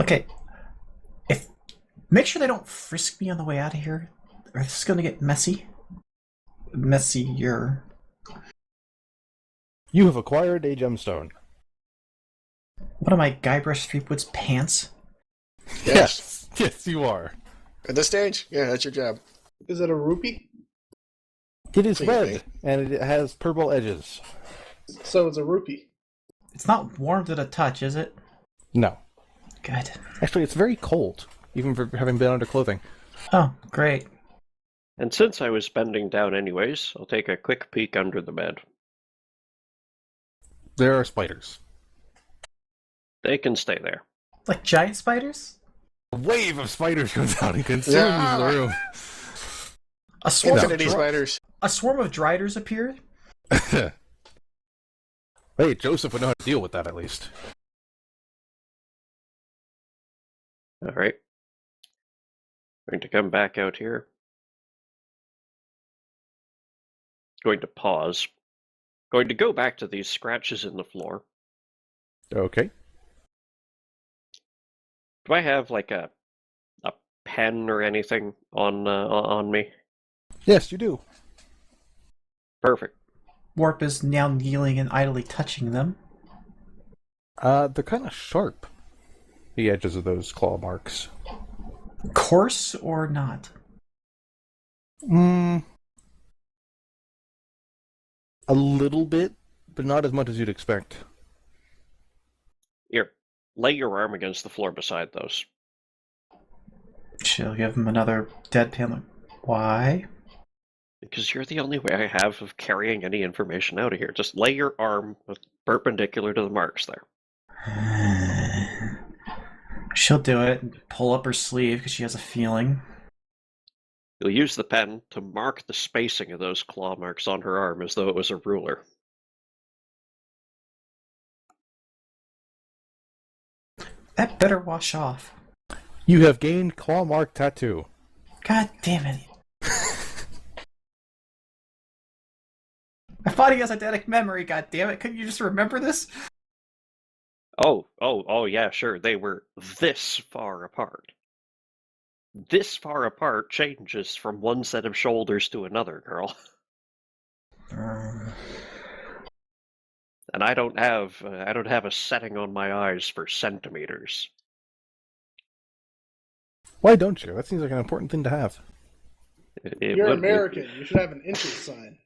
Okay. Make sure they don't frisk me on the way out of here, or this is going to get messy. Messier. You have acquired a gemstone. What am I, Guybrush Threepwood's pants? Yes. Yes, you are. At this stage, yeah, that's your job. Is it a rupee? It is What do you red, think? and it has purple edges. So it's a rupee. It's not warm to the touch, is it? No. Good. Actually, it's very cold, even for having been under clothing. Oh, great. And since I was bending down anyways, I'll take a quick peek under the bed. There are spiders. They can stay there. Like giant spiders? A wave of spiders comes out and consumes Yeah. the room. A swarm, Infinity spiders. a swarm of driders appeared? Hey, Joseph would know how to deal with that at least. Alright. Going to come back out here. Going to pause. Going to go back to these scratches in the floor. Okay. Do I have like a pen or anything on me? Yes, you do. Perfect. Warp is now kneeling and idly touching them. They're kind of sharp. The edges of those claw marks. Coarse or not? A little bit, but not as much as you'd expect. Here, lay your arm against the floor beside those. She'll give him another deadpan look. Why? Because you're the only way I have of carrying any information out of here. Just lay your arm perpendicular to the marks there. She'll do it and pull up her sleeve because she has a feeling. You'll use the pen to mark the spacing of those claw marks on her arm as though it was a ruler. That better wash off. You have gained claw mark tattoo. God damn it. I thought he has eidetic memory, god damn it. Couldn't you just remember this? Oh, yeah, sure. They were this far apart. This far apart changes from one set of shoulders to another, girl. And I don't have a setting on my eyes for centimeters. Why don't you? That seems like an important thing to have. You're American. You should have an inches sign.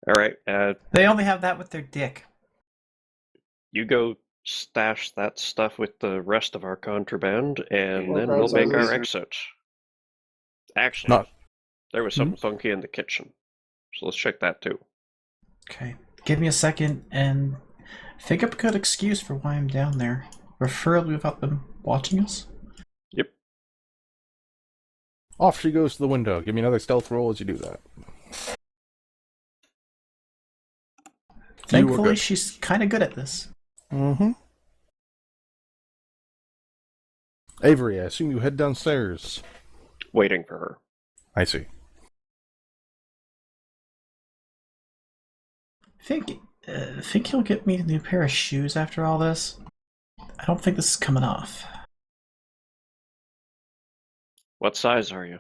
All right, They only have that with their dick. you go stash that stuff with the rest of our contraband, and Well, then we'll probably make our easier. exit. Actually, Not- there was something funky in the kitchen, so let's check that too. Okay. Give me a second and think up a good excuse for why I'm down there. Preferably without them watching us. Yep. Off she goes to the window. Give me another stealth roll as you do that. You were Thankfully, good. she's kind of good at this. Mm-hmm. Avery, I assume you head downstairs. Waiting for her. I see. Think he'll get me a new pair of shoes after all this? I don't think this is coming off. What size are you?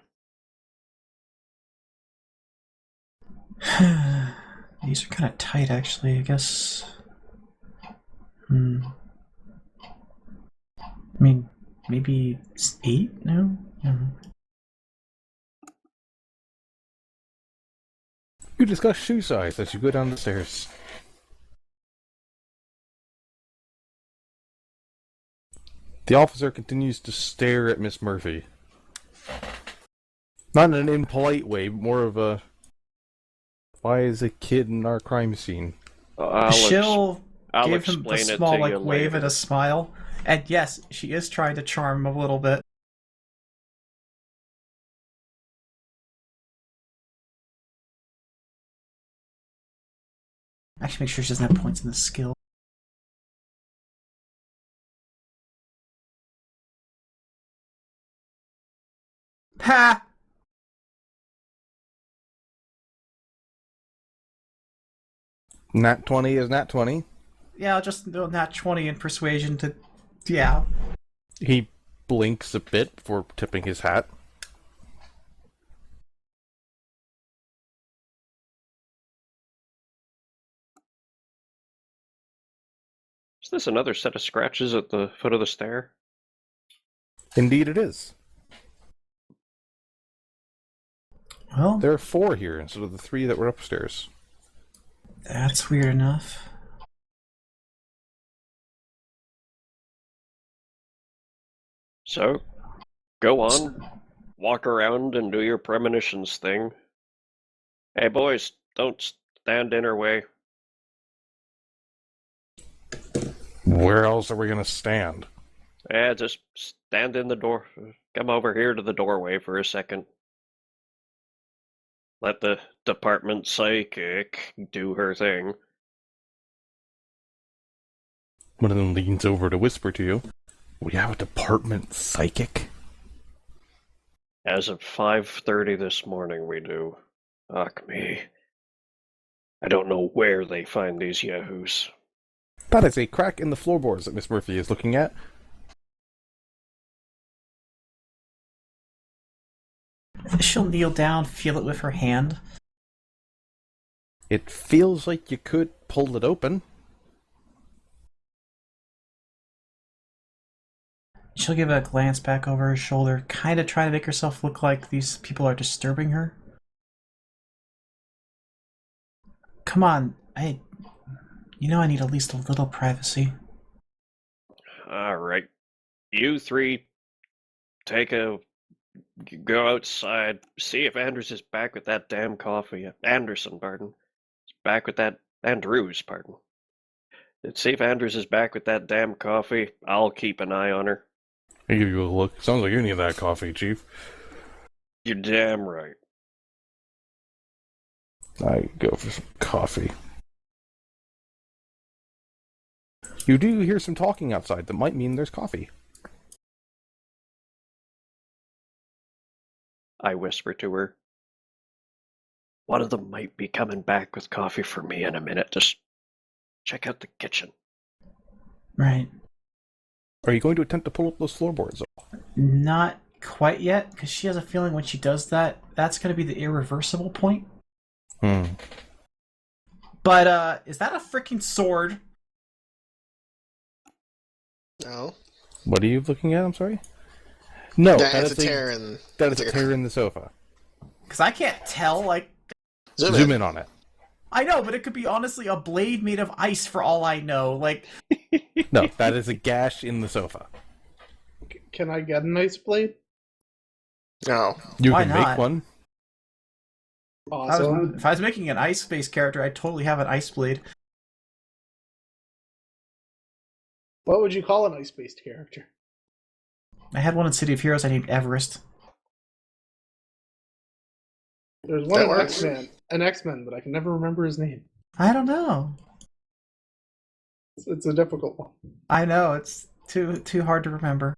These are kind of tight, actually, I guess. I mean, maybe it's 8 now? You discuss shoe size as you go down the stairs. The officer continues to stare at Miss Murphy. Not in an impolite way, but more of a... Why is a kid in our crime scene? I'll She'll I'll give him a explain it small to you wave later. and a smile. And yes, she is trying to charm him a little bit. Actually, make sure she doesn't have points in the skill. Ha! Nat 20 is nat 20. Yeah, I'll just do nat 20 in persuasion to... Yeah. He blinks a bit before tipping his hat. Is this another set of scratches at the foot of the stair? Indeed it is. Well, There are 4 here instead of the 3 that were upstairs. that's weird enough. So, go on, walk around and do your premonitions thing. Hey boys, don't stand in her way. Where else are we going to stand? Yeah, just stand in the door. Come over here to the doorway for a second. Let the department psychic do her thing. One of them leans over to whisper to you. We have a department psychic? As of 5:30 this morning, we do. Fuck me. I don't know where they find these yahoos. That is a crack in the floorboards that Miss Murphy is looking at. She'll kneel down, feel it with her hand. It feels like you could pull it open. She'll give a glance back over her shoulder, kind of trying to make herself look like these people are disturbing her. Come on, you know I need at least a little privacy. Alright. You 3 go outside, see if Anders is back with that damn coffee. Anderson, pardon. Back with that... Andrews, pardon. See if Anders is back with that damn coffee. I'll keep an eye on her. I give you a look. Sounds like you need that coffee, Chief. You're damn right. I go for some coffee. You do hear some talking outside that might mean there's coffee. I whisper to her. One of them might be coming back with coffee for me in a minute. Just check out the kitchen. Right. Are you going to attempt to pull up those floorboards? Not quite yet, because she has a feeling when she does that, that's going to be the irreversible point. But, is that a freaking sword? No. What are you looking at? I'm sorry? No, That's a tear in... That is a tear in the sofa. Because I can't tell, like... Zoom in on it. I know, but it could be honestly a blade made of ice for all I know. Like... No, that is a gash in the sofa. Can I get an ice blade? No. You Why can not? make one. Awesome. If I was making an ice-based character, I'd totally have an ice blade. What would you call an ice-based character? I had one in City of Heroes I named Everest. There's one That in works. X-Men, an X-Men, but I can never remember his name. I don't know. It's a difficult one. I know, it's too hard to remember.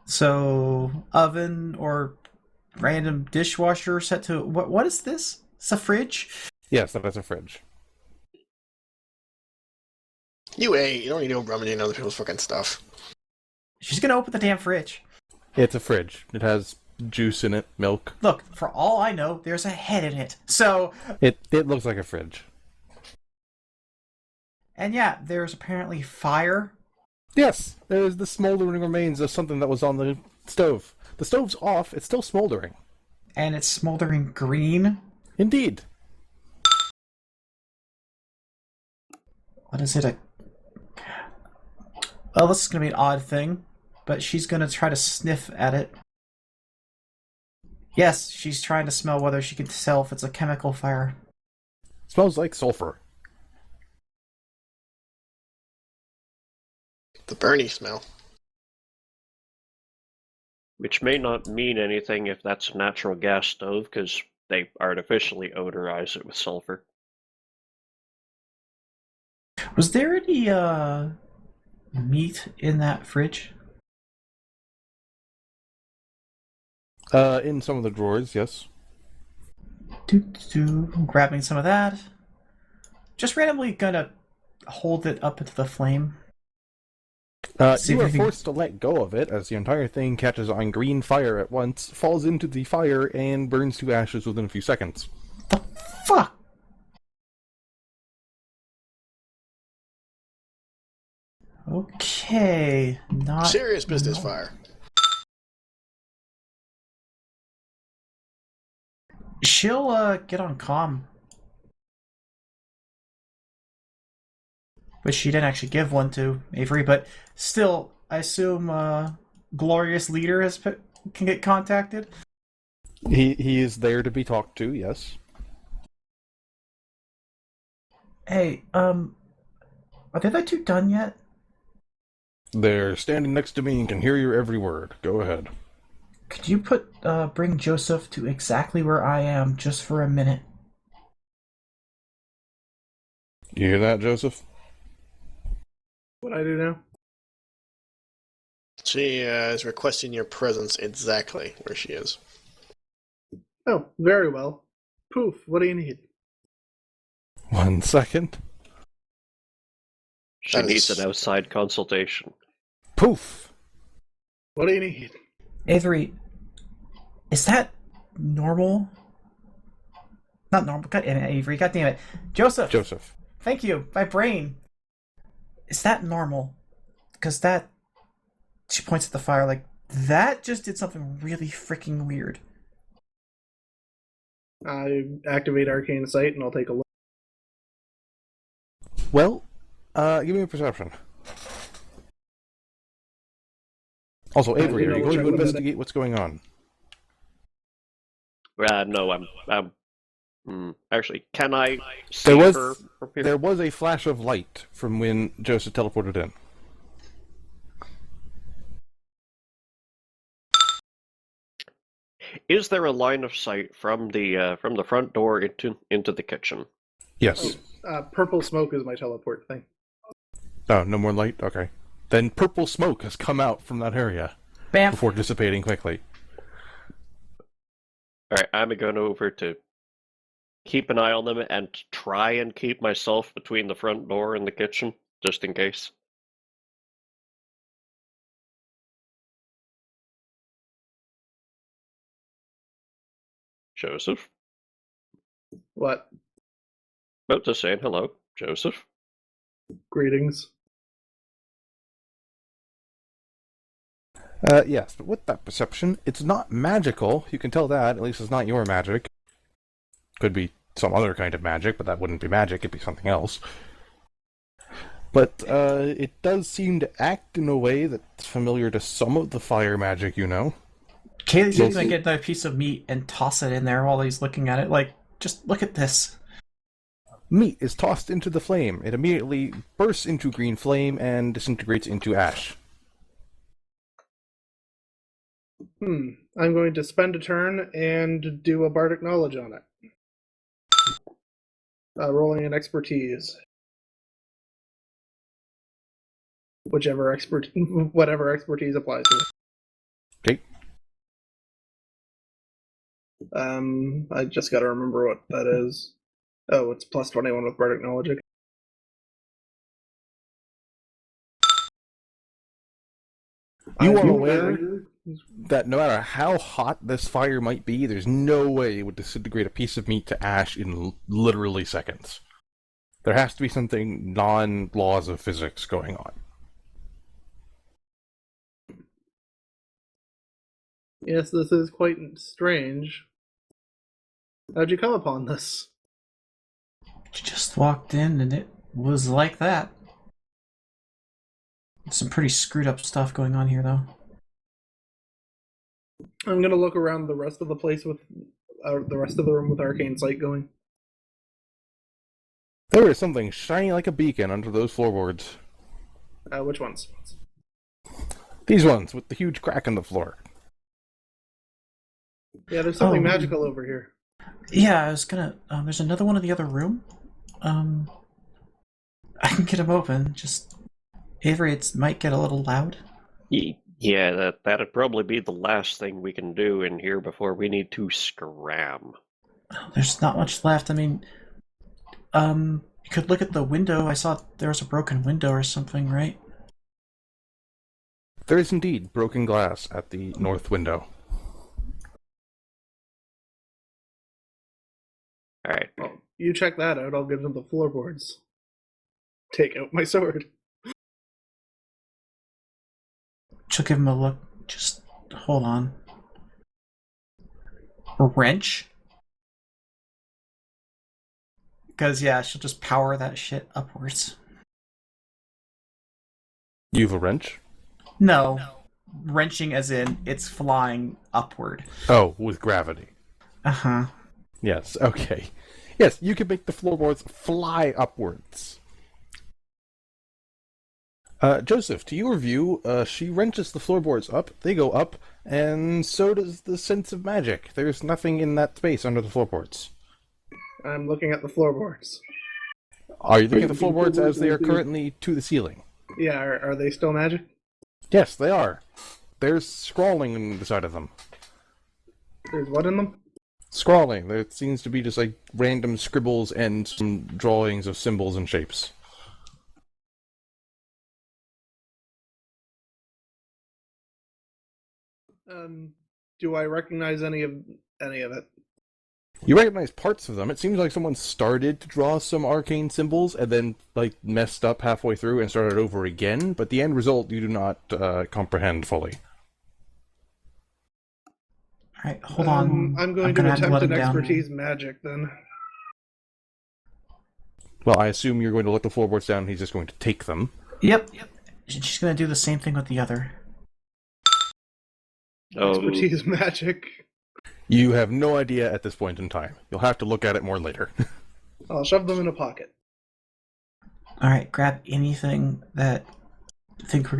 So, oven or random dishwasher set to... What is this? It's a fridge? Yes, that is a fridge. You ate. You don't need to go rummaging other people's fucking stuff. She's gonna open the damn fridge. It's a fridge. It has juice in it, milk. Look, for all I know, there's a head in it. So... It looks like a fridge. And yeah, there's apparently fire. Yes, there is the smoldering remains of something that was on the stove. The stove's off, it's still smoldering. And it's smoldering green. Indeed. What is it? Well, this is going to be an odd thing, but she's going to try to sniff at it. Yes, she's trying to smell whether she can tell if it's a chemical fire. Smells like sulfur. The Bernie smell. Which may not mean anything if that's a natural gas stove, because they artificially odorize it with sulfur. Was there any meat in that fridge? In some of the drawers, yes. I'm grabbing some of that. Just randomly gonna hold it up into the flame. See You if are we can- forced to let go of it as the entire thing catches on green fire at once, falls into the fire, and burns to ashes within a few seconds. The fuck? Okay, not Serious business fire. She'll get on comm. Which she didn't actually give one to Avery, but still, I assume Glorious Leader can get contacted. He is there to be talked to, yes. Hey, are the other two done yet? They're standing next to me and can hear your every word. Go ahead. Could you bring Joseph to exactly where I am just for a minute? You hear that, Joseph? What I do now? She is requesting your presence exactly where she is. Oh, very well. Poof, what do you need? 1 second. She That needs is- an outside consultation. Poof! What do you need? Avery, is that normal? Not normal. God damn it, Avery. God damn it. Joseph. Thank you. My brain. Is that normal? Because that... She points at the fire like, that just did something really freaking weird. I activate Arcane Sight and I'll take a look. Well, give me a perception. Also, Avery, are you going to investigate what's going on? No, actually, can I see There was- her from here? There was a flash of light from when Joseph teleported in. Is there a line of sight from the front door into the kitchen? Yes. Purple smoke is my teleport thing. Oh, no more light? Okay. Then purple smoke has come out from that area Bam! before dissipating quickly. Alright, I'm going over to keep an eye on them and try and keep myself between the front door and the kitchen, just in case. Joseph? What? About to say hello, Joseph. Greetings. Yes, but with that perception, it's not magical. You can tell that. At least it's not your magic. Could be some other kind of magic, but that wouldn't be magic. It'd be something else. But it does seem to act in a way that's familiar to some of the fire magic you know. Kaylee's Yes. gonna get another piece of meat and toss it in there while he's looking at it. Like, just look at this. Meat is tossed into the flame. It immediately bursts into green flame and disintegrates into ash. I'm going to spend a turn and do a bardic knowledge on it. Rolling an expertise. Whatever expertise applies to it. Okay. I just gotta remember what that is. Oh, it's plus 21 with bardic knowledge. You I are do aware that- that no matter how hot this fire might be, there's no way it would disintegrate a piece of meat to ash in literally seconds. There has to be something non-laws of physics going on. Yes, this is quite strange. How'd you come upon this? She just walked in and it was like that. Some pretty screwed up stuff going on here, though. I'm gonna look around the rest of the place with the rest of the room with arcane sight going. There is something shining like a beacon under those floorboards. Which ones? These ones with the huge crack in the floor. Yeah, there's something Oh. magical over here. Yeah, I was gonna. There's another one in the other room. I can get him open. Just Avery, it might get a little loud. Yeah, that'd probably be the last thing we can do in here before we need to scram. There's not much left. I mean, you could look at the window. I saw there was a broken window or something, right? There is indeed broken glass at the north window. Alright. Well, you check that out. I'll give them the floorboards. Take out my sword. She'll give him a look. Just hold on. A wrench? Because, yeah, she'll just power that shit upwards. You have a wrench? No. Wrenching as in it's flying upward. Oh, with gravity. Uh-huh. Yes, okay. Yes, you can make the floorboards fly upwards. Joseph, to your view, she wrenches the floorboards up, they go up, and so does the sense of magic. There's nothing in that space under the floorboards. I'm looking at the floorboards. Are you looking at the floorboards as they are currently to the ceiling? Yeah, are they still magic? Yes, they are. There's scrawling on the side of them. There's what in them? Scrawling. There seems to be just like random scribbles and some drawings of symbols and shapes. Do I recognize any of it? You recognize parts of them. It seems like someone started to draw some arcane symbols and then like messed up halfway through and started over again, but the end result you do not comprehend fully. Alright, hold on. I'm going gonna to have attempt let an him down. expertise magic then. Well, I assume you're going to let the floorboards down and he's just going to take them. Yep. She's gonna do the same thing with the other. Expertise magic. You have no idea at this point in time. You'll have to look at it more later. I'll shove them in a pocket. Alright, grab anything that you think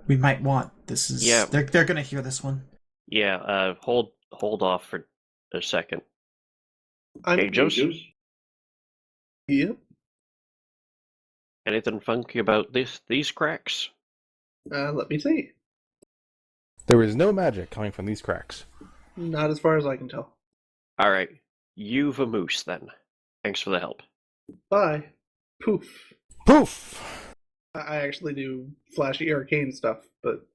we might want. This is Yeah. they're gonna hear this one. Yeah, hold off for a second. I'm Hey, Joseph, Yep. anything funky about these cracks? Let me see. There is no magic coming from these cracks. Not as far as I can tell. Alright, you've a moose then. Thanks for the help. Bye. Poof. Poof! I actually do flashy arcane stuff, but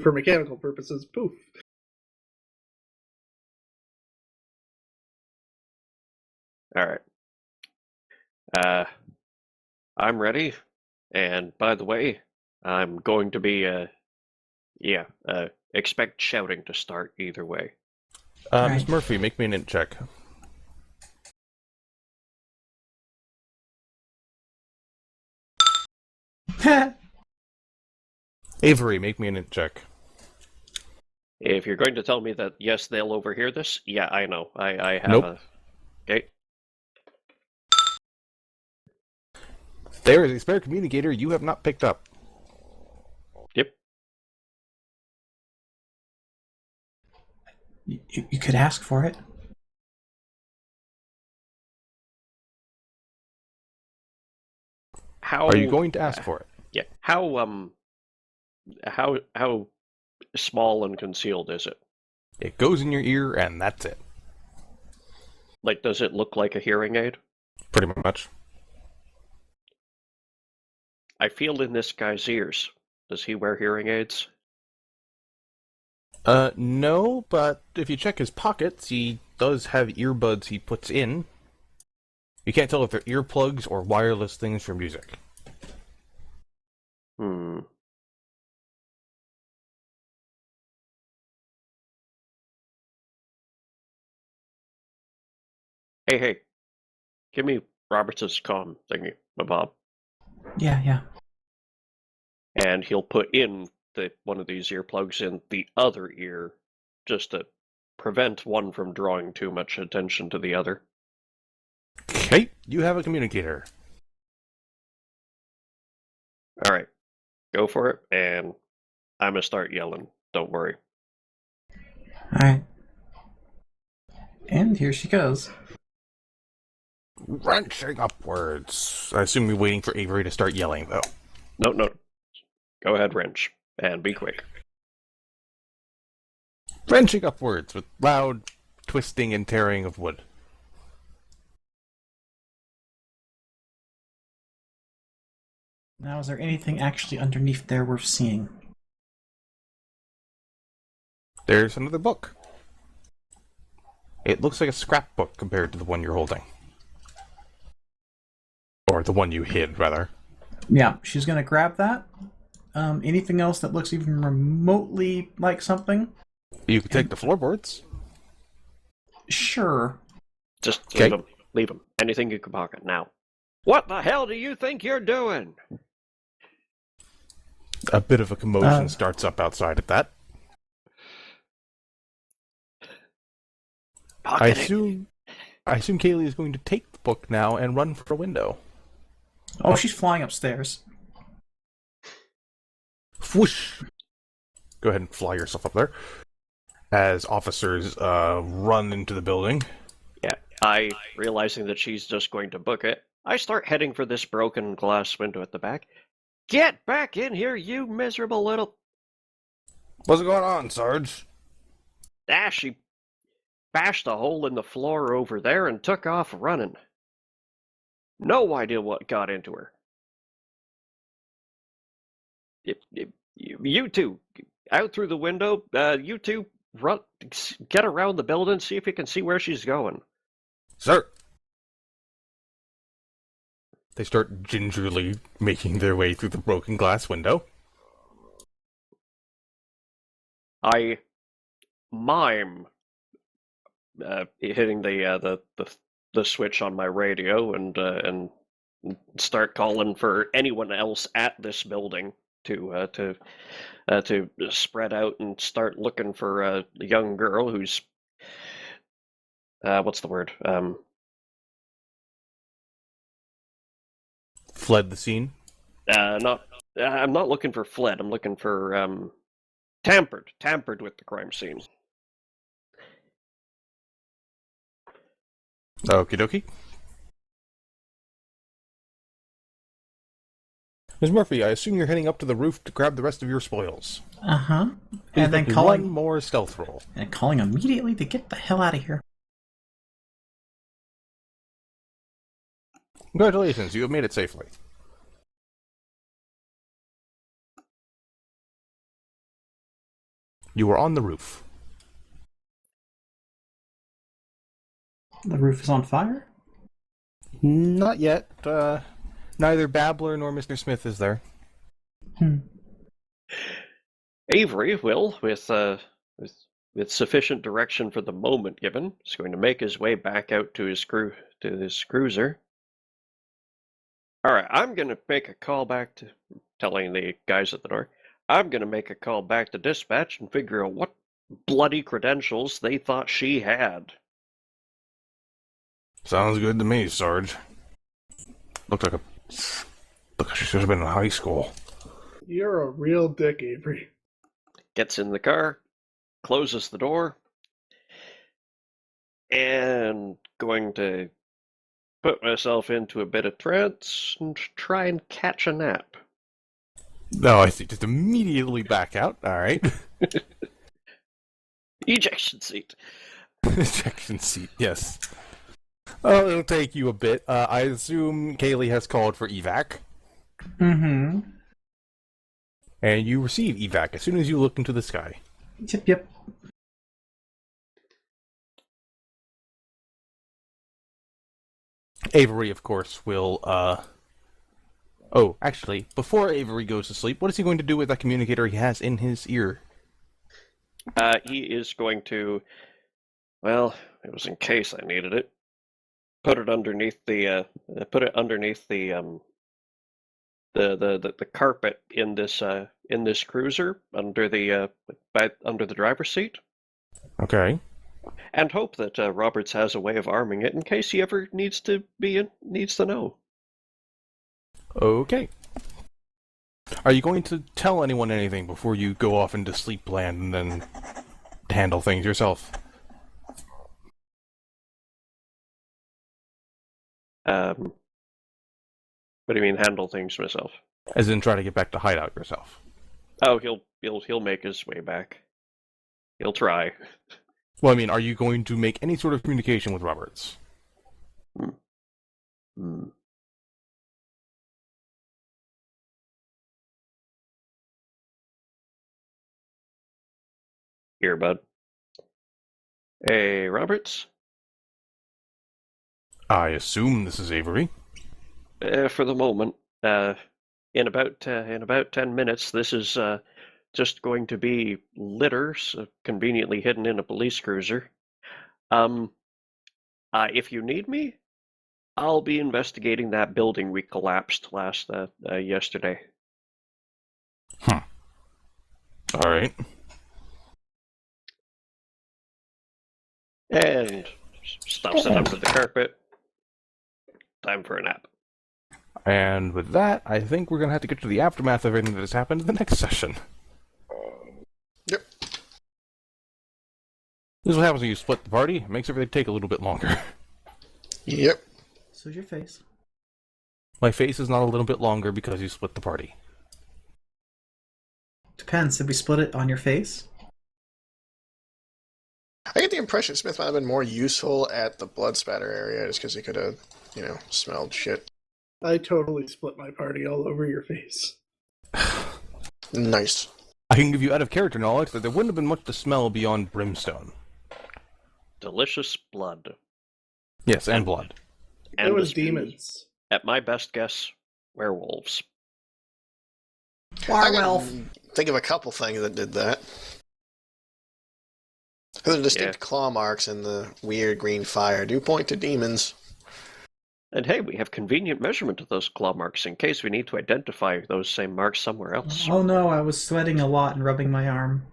for mechanical purposes, poof. Alright. I'm ready. And by the way, I'm going to be, expect shouting to start either way. Miss Right. Murphy, make me an int check. Avery, make me an int check. If you're going to tell me that, yes, they'll overhear this, yeah, I know. I have Nope. Okay. There is a spare communicator you have not picked up. Yep. You could ask for it. How Are you going to ask for it? Yeah. How small and concealed is it? It goes in your ear, and that's it. Like, does it look like a hearing aid? Pretty much. I feel in this guy's ears. Does he wear hearing aids? No, but if you check his pockets, he does have earbuds he puts in. You can't tell if they're earplugs or wireless things for music. Hmm. Hey, give me Roberts's comm thingy, Bob. Yeah. And he'll put in one of these earplugs in the other ear, just to prevent one from drawing too much attention to the other. Okay, you have a communicator. Alright, go for it, and I'm gonna start yelling. Don't worry. Alright. And here she goes. Wrenching upwards. I assume you're waiting for Avery to start yelling, though. No. Go ahead, wrench. And be quick. Wrenching upwards with loud twisting and tearing of wood. Now, is there anything actually underneath there worth seeing? There's another book. It looks like a scrapbook compared to the one you're holding. Or the one you hid, rather. Yeah, she's gonna grab that. Anything else that looks even remotely like something? You could take the floorboards. Sure. Just Okay. leave them. Anything you can pocket now. What the hell do you think you're doing? A bit of a commotion starts up outside at that. I assume Kaylee is going to take the book now and run for a window. Oh, she's flying upstairs. Whoosh! Go ahead and fly yourself up there. As officers run into the building. Yeah, I, realizing that she's just going to book it, I start heading for this broken glass window at the back. Get back in here, you miserable little... What's going on, Sarge? Ah, she bashed a hole in the floor over there and took off running. No idea what got into her. You two, out through the window, you two, run, get around the building, see if you can see where she's going. Sir! They start gingerly making their way through the broken glass window. I mime hitting the switch on my radio and start calling for anyone else at this building to spread out and start looking for a young girl who's what's the word? Fled the scene. I'm not looking for fled. I'm looking for tampered with the crime scene. Okie dokie. Ms. Murphy, I assume you're heading up to the roof to grab the rest of your spoils. Uh-huh. Please And then make calling one more stealth roll. and calling immediately to get the hell out of here. Congratulations, you have made it safely. You are on the roof. The roof is on fire? Not yet. Neither Babbler nor Mr. Smith is there. Avery will, with sufficient direction for the moment given, is going to make his way back out to his cruiser. All right, I'm going to make a call back to telling the guys at the door. I'm going to make a call back to dispatch and figure out what bloody credentials they thought she had. Sounds good to me, Sarge. Look like she should have been in high school. You're a real dick, Avery. Gets in the car, closes the door, and going to put myself into a bit of trance and try and catch a nap. No, I see. Just immediately back out. All right. Ejection seat. Ejection seat, yes. Oh, it'll take you a bit. I assume Kaylee has called for evac. Mm-hmm. And you receive evac as soon as you look into the sky. Yep. Avery, of course, will, Oh, actually, before Avery goes to sleep, what is he going to do with that communicator he has in his ear? He is going to, well, it was in case I needed it. Put it underneath the carpet in this cruiser under the driver's seat, Okay. and hope that Roberts has a way of arming it in case he ever needs to know. Okay. Are you going to tell anyone anything before you go off into sleepland and then handle things yourself? What do you mean handle things myself? As in try to get back to hideout yourself? Oh, he'll make his way back. He'll try. Well, I mean, are you going to make any sort of communication with Roberts? Hmm. Here, bud. Hey, Roberts? I assume this is Avery. For the moment. In about 10 minutes, this is just going to be litter, so conveniently hidden in a police cruiser. If you need me, I'll be investigating that building we collapsed yesterday. All right. And stuffs it under the carpet. Time for a nap. And with that, I think we're going to have to get to the aftermath of everything that has happened in the next session. Yep. This is what happens when you split the party. It makes everything take a little bit longer. Yep. So's your face. My face is not a little bit longer because you split the party. Depends. Did we split it on your face? I get the impression Smith might have been more useful at the blood spatter area just because he could have, smelled shit. I totally split my party all over your face. Nice. I can give you out of character knowledge that there wouldn't have been much to smell beyond brimstone. Delicious blood. Yes, and blood. And It was a spoon. demons. At my best guess, werewolves. Warwolf. I can think of a couple things that did that. The distinct claw marks and the weird green fire do point to demons. And hey, we have convenient measurement of those claw marks in case we need to identify those same marks somewhere else. Oh no, I was sweating a lot and rubbing my arm.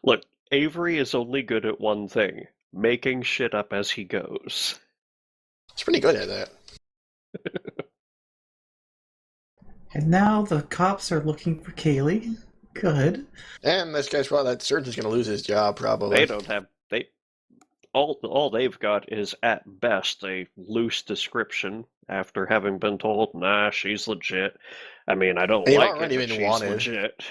Look, Avery is only good at one thing, making shit up as he goes. He's pretty good at that. And now the cops are looking for Kaylee. Good. And this guy's probably, that surgeon's going to lose his job, probably. They don't have... All they've got is, at best, a loose description after having been told, nah, she's legit. I mean, I don't You've like already it, but been she's wanted. legit.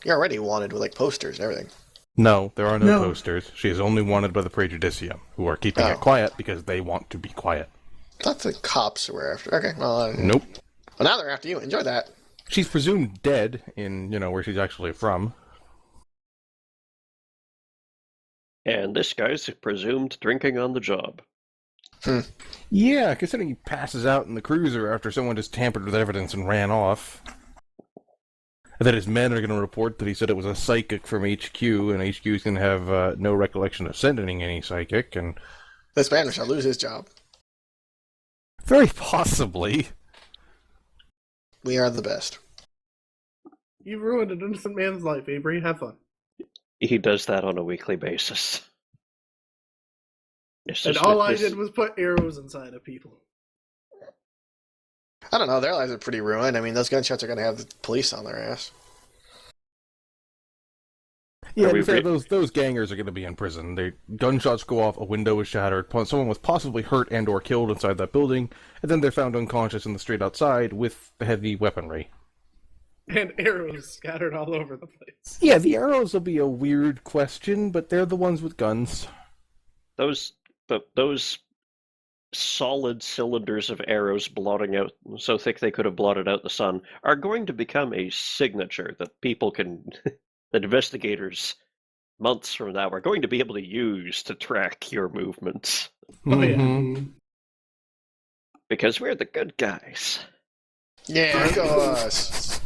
You're already wanted with, posters and everything. No, there are no No. posters. She is only wanted by the Prejudicium, who are keeping it quiet because they want to be quiet. I thought the cops were after. Okay, well... Nope. Well, now they're after you. Enjoy that. She's presumed dead in, where she's actually from. And this guy's presumed drinking on the job. Yeah, considering he passes out in the cruiser after someone just tampered with evidence and ran off. And that his men are going to report that he said it was a psychic from HQ, and HQ is going to have no recollection of sending any psychic, and... This man shall lose his job. Very possibly. We are the best. You've ruined an innocent man's life, Avery. Have fun. He does that on a weekly basis. And all I did was put arrows inside of people. I don't know, their lives are pretty ruined. I mean, those gunshots are going to have the police on their ass. Yeah, Are to we be fair, re- those gangers are going to be in prison. Gunshots go off, a window is shattered, someone was possibly hurt and or killed inside that building, and then they're found unconscious in the street outside with heavy weaponry. And arrows scattered all over the place. Yeah, the arrows will be a weird question, but they're the ones with guns. Those solid cylinders of arrows blotting out, so thick they could have blotted out the sun, are going to become a signature that people can, that investigators months from now are going to be able to use to track your movements. Oh, yeah. Mhm. Because we're the good guys. Yeah, go us.